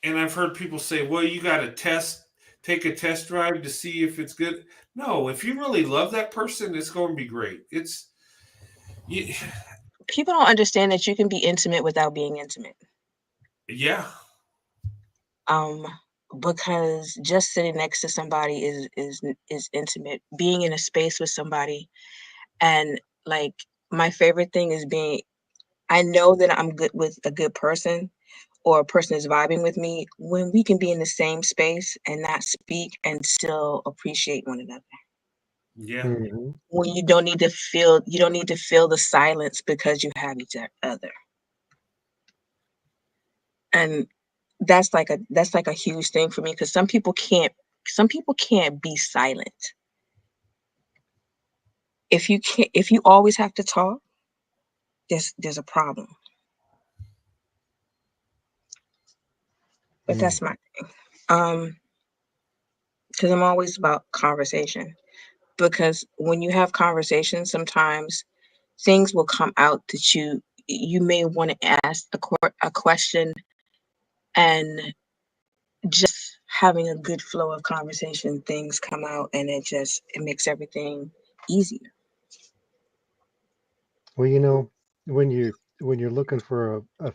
and I've heard people say, "Well, you got to take a test drive to see if it's good." No, if you really love that person, it's going to be great. It's y- People don't understand that you can be intimate without being intimate. yeah, Um, because just sitting next to somebody is intimate. Being in a space with somebody, and like, my favorite thing is being, I know that I'm good with a good person, or a person is vibing with me when we can be in the same space and not speak and still appreciate one another. yeah, Hmm. When you don't need to feel the silence because you have each other. And that's like a huge thing for me, because some people can't be silent. If you always have to talk, there's a problem. But Mm. that's my thing. Because I'm always about conversation. Because when you have conversations, sometimes things will come out that you may want to ask a question, and just having a good flow of conversation, things come out, and it makes everything easier. Well, when you're looking for a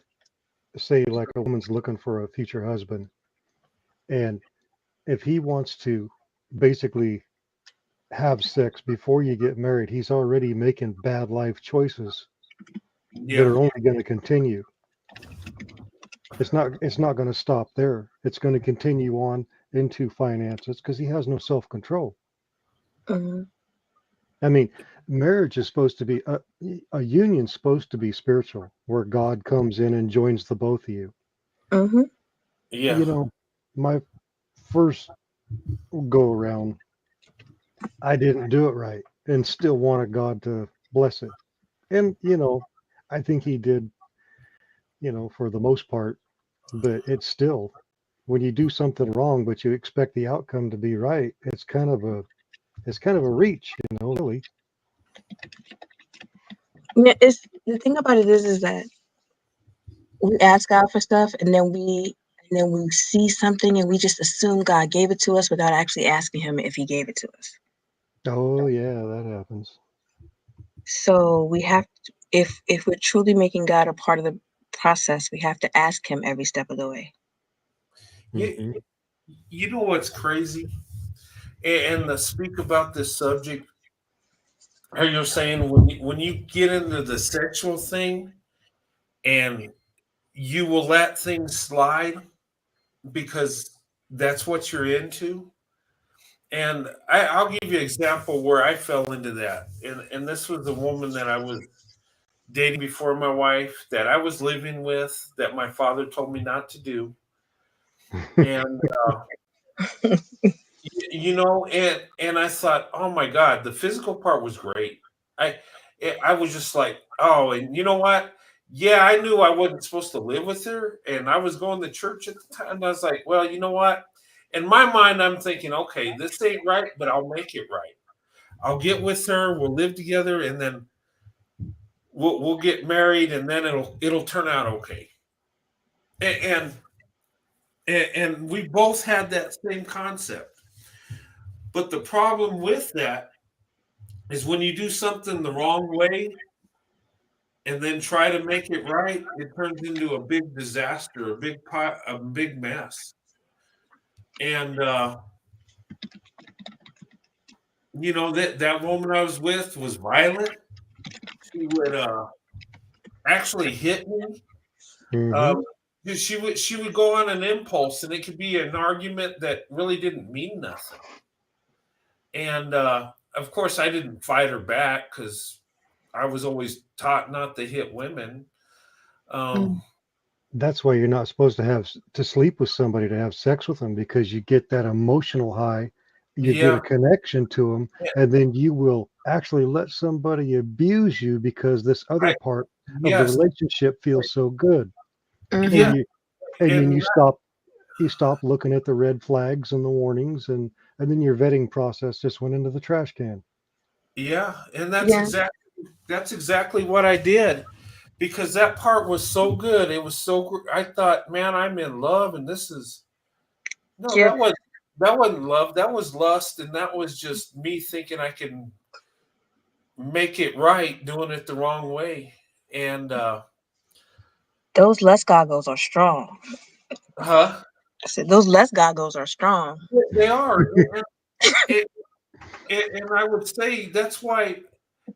say like a woman's looking for a future husband, and if he wants to basically have sex before you get married, he's already making bad life choices that yeah, are only going to continue. It's not going to stop there. It's going to continue on into finances because he has no self-control. Mhm. I mean, marriage is supposed to be a union's supposed to be spiritual, where God comes in and joins the both of you. Mm-hmm. Yeah. You know, my first go around, I didn't do it right and still wanted God to bless it. And, I think he did, for the most part, but it's still, when you do something wrong, but you expect the outcome to be right, it's kind of a reach, really. Yeah, it's the thing about it is that we ask God for stuff, and then we see something, and we just assume God gave it to us without actually asking Him if He gave it to us. Oh yeah, that happens. So we have to, if we're truly making God a part of the process, we have to ask Him every step of the way. You, Hmm. you know what's crazy? And to speak about this subject, how you're saying when you get into the sexual thing and you will let things slide because that's what you're into. And I'll give you an example where I fell into that. And this was a woman that I was dating before my wife, that I was living with, that my father told me not to do. And and I thought, oh my God, the physical part was great. I I was just like, oh, and you know what? Yeah, I knew I wasn't supposed to live with her, and I was going to church at the time. And I was like, well, you know what? In my mind, I'm thinking, okay, this ain't right, but I'll make it right. I'll get with her, we'll live together, and then we'll get married, and then it'll turn out okay. And and we both had that same concept. But the problem with that is when you do something the wrong way and then try to make it right, it turns into a big disaster, a big mess. And that woman I was with was violent. She would actually hit me. Hmm. Um, she would go on an impulse, and it could be an argument that really didn't mean nothing. And of course, I didn't fight her back because I was always taught not to hit women. Mm. Um, That's why you're not supposed to to sleep with somebody to have sex with them, because you get that emotional high, you get a yeah, connection to them, and then you will actually let somebody abuse you because this other I part of the yes, relationship feels so good, and yeah, Mm-hmm. then and you stop looking at the red flags and the warnings, and then your vetting process just went into the trash can. yeah, and Yeah. that's exactly what I did because that part was so good. It was so I thought, man, I'm in love, and this is no, Yep. that wasn't love. That was lust, and that was just me thinking I can make it right, doing it the wrong way. And Those less goggles are strong. huh? I said those less goggles are strong. They are, and, and I would say that's why,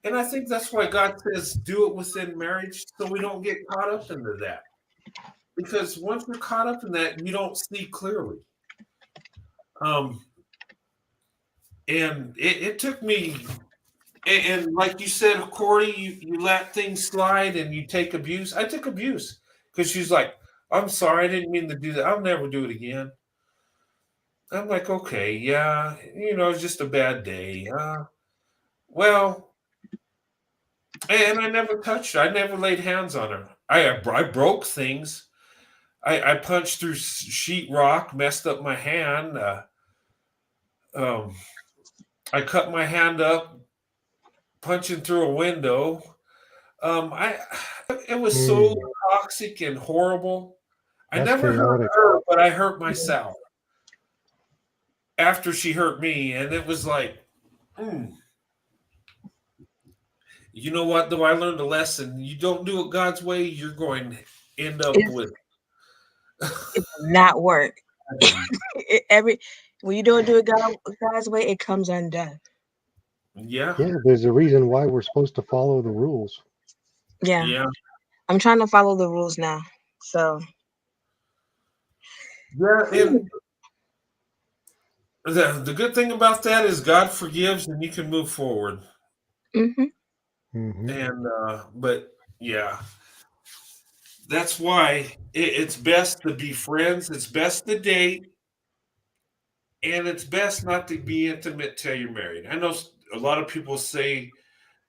and I think that's why God says do it within marriage, so we don't get caught up into that. Because once you're caught up in that, you don't see clearly. Um, and it took me, and like you said, Corey, you let things slide and you take abuse. I took abuse because she's like, I'm sorry, I didn't mean to do that. I'll never do it again. I'm like, okay, yeah, it's just a bad day. Well, and I never touched her. I never laid hands on her. I broke things. I punched through sheetrock, messed up my hand. Um, I cut my hand up punching through a window. I It was so Mm, toxic and horrible. I that's never hurt chaotic. her, but I hurt myself after she hurt me, and it was like, mm, you know what? Though I learned a lesson. You don't do it God's way, you're going to end up It's with it will not work. Every when you don't do it God's way, it comes undone. yeah, Yeah, there's a reason why we're supposed to follow the rules. Yeah. yeah, I'm trying to follow the rules now. So yeah. And the good thing about that is God forgives, and you can move forward. Mhm. Hmm. And but yeah, that's why it's best to be friends. It's best to date, and it's best not to be intimate till you're married. I know a lot of people say,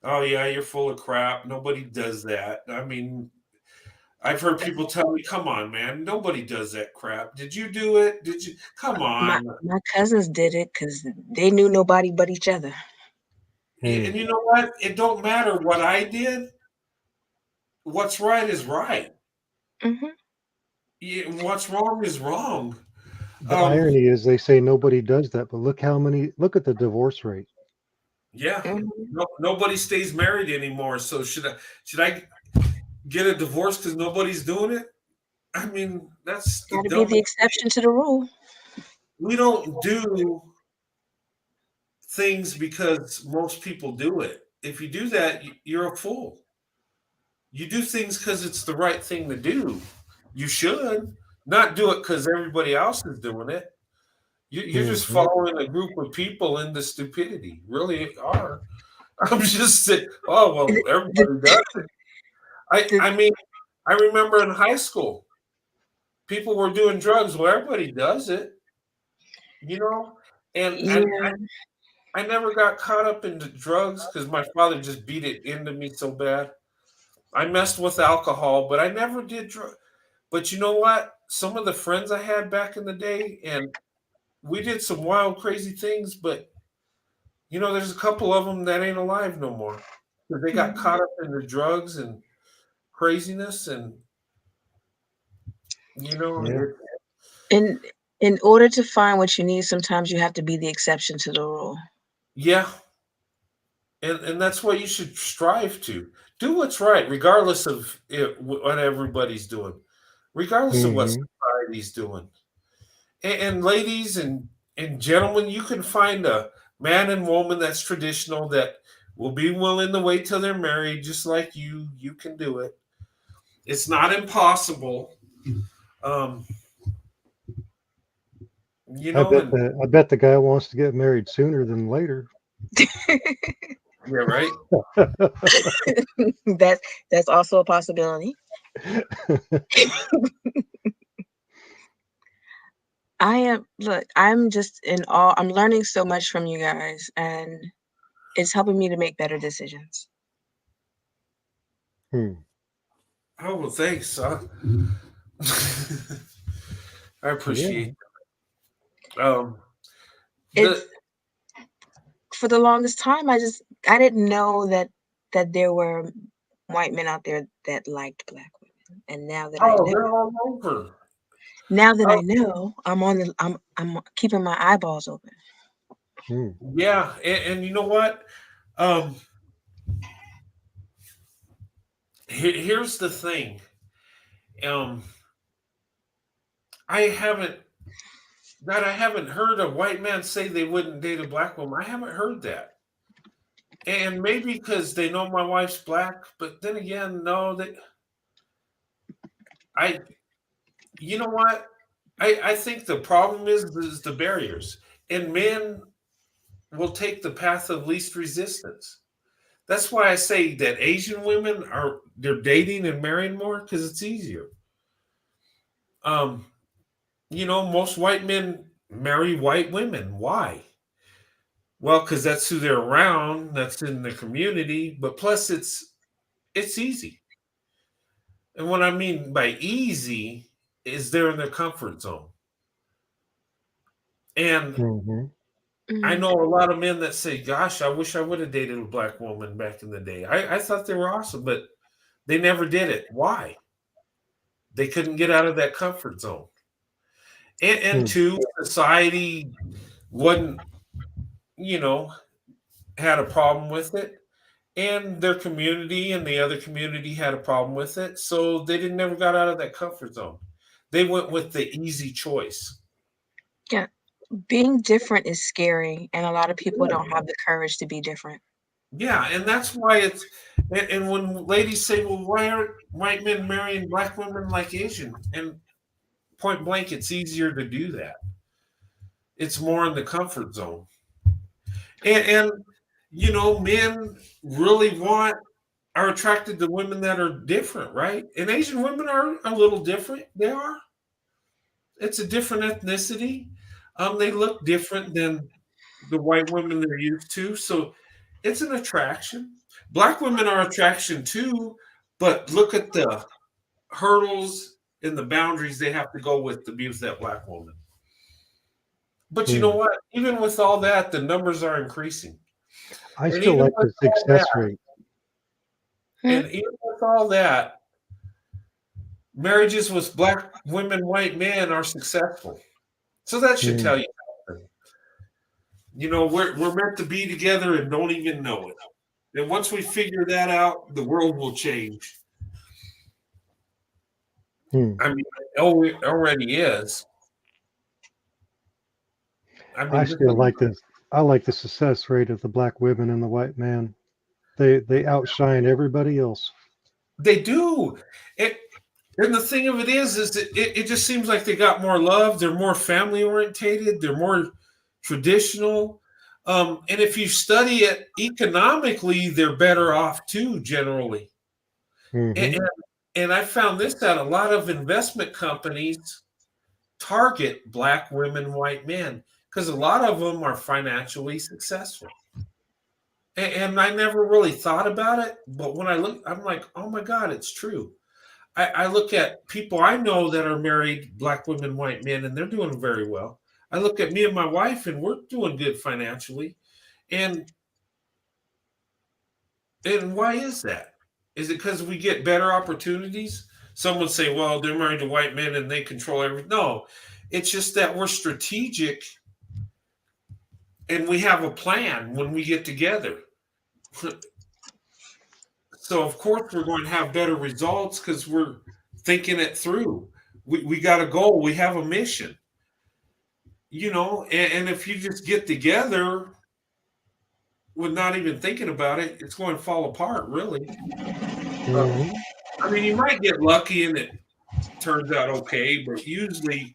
"Oh yeah, you're full of crap." Nobody does that. I mean, I've heard people tell me, "Come on, man, nobody does that crap. Did you do it? Did you? Come My on." my cousins did it because they knew nobody but each other. And you know what? It don't matter what I did. What's right is right. Mhm. What's wrong is wrong. The Um, irony is they say nobody does that, but look at the divorce rate. yeah, Mhm. nobody stays married anymore. So should I get a divorce because nobody's doing it? I mean, that's the Gotta be the dumbest. exception to the rule. We don't do things because most people do it. If you do that, you're a fool. You do things because it's the right thing to do. You should not do it because everybody else is doing it. You're just Hmm. following a group of people into stupidity. Really are. I'm just saying. Oh well, The, everybody does it. I the, I mean, I remember in high school, people were doing drugs. Well, everybody does it, you know. And yeah. I never got caught up into drugs because my father just beat it into me so bad. I messed with alcohol, but I never did drugs. But you know what? Some of the friends I had back in the day, and we did some wild, crazy things, but there's a couple of them that ain't alive no more because they got Mhm. caught up in the drugs and craziness, and Yeah. it, In in order to find what you need, sometimes you have to be the exception to the rule. yeah, and that's what you should strive to do. What's right, regardless of what everybody's doing, regardless of what Hmm. society's doing. And ladies and gentlemen, you can find a man and woman that's traditional that will be willing to wait till they're married, just like you. You can do it. It's not impossible. Um, and I bet the guy wants to get married sooner than later. yeah, right. that's that's also a possibility. I'm just in awe. I'm learning so much from you guys, and it's helping me to make better decisions. Hmm. Oh well, thanks. I Yeah. appreciate. Um, It's the for the longest time I didn't know that there were white men out there that liked black women. And oh, they're all over. now that Oh I know, I'm keeping my eyeballs open. Hmm. yeah, and you know what? Um, here's the thing. Um, I haven't I haven't heard a white man say they wouldn't date a black woman. I haven't heard that. And maybe because they know my wife's black, but then again, no, I, you know what? I think the problem is the barriers. And men will take the path of least resistance. That's why I say that Asian women they're dating and marrying more because it's easier. Um, most white men marry white women. Why? Well, because that's who they're around, that's in the community, but plus it's easy. And what I mean by easy is they're in their comfort zone. And Hmm. I Mm, know a lot of men that say, gosh, I wish I would have dated a black woman back in the day. I thought they were awesome, but they never did it. Why? They couldn't get out of that comfort zone. And Hmm. two, society wasn't, you know, had a problem with it. And their community and the other community had a problem with it. So they didn't never got out of that comfort zone. They went with the easy choice. yeah, being different is scary, and a lot of people don't have the courage to be different. Yeah, and that's why and when ladies say, well, why aren't white men marrying black women like Asian? And point blank, it's easier to do that. It's more in the comfort zone. And Men really are attracted to women that are different, right? And Asian women are a little different. They are. It's a different ethnicity. They look different than the white women they're used to. So it's an attraction. Black women are attraction too, but look at the hurdles and the boundaries they have to go with to be with that black woman. But you know Hmm. what? Even with all that, the numbers are increasing. I And still even like with the all success that, rate. Hmm? and even with all that, marriages with black women, white men are successful. So that should Hmm. tell you something. We're meant to be together and don't even know it. And once we figure that out, the world will change. Hmm. I mean, it already is. I I mean, still like this. I like the success rate of the black women and the white man. They outshine everybody else. they do. It, and the thing of it is that it just seems like they got more love. They're more family orientated. They're more traditional. And if you study it economically, they're better off too, generally. And, Hmm. and and I found this out. A lot of investment companies target black women, white men, because a lot of them are financially successful. And I never really thought about it, but when I look, I'm like, oh my God, it's true. I look at people I know that are married, black women, white men, and they're doing very well. I look at me and my wife, and we're doing good financially. And and why is that? Is it because we get better opportunities? Some would say, well, they're married to white men and they control everything. No, it's just that we're strategic and we have a plan when we get together. So of course we're going to have better results because we're thinking it through. We got a goal, we have a mission, and if you just get together with not even thinking about it, it's going to fall apart, really. Uh, Hmm. I mean, you might get lucky and it turns out okay, but usually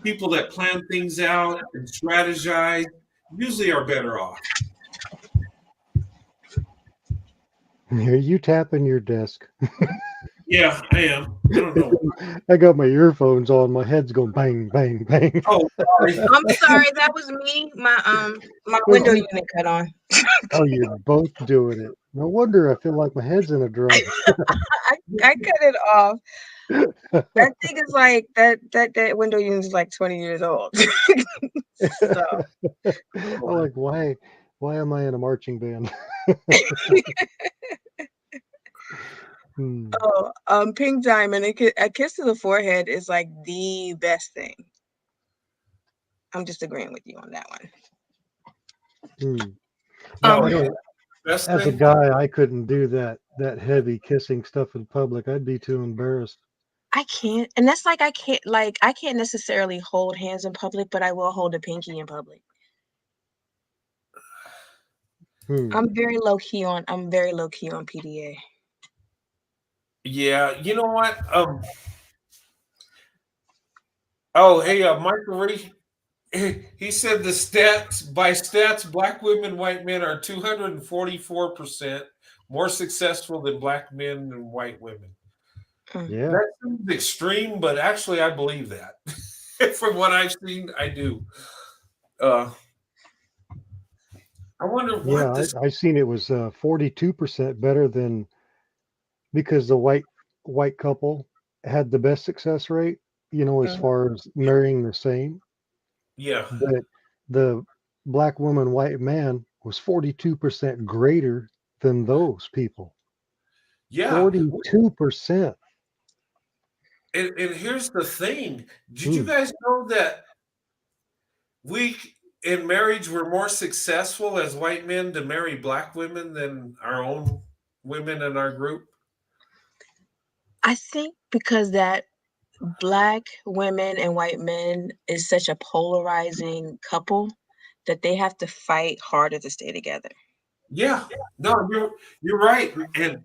people that plan things out and strategize usually are better off. Here you tapping your desk. Yeah, I am. I don't know. I got my earphones on. My head's going bang, bang, bang. Oh, sorry. I'm sorry, that was me. My Was window it? unit cut on. Oh, you're both doing it. No wonder I feel like my head's in a drum. I cut it off. That thing is like that window unit is like 20 years old. So I'm like, why am I in a marching band? Hmm. oh, pink diamond, a kiss to the forehead is like the best thing. I'm just agreeing with you on that one. Hmm. No, I don't. best As a thing. guy, I couldn't do that heavy kissing stuff in public. I'd be too embarrassed. I can't, and that's I can't necessarily hold hands in public, but I will hold a pinky in public. Hmm. I'm very low key on PDA. Yeah, you know what? Oh, hey, Michael Reed. He said the stats, black women, white men are 244% more successful than black men and white women. Mm. Yeah. That seems extreme, but actually, I believe that. From what I've seen, I do. Uh, I wonder Yeah. what this. I seen it was 42% better than because the white couple had the best success rate. As Mhm. far as marrying the same, Yeah, but the black woman, white man was 42% greater than those people. yeah. 42%. And here's the thing. Did you Hmm. guys know that we in marriage were more successful as white men to marry black women than our own women in our group? I think because that black women and white men is such a polarizing couple that they have to fight harder to stay together. Yeah. No, you're right. And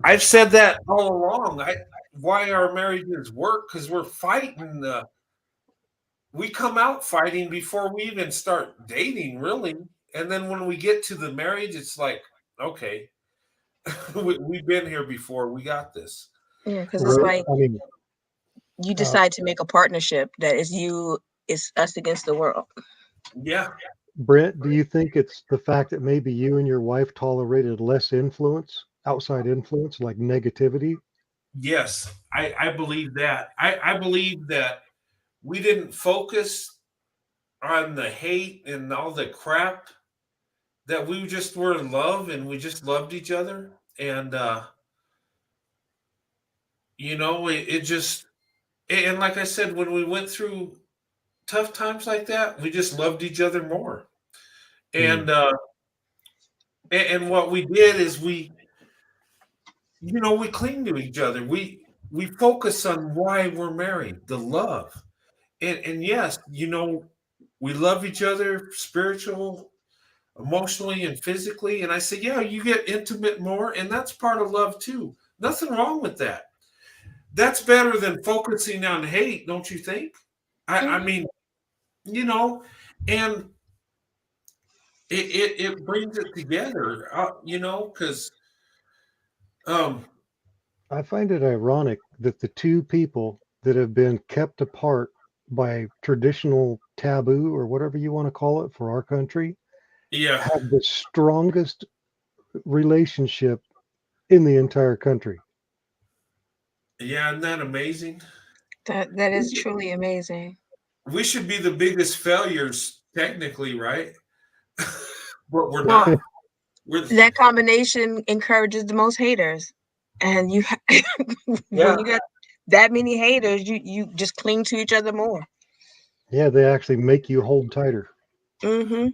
I've said that all along. Why our marriages work because we're fighting. We come out fighting before we even start dating. Really, And then when we get to the marriage, it's like, okay, we've been here before. We got this. Yeah, because it's Right. like I mean, you uh, decide to make a partnership that is you, it's us against the world. Yeah. Brent, do you think it's the fact that maybe you and your wife tolerated less influence, outside influence, like negativity? Yes. I believe that. I believe that we didn't focus on the hate and all the crap, that we just were in love and we just loved each other. And, it just, and like I said, when we went through tough times like that, we just loved each other more. Hmm. And, and what we did is we cling to each other. We focus on why we're married, the love. And yes, we love each other, spiritual, emotionally, and physically. And I say, yeah, you get intimate more, and that's part of love too. Nothing wrong with that. That's better than focusing on hate, don't you think? I Mhm. mean, you know, and it brings it together, because um, I find it ironic that the two people that have been kept apart by traditional taboo or whatever you want to call it for our country yeah, have the strongest relationship in the entire country. yeah, isn't that amazing? That is truly amazing. We should be the biggest failures technically, right? But we're Well, not. We're that combination encourages the most haters, and Yeah, when you got that many haters, you just cling to each other more. Yeah, they actually make you hold tighter. Hmm.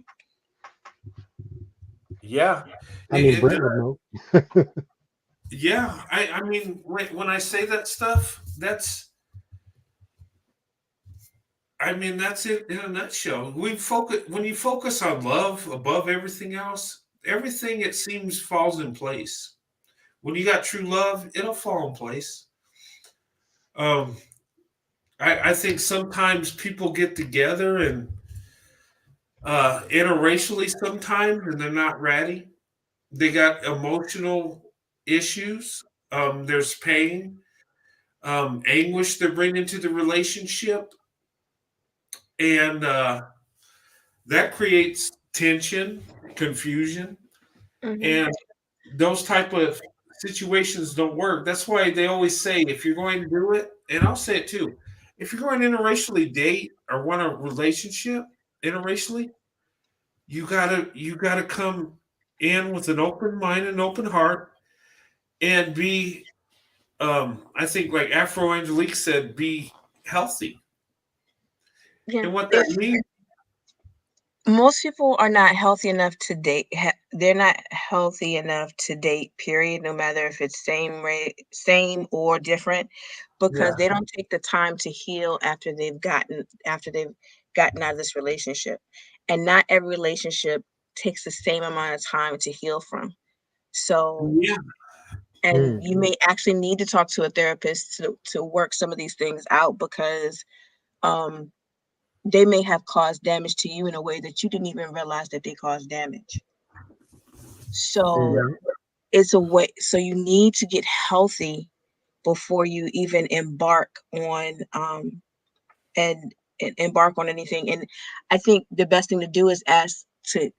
yeah. I mean, It Brent would know. Yeah. I mean, when I say that stuff, that's it in a nutshell. We focus When you focus on love above everything else, everything it seems falls in place. When you got true love, it'll fall in place. Um, I think sometimes people get together and interracially sometimes, and they're not ready. They got emotional issues. There's pain, anguish they're bringing to the relationship, and that creates tension, confusion, Hmm. and those type of situations don't work. That's why they always say if you're going to do it, and I'll say it too, if you're going to interracially date or want a relationship interracially, you gotta come in with an open mind and open heart and be I think like Afro Angelique said, be healthy. Yeah. And what that If means, most people are not healthy enough to date, they're not healthy enough to date. Period. No matter if it's same or different, because yeah, they don't take the time to heal after they've gotten out of this relationship, and not every relationship takes the same amount of time to heal from. So, yeah, and Hmm. you may actually need to talk to a therapist to work some of these things out because um they may have caused damage to you in a way that you didn't even realize that they caused damage. So Hmm. it's a way, so you need to get healthy before you even and, embark on anything. And I think the best thing to do is ask to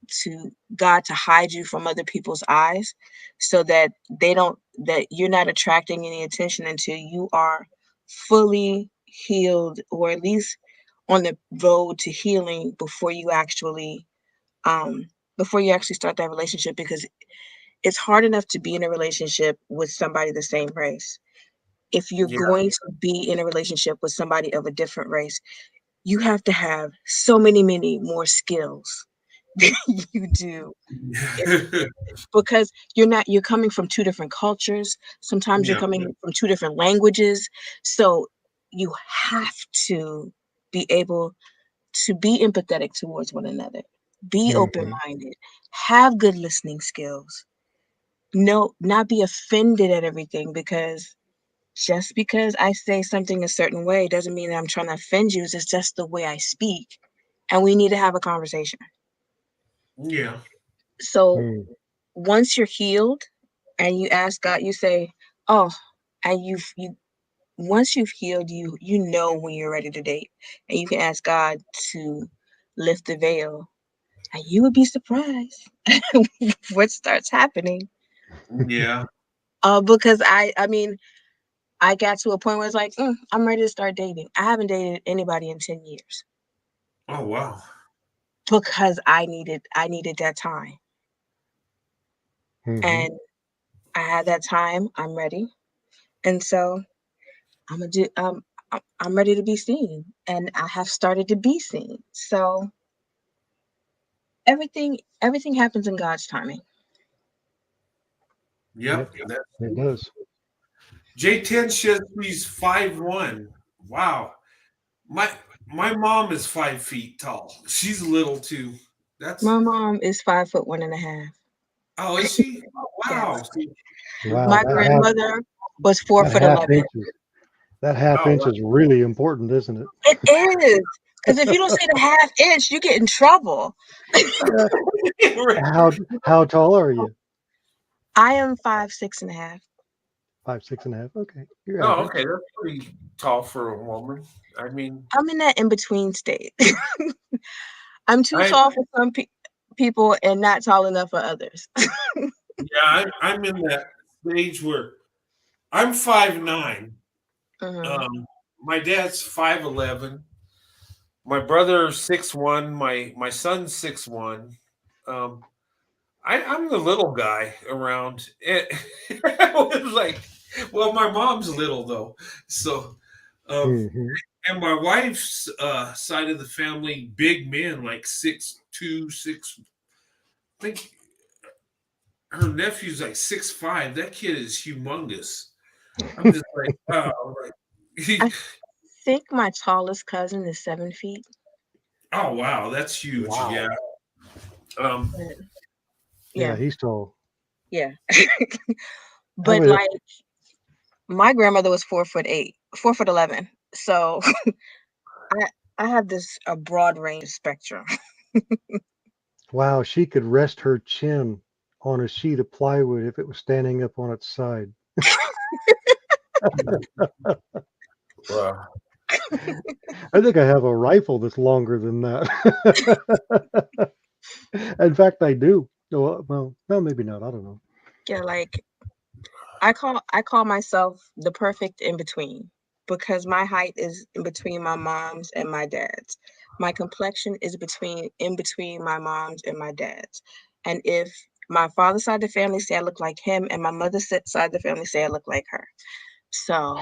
God to hide you from other people's eyes so that that you're not attracting any attention until you are fully healed, or at least on the road to healing um before you actually start that relationship, because it's hard enough to be in a relationship with somebody the same race. If you're yeah, going to be in a relationship with somebody of a different race, you have to have so many more skills than you do if because you're coming from two different cultures. Sometimes you're yeah, coming from two different languages. So you have to be able to be empathetic towards one another, be Hmm. open-minded, have good listening skills. No, not be offended at everything, because just because I say something a certain way doesn't mean that I'm trying to offend you. It's just the way I speak. And we need to have a conversation. Yeah. So Mm. once you're healed and you ask God, you say, "Oh," and you once you've healed, you know when you're ready to date, and you can ask God to lift the veil, and you would be surprised what starts happening. Yeah. Because I mean, I got to a point where it's like, I'm ready to start dating. I haven't dated anybody in 10 years Oh wow. because I needed that time. Hmm. And I had that time. I'm ready. And so I'm gonna do I'm ready to be seen. And I have started to be seen. So everything happens in God's timing. Yep, Yep. That's it does. J10 says he's 5'1". Wow. My my mom is 5 feet tall. She's little too. That's My mom is 5 foot 1.5. oh, is she? Oh, Yes. wow. See, we're Wow, My both right. grandmother was four that foot half 11. inch is that half Oh, inch is really important, isn't it? It is. Because if you don't say the half inch, you get in trouble. Yeah. wow. How tall are you? I am 5'6.5". 5'6.5". Okay, you're Oh, average. okay. That's pretty tall for a woman. I mean, I'm in that in between state. I'm too I tall for some people and not tall enough for others. yeah, I'm in that stage where I'm 5'9". Mhm. Um, my dad's 5'11". My brother's 6'1". My son's 6'1". Um, I'm the little guy around. I was like, well, my mom's little though, so Hmm. and my wife's side of the family, big men like 6'2", 6. I think her nephew's like 6'5". That kid is humongous. I'm just like, wow, like I he, think my tallest cousin is 7 feet. oh wow, that's huge. Yeah. Wow. Um, But Yeah, yeah, he's tall. yeah. I But would. like my grandmother was 4'8", 4'11". So I I have this a broad range of spectrum. Wow, she could rest her chin on a sheet of plywood if it was standing up on its side. wow. I think I have a rifle that's longer than that. In fact, I do. Well, no, maybe not. I don't know. Yeah, like I call myself the perfect in between because my height is in between my mom's and my dad's. My complexion is in between my mom's and my dad's. And if my father's side of the family say I look like him, and my mother's side of the family say I look like her. So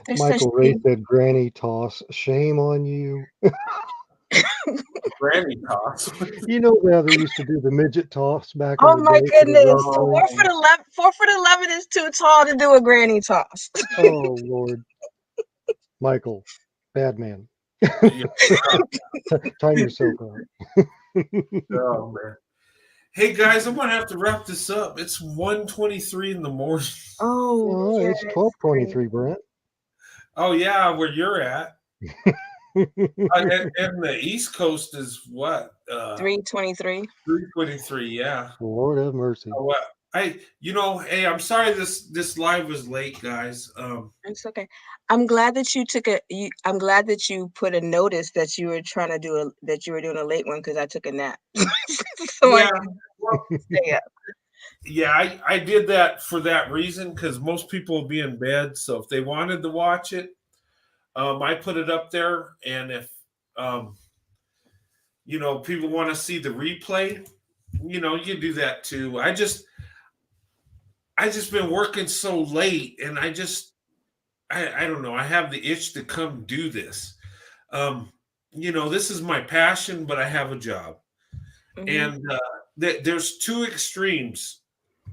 there's such Michael Ray thing. said, "Granny toss. Shame on you." Granny toss. You know how they used to do the midget toss back in Oh the my day for the goodness. wrestling. 4'11" is too tall to do a granny toss. Oh Lord, Michael, bad man. Yeah. Time yourself out. Oh man. Hey guys, I'm gonna have to wrap this up. It's 1:23 in the morning. Oh Oh, yes, it's 12:23, Brent. Oh yeah, where you're at. And the East Coast is what? 3:23. 3:23. Yeah. Lord have mercy. Oh, well, hey, I'm sorry this live was late, guys. It's okay. I'm glad that you took I'm glad that you put a notice that you were trying to that you were doing a late one because I took a nap. So I Yeah. could Well, stay up. yeah, I did that for that reason because most people will be in bed. So if they wanted to watch it, I put it up there. And if um, people want to see the replay, you do that too. I just been working so late, and I don't know. I have the itch to come do this. Um, this is my passion, but I have a job, Mhm. and there's two extremes.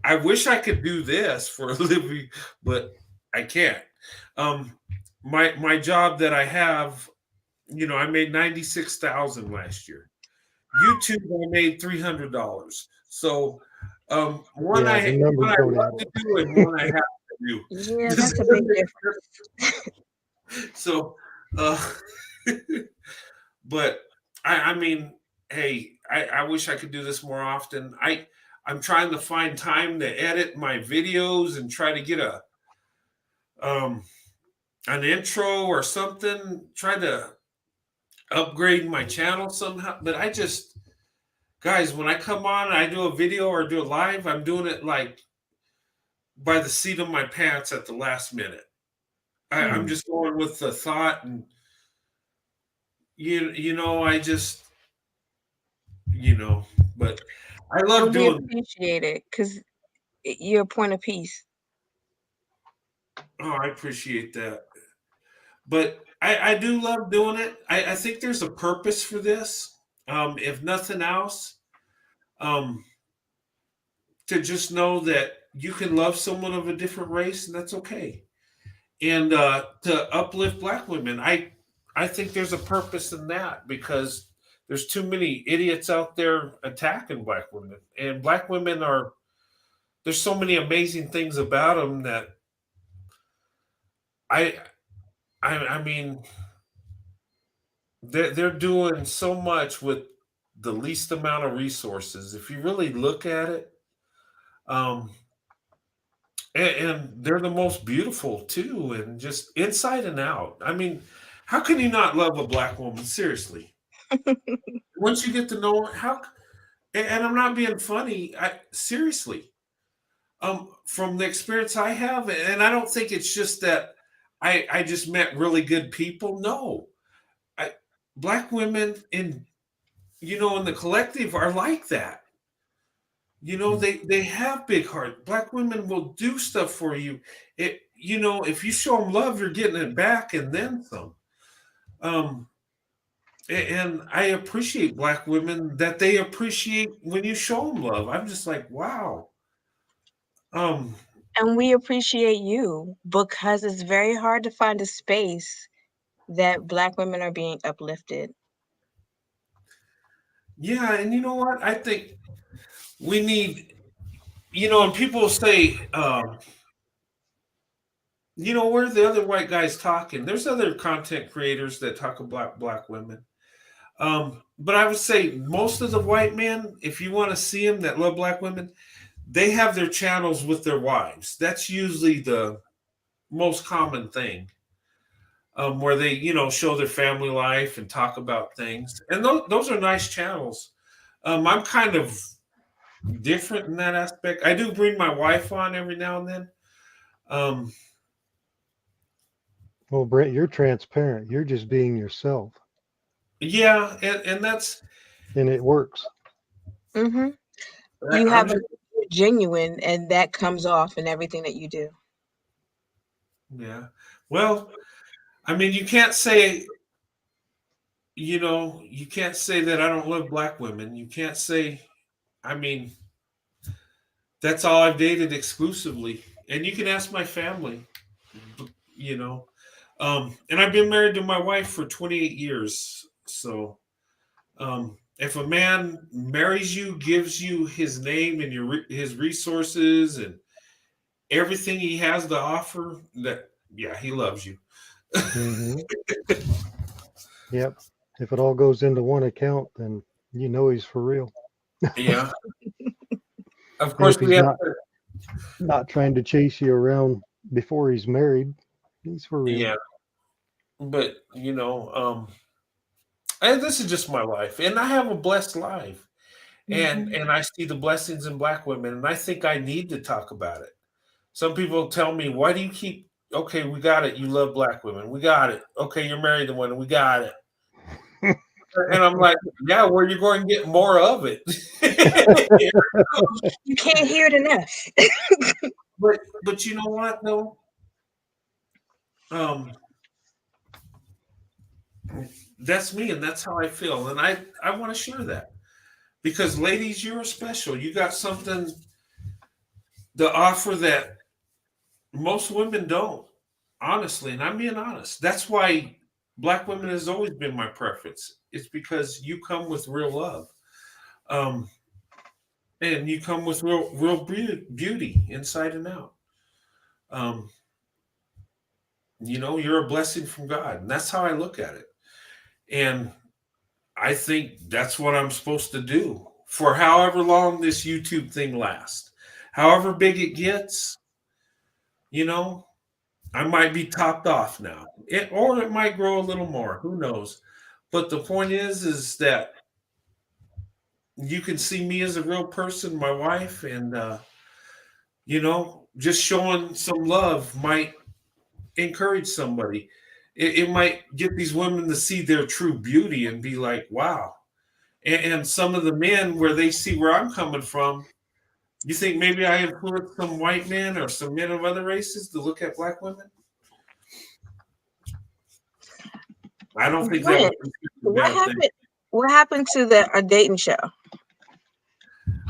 I wish I could do this for a living, but I can't. Um, my job that I have, I made 96,000 last year. YouTube, I made $300. So Yeah, the one numbers I don't add love to up. do and one I have to do. Yeah, Does that's a that big make difference. sense? So, uh, but I mean, hey, I wish I could do this more often. I'm trying to find time to edit my videos and try to get a um an intro or something, try to upgrade my channel somehow. But I just, guys, when I come on and I do a video or do a live, I'm doing it like by the seat of my pants at the last minute. I'm Hmm. just going with the thought, and I just, you know, but I love And we doing. appreciate it because you're a point of peace. Oh, I appreciate that. But I do love doing it. I think there's a purpose for this. If nothing else, um, to just know that you can love someone of a different race, and that's okay. And to uplift Black women, I think there's a purpose in that, because there's too many idiots out there attacking Black women, and Black women are. There's so many amazing things about them that I I mean, they're doing so much with the least amount of resources. If you really look at it, um, and they're the most beautiful too, and just inside and out. I mean, how can you not love a Black woman? Seriously, once you get to know her, how? And I'm not being funny. I seriously, from the experience I have, and I don't think it's just that I just met really good people. No, I Black women in the collective are like that. They have big heart. Black women will do stuff for you. If you show them love, you're getting it back and then some. Um, and I appreciate Black women that they appreciate when you show them love. I'm just like, wow. Um, And we appreciate you because it's very hard to find a space that Black women are being uplifted. yeah, and you know what? I think we need, and people say, where are the other white guys talking? There's other content creators that talk about Black women. But I would say most of the white men, if you want to see them that love Black women, they have their channels with their wives. That's usually the most common thing, where they, show their family life and talk about things. And those are nice channels. I'm kind of different in that aspect. I do bring my wife on every now and then. Um, Well, Brent, you're transparent. You're just being yourself, yeah, and that's, and it works. Hmm. You I'm have just, you're genuine, and that comes off in everything that you do. yeah. Well, I mean, you can't say that I don't love Black women. You can't say, I mean, that's all I've dated exclusively. And you can ask my family, you know. And I've been married to my wife for 28 years. So, if a man marries you, gives you his name and his resources and everything he has to offer, that, yeah, he loves you. Hmm. Yep. If it all goes into one account, then you know he's for real. Yeah. Of And course, if we he's have not to, not trying to chase you around before he's married, he's for real. yeah. But, and this is just my life. And I have a blessed life. And Hmm. and I see the blessings in Black women, and I think I need to talk about it. Some people tell me, "Why do you keep?" Okay, we got it. You love Black women. We got it. Okay, you're married to one. We got it. And I'm like, yeah, where you going to get more of it? You can't hear it enough. but you know what though? Um, that's me, and that's how I feel, and I want to share that, because ladies, you're special. You got something to offer that most women don't, honestly, and I'm being honest. That's why Black women has always been my preference. It's because you come with real love, um, and you come with real beauty inside and out. Um, you're a blessing from God, and that's how I look at it. And I think that's what I'm supposed to do for however long this YouTube thing lasts. However big it gets, you know, I might be topped off now. Or it might grow a little more. Who knows? But the point is that you can see me as a real person, my wife, and just showing some love might encourage somebody. It might get these women to see their true beauty and be like, wow. And some of the men, where they see where I'm coming from, you think maybe I influenced some white men or some men of other races to look at black women? I don't think that What? would be a What bad thing. happened? What happened to the a dating show?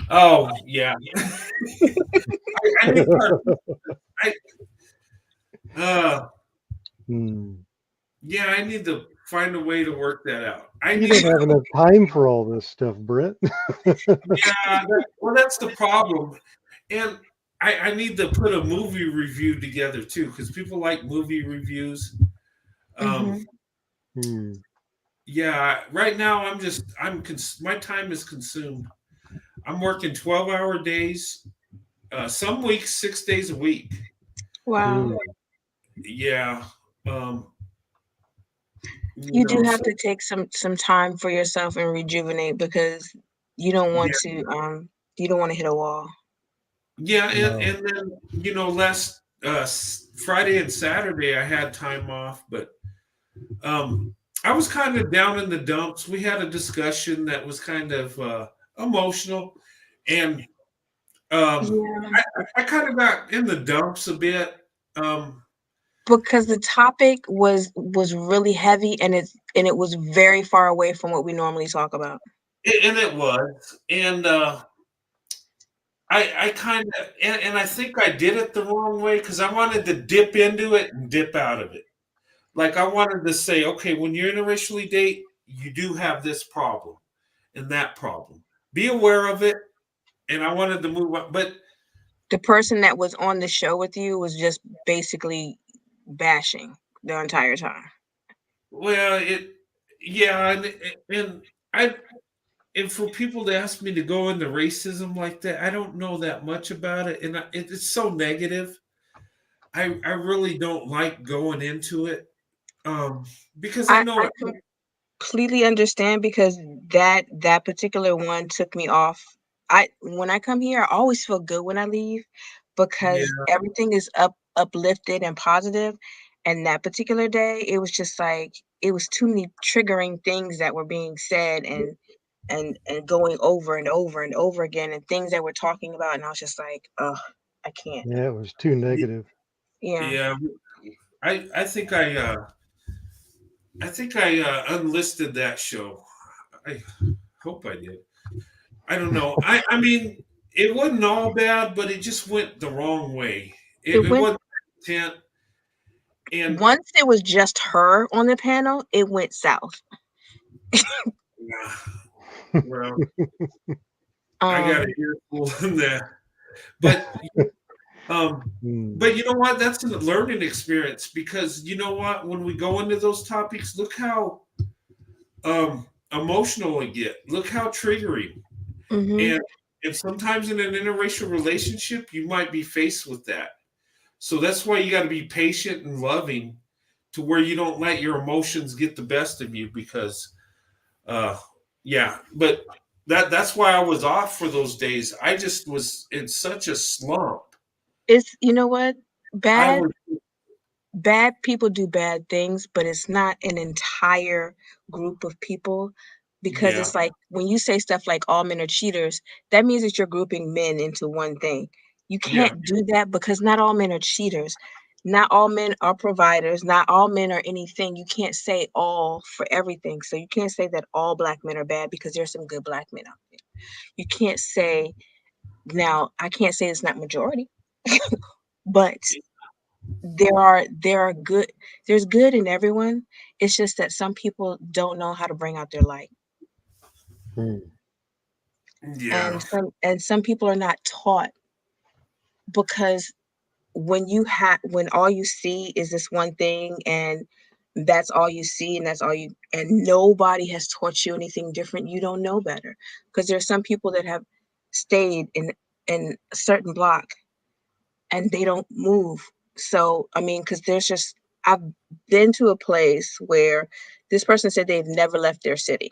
Oh yeah, I need I, Hmm. yeah, I need to find a way to work that out. I You need don't have enough time for all this stuff, Brett. well, that's the problem, and I need to put a movie review together too, because people like movie reviews. Um, Hmm. yeah, right now my time is consumed. I'm working 12-hour days, some weeks 6 days a week. Wow. Hmm. Yeah, um, You do have so to take some time for yourself and rejuvenate because you don't want yeah, to you don't want to hit a wall. yeah, No. and then last Friday and Saturday I had time off, but I was kind of down in the dumps. We had a discussion that was kind of emotional, and um, Yeah. I kind of got in the dumps a bit. Um, Because the topic was really heavy and it was very far away from what we normally talk about. and it was, and I kind of, and I think I did it the wrong way because I wanted to dip into it and dip out of it. Like I wanted to say, okay, when you're interracially date, you do have this problem and that problem. Be aware of it. And I wanted to move on, but The person that was on the show with you was just basically bashing the entire time. well, yeah, and I, and for people to ask me to go into racism like that, I don't know that much about it, and it's so negative. I really don't like going into it, um, because I know I it. completely understand because that particular one took me off. I when I come here, I always feel good when I leave because Yeah, everything is uplifted and positive. And that particular day, it was just like it was too many triggering things that were being said and going over and over and over again and things that we're talking about. And I was just like, oh, I can't. Yeah, it was too negative. Yeah. yeah. I think I unlisted that show. I hope I did. I don't know. I mean, it wasn't all bad, but it just went the wrong way. It It went wasn't intent, and once it was just her on the panel, it went south. yeah, well, I got Um, a earful in that. But um, Hmm. but you know what? That's a learning experience because you know what? When we go into those topics, look how emotional it get. Look how triggering. mhm. And sometimes in an interracial relationship, you might be faced with that. So that's why you got to be patient and loving to where you don't let your emotions get the best of you because uh yeah, but that's why I was off for those days. I just was in such a slump. It's you know what? I Bad was bad people do bad things, but it's not an entire group of people because yeah, it's like when you say stuff like all men are cheaters, that means that you're grouping men into one thing. You yeah, can't do that because not all men are cheaters. Not all men are providers. Not all men are anything. You can't say all for everything. So you can't say that all black men are bad because there's some good black men out there. You can't say now, I can't say it's not majority, but there are good there's good in everyone. It's just that some people don't know how to bring out their light. Hmm. yeah, And some people are not taught because when all you see is this one thing and that's all you see, and that's all you, and nobody has taught you anything different. You don't know better, because there's some people that have stayed in a certain block and they don't move. So I mean, because there's just, I've been to a place where this person said they've never left their city,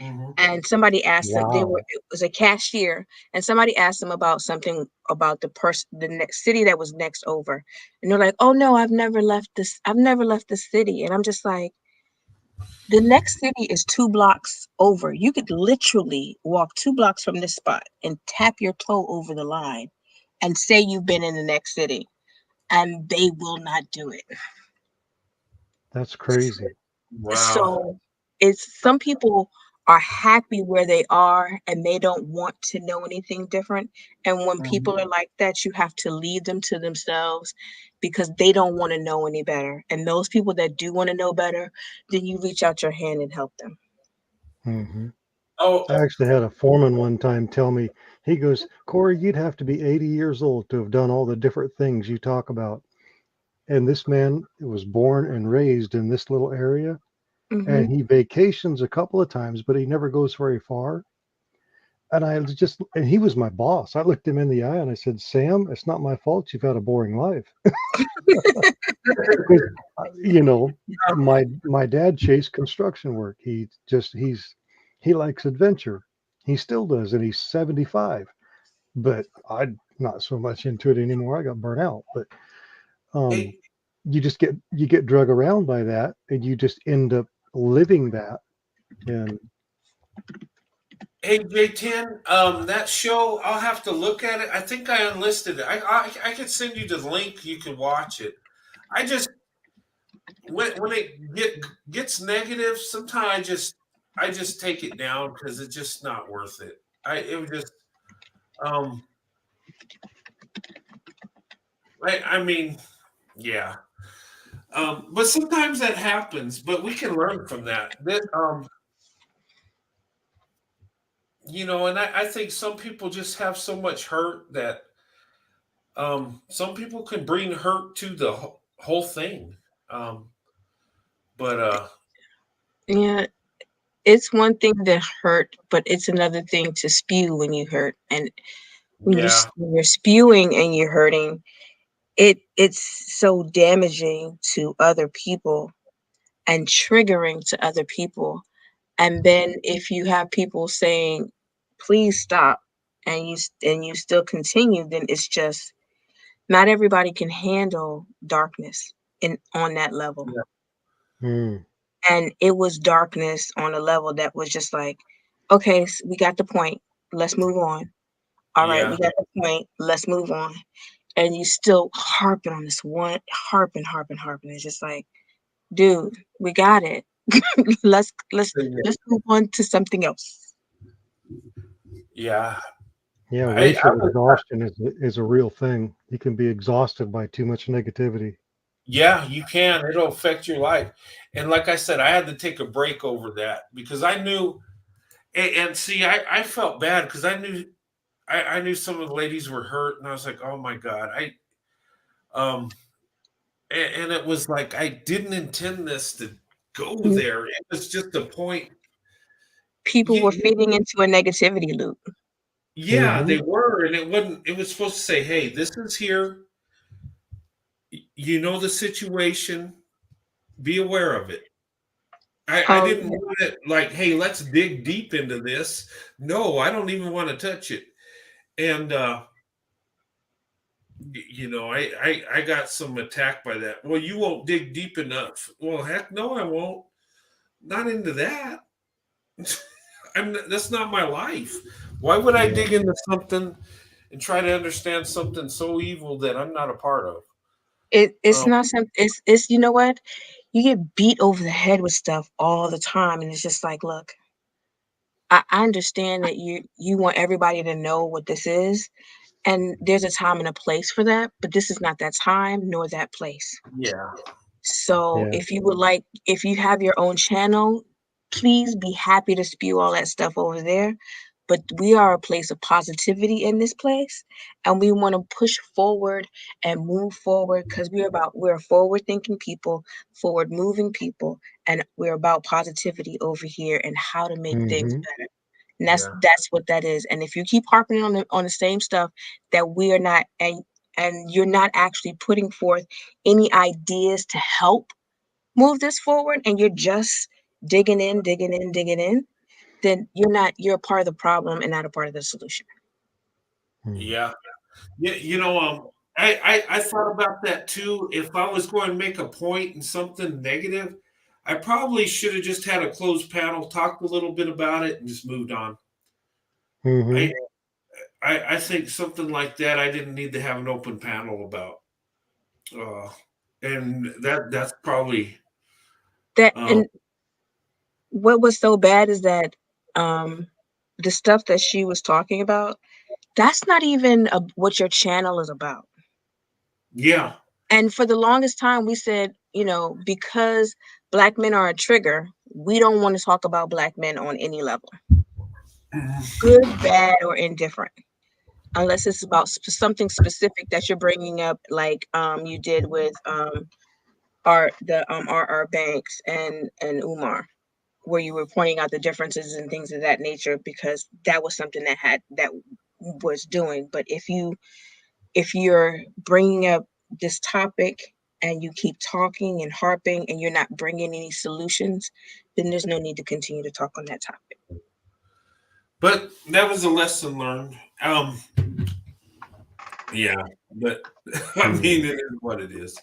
Mhm. and somebody asked them, they were, Wow. it was a cashier, and somebody asked them about something about the person, the next city that was next over, and they're like, oh no, I've never left the city. And I'm just like, the next city is 2 blocks over. You could literally walk 2 blocks from this spot and tap your toe over the line and say you've been in the next city, and they will not do it. That's crazy. Wow. So it's, some people are happy where they are and they don't want to know anything different. And when Mhm. people are like that, you have to leave them to themselves, because they don't want to know any better. And those people that do want to know better, then you reach out your hand and help them. Hmm. I Oh, actually had a foreman one time tell me, he goes, Corey, you'd have to be 80 years old to have done all the different things you talk about. And this man was born and raised in this little area, and Hmm. he vacations a couple of times, but he never goes very far. And I was just, and he was my boss. I looked him in the eye and I said, Sam, it's not my fault you've had a boring life. Because, you know, my dad chased construction work. He likes adventure. He still does, and he's 75. But I'm not so much into it anymore. I got burnt out. But um, hey, you get drug around by that, and you just end up living that. And hey, J10. That show, I'll have to look at it. I think I unlisted it. I could send you the link. You can watch it. I just when it gets negative, sometimes I just take it down because it's just not worth it. It was just um I mean, yeah. But sometimes that happens, but we can learn from that. And I think some people just have so much hurt that some people can bring hurt to the whole thing. Um, but Yeah, it's one thing to hurt, but it's another thing to spew when you hurt. And yeah, when you're spewing and you're hurting, it's so damaging to other people and triggering to other people. And then if you have people saying, please stop, and you still continue, then it's just, not everybody can handle darkness in on that level. yeah, mm, And it was darkness on a level that was just like, okay, we got the point, let's move on. All right, we yeah, got the point, let's move on. And you still harping on this one, harping. It's just like, dude, we got it. let's let's yeah. let's move on to something else. Yeah. yeah, I racial was exhaustion is a real thing. You can be exhausted by too much negativity. Yeah, you can. It'll affect your life. And like I said, I had to take a break over that because I knew, and see, I felt bad because I knew some of the ladies were hurt, and I was like, oh my God, um, and it was like I didn't intend this to go Mm, there. It was just a point. people were You, feeding into a negativity loop. yeah, Hmm. they were, and it wasn't. It was supposed to say, hey, this is here. You know the situation. Be aware of it. I Oh, didn't want it like, hey, let's dig deep into this. No, I don't even want to touch it. And I got some attack by that. Well, you won't dig deep enough. Well, heck no, I won't. Not into that. That's not my life. Why would I Yeah. dig into something and try to understand something so evil that I'm not a part of? it's Um, not something. It's, you know what? You get beat over the head with stuff all the time, and it's just like, look, I understand that you want everybody to know what this is, and there's a time and a place for that, but this is not that time nor that place. yeah, So Yeah. if you would like, if you have your own channel, please be happy to spew all that stuff over there. but we are a place of positivity in this place, and we want to push forward and move forward because we're forward thinking people, forward moving people, and we're about positivity over here and how to make things Mm-hmm. better. And Yeah. that's what that is. And if you keep harping on the same stuff that we are not, and you're not actually putting forth any ideas to help move this forward, and you're just digging in, then you're a part of the problem and not a part of the solution. Yeah. Yeah. I thought about that too. If I was going to make a point in something negative, I probably should have just had a closed panel, talked a little bit about it, and just moved on. Mm-hmm. I I think something like that I didn't need to have an open panel about. Uh, and that's probably That um, and what was so bad is that um the stuff that she was talking about, that's not even what your channel is about. yeah. And for the longest time, we said, because Black men are a trigger, we don't want to talk about Black men on any level, good, bad, or indifferent, unless it's about something specific that you're bringing up, like you did with our Banks and Umar, where you were pointing out the differences and things of that nature, because that was something that was doing. But if you're bringing up this topic and you keep talking and harping and you're not bringing any solutions, then there's no need to continue to talk on that topic. But that was a lesson learned. Yeah, but I mean, it is what it is.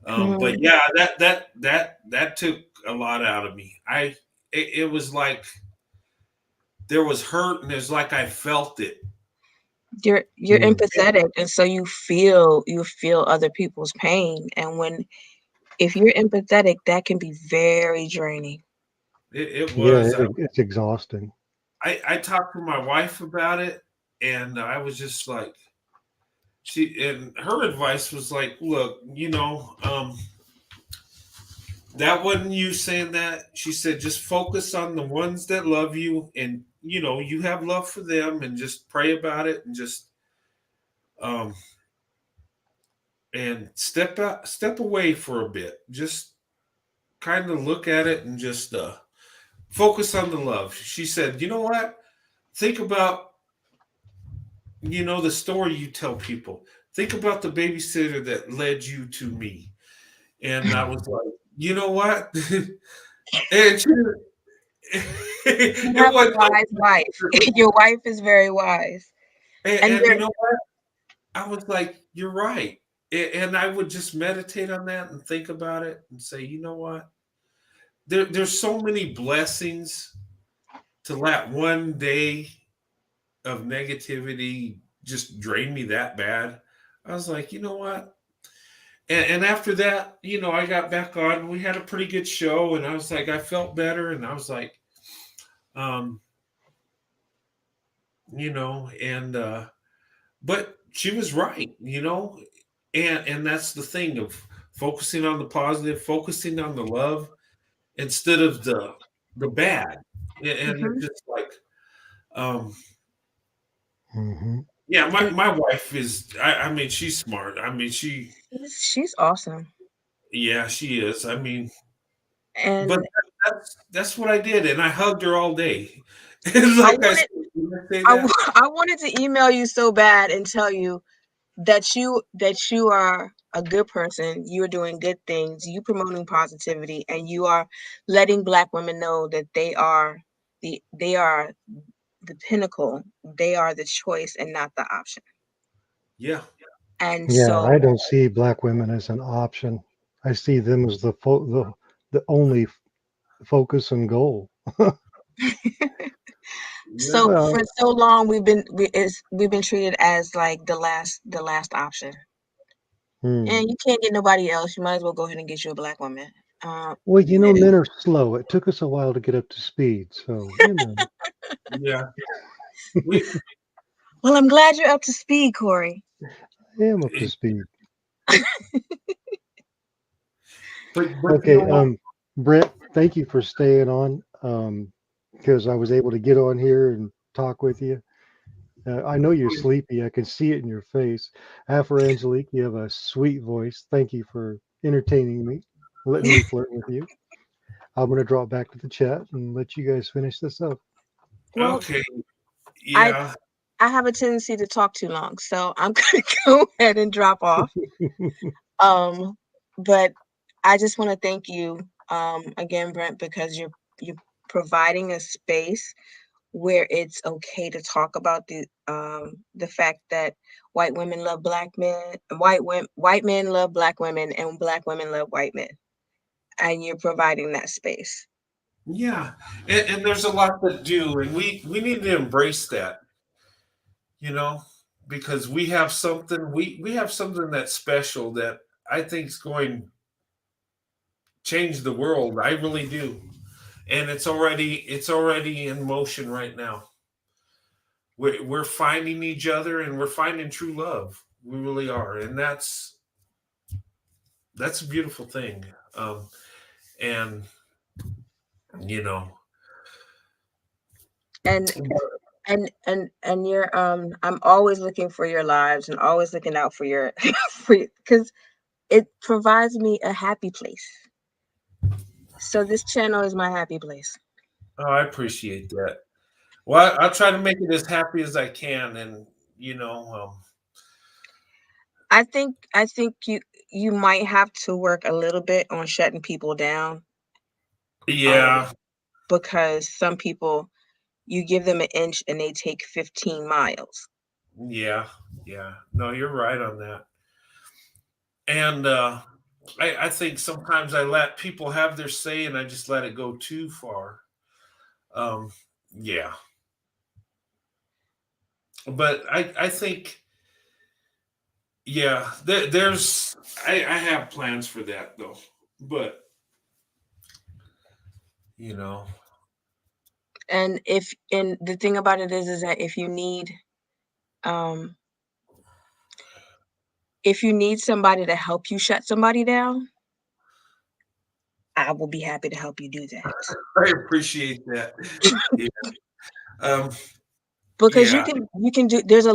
But Mhm. yeah, that took a lot out of me. It was like there was hurt, and it's like I felt it. You're empathetic, and so you feel other people's pain, and if you're empathetic, that can be very draining. It Yeah, was. it's exhausting. I talked to my wife about it, and I was just like, and her advice was like, look, that wasn't you saying that. She said, just focus on the ones that love you, and you have love for them, and just pray about it, and just um and step away for a bit. Just kind of look at it and just focus on the love. She said, you know what? Think about the story you tell people. Think about the babysitter that led you to me. And I was like, you know what? and she, You it have a was wise wife. Your wife is very wise, and and you they're know what? I was like, you're right. And I would just meditate on that and think about it and say, you know what? There's so many blessings to let one day of negativity just drain me that bad. I was like, you know what? And after that, I got back on. We had a pretty good show, and I was like, I felt better, and I was like, um, and but she was right, and that's the thing of focusing on the positive, focusing on the love instead of the bad, and it's Mhm. just like, um, Mm-hmm. yeah, my And my wife is, I mean, she's smart. I mean, she's awesome. yeah, she is. I mean, but And that's what I did, and I hugged her all day. It's I like I said, wanted did I say I, that? wa- I wanted to email you so bad and tell you that you are a good person. You're doing good things. You promoting positivity, and you are letting Black women know that they are the pinnacle. They are the choice and not the option. Yeah, And Yeah, I so, don't see black women as an option. I see them as the only focus and goal. yeah, so for Well, so long we've been treated as like the last option. hmm. And you can't get nobody else. You might as well go ahead and get you a Black woman. Well, No. men are slow. It took us a while to get up to speed. So, yeah. We, Well, I'm glad you're up to speed, Corey. I am up to speed. but you know Okay, what? Brett, thank you for staying on. Because I was able to get on here and talk with you. I know you're sleepy. I can see it in your face. Afro Angelique, you have a sweet voice. Thank you for entertaining me, letting me flirt with you. I'm going to drop back to the chat and let you guys finish this up. Well, Okay. I Yeah. I have a tendency to talk too long, so I'm gonna go ahead and drop off. But I just want to thank you again, Brent, because you're providing a space where it's okay to talk about the fact that white women love black men, white men love black women, and black women love white men, and you're providing that space. Yeah. And there's a lot that do, and we need to embrace that, you know, because we have something that's special that I think is going to change the world. I really do. And it's already in motion right now. We're finding each other and we're finding true love. We really are. And that's a beautiful thing. And you know, And and you're I'm always looking for your lives and always looking out for your for because it provides me a happy place. So this channel is my happy place. oh, I appreciate that. Well, I'll try to make it as happy as I can, and you know, I think you might have to work a little bit on shutting people down, um, yeah, because some people you give them an inch and they take 15 miles. yeah, yeah. No, you're right on that. And I think sometimes I let people have their say, and I just let it go too far. Um, yeah, but I think yeah, there's I have plans for that though, but you know, And the thing about it is that um if you need somebody to help you shut somebody down, I will be happy to help you do that. I appreciate that. Yeah, um, Because yeah, you can do there's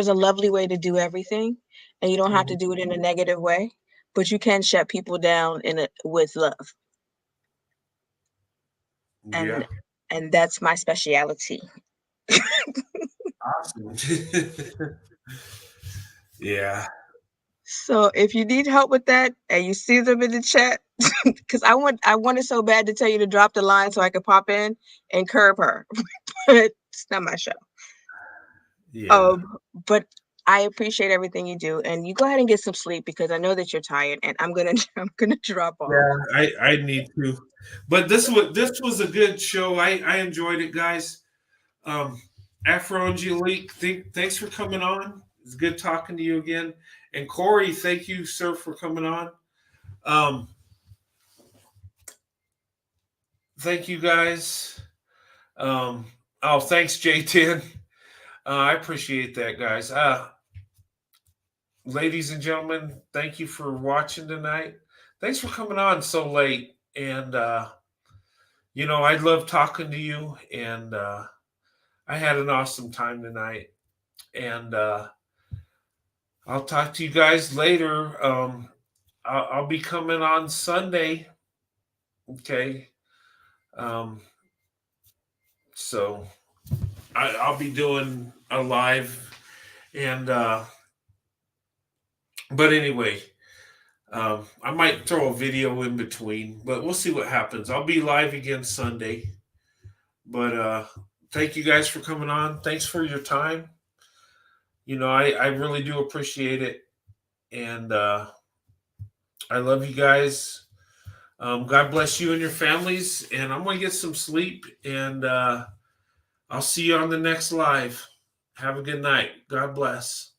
a lovely way to do everything, and you don't have to mhm, do it in a negative way, but you can shut people down in a with love. yeah, And that's my speciality. awesome. Yeah, So if you need help with that and you see them in the chat, because I wanted so bad to tell you to drop the line so I could pop in and curb her, but it's not my show. yeah. Um, but I appreciate everything you do, and you go ahead and get some sleep because I know that you're tired, and I'm gonna I'm gonna drop off. Yeah, I need to. But this was a good show. I enjoyed it, guys. Um Afro Angelique, thanks for coming on. It's good talking to you again. And Corey, thank you, sir, for coming on. Um, thank you guys. Um, oh, thanks, J10. I appreciate that, guys. Ladies and gentlemen, thank you for watching tonight. Thanks for coming on so late. And I love talking to you, and I had an awesome time tonight. And I'll talk to you guys later. I'll be coming on Sunday. Okay. Um, so I'll be doing a live, and but anyway, I might throw a video in between, but we'll see what happens. I'll be live again Sunday. But thank you guys for coming on. Thanks for your time. I really do appreciate it. And I love you guys. God bless you and your families. And I'm going to get some sleep. And I'll see you on the next live. Have a good night. God bless.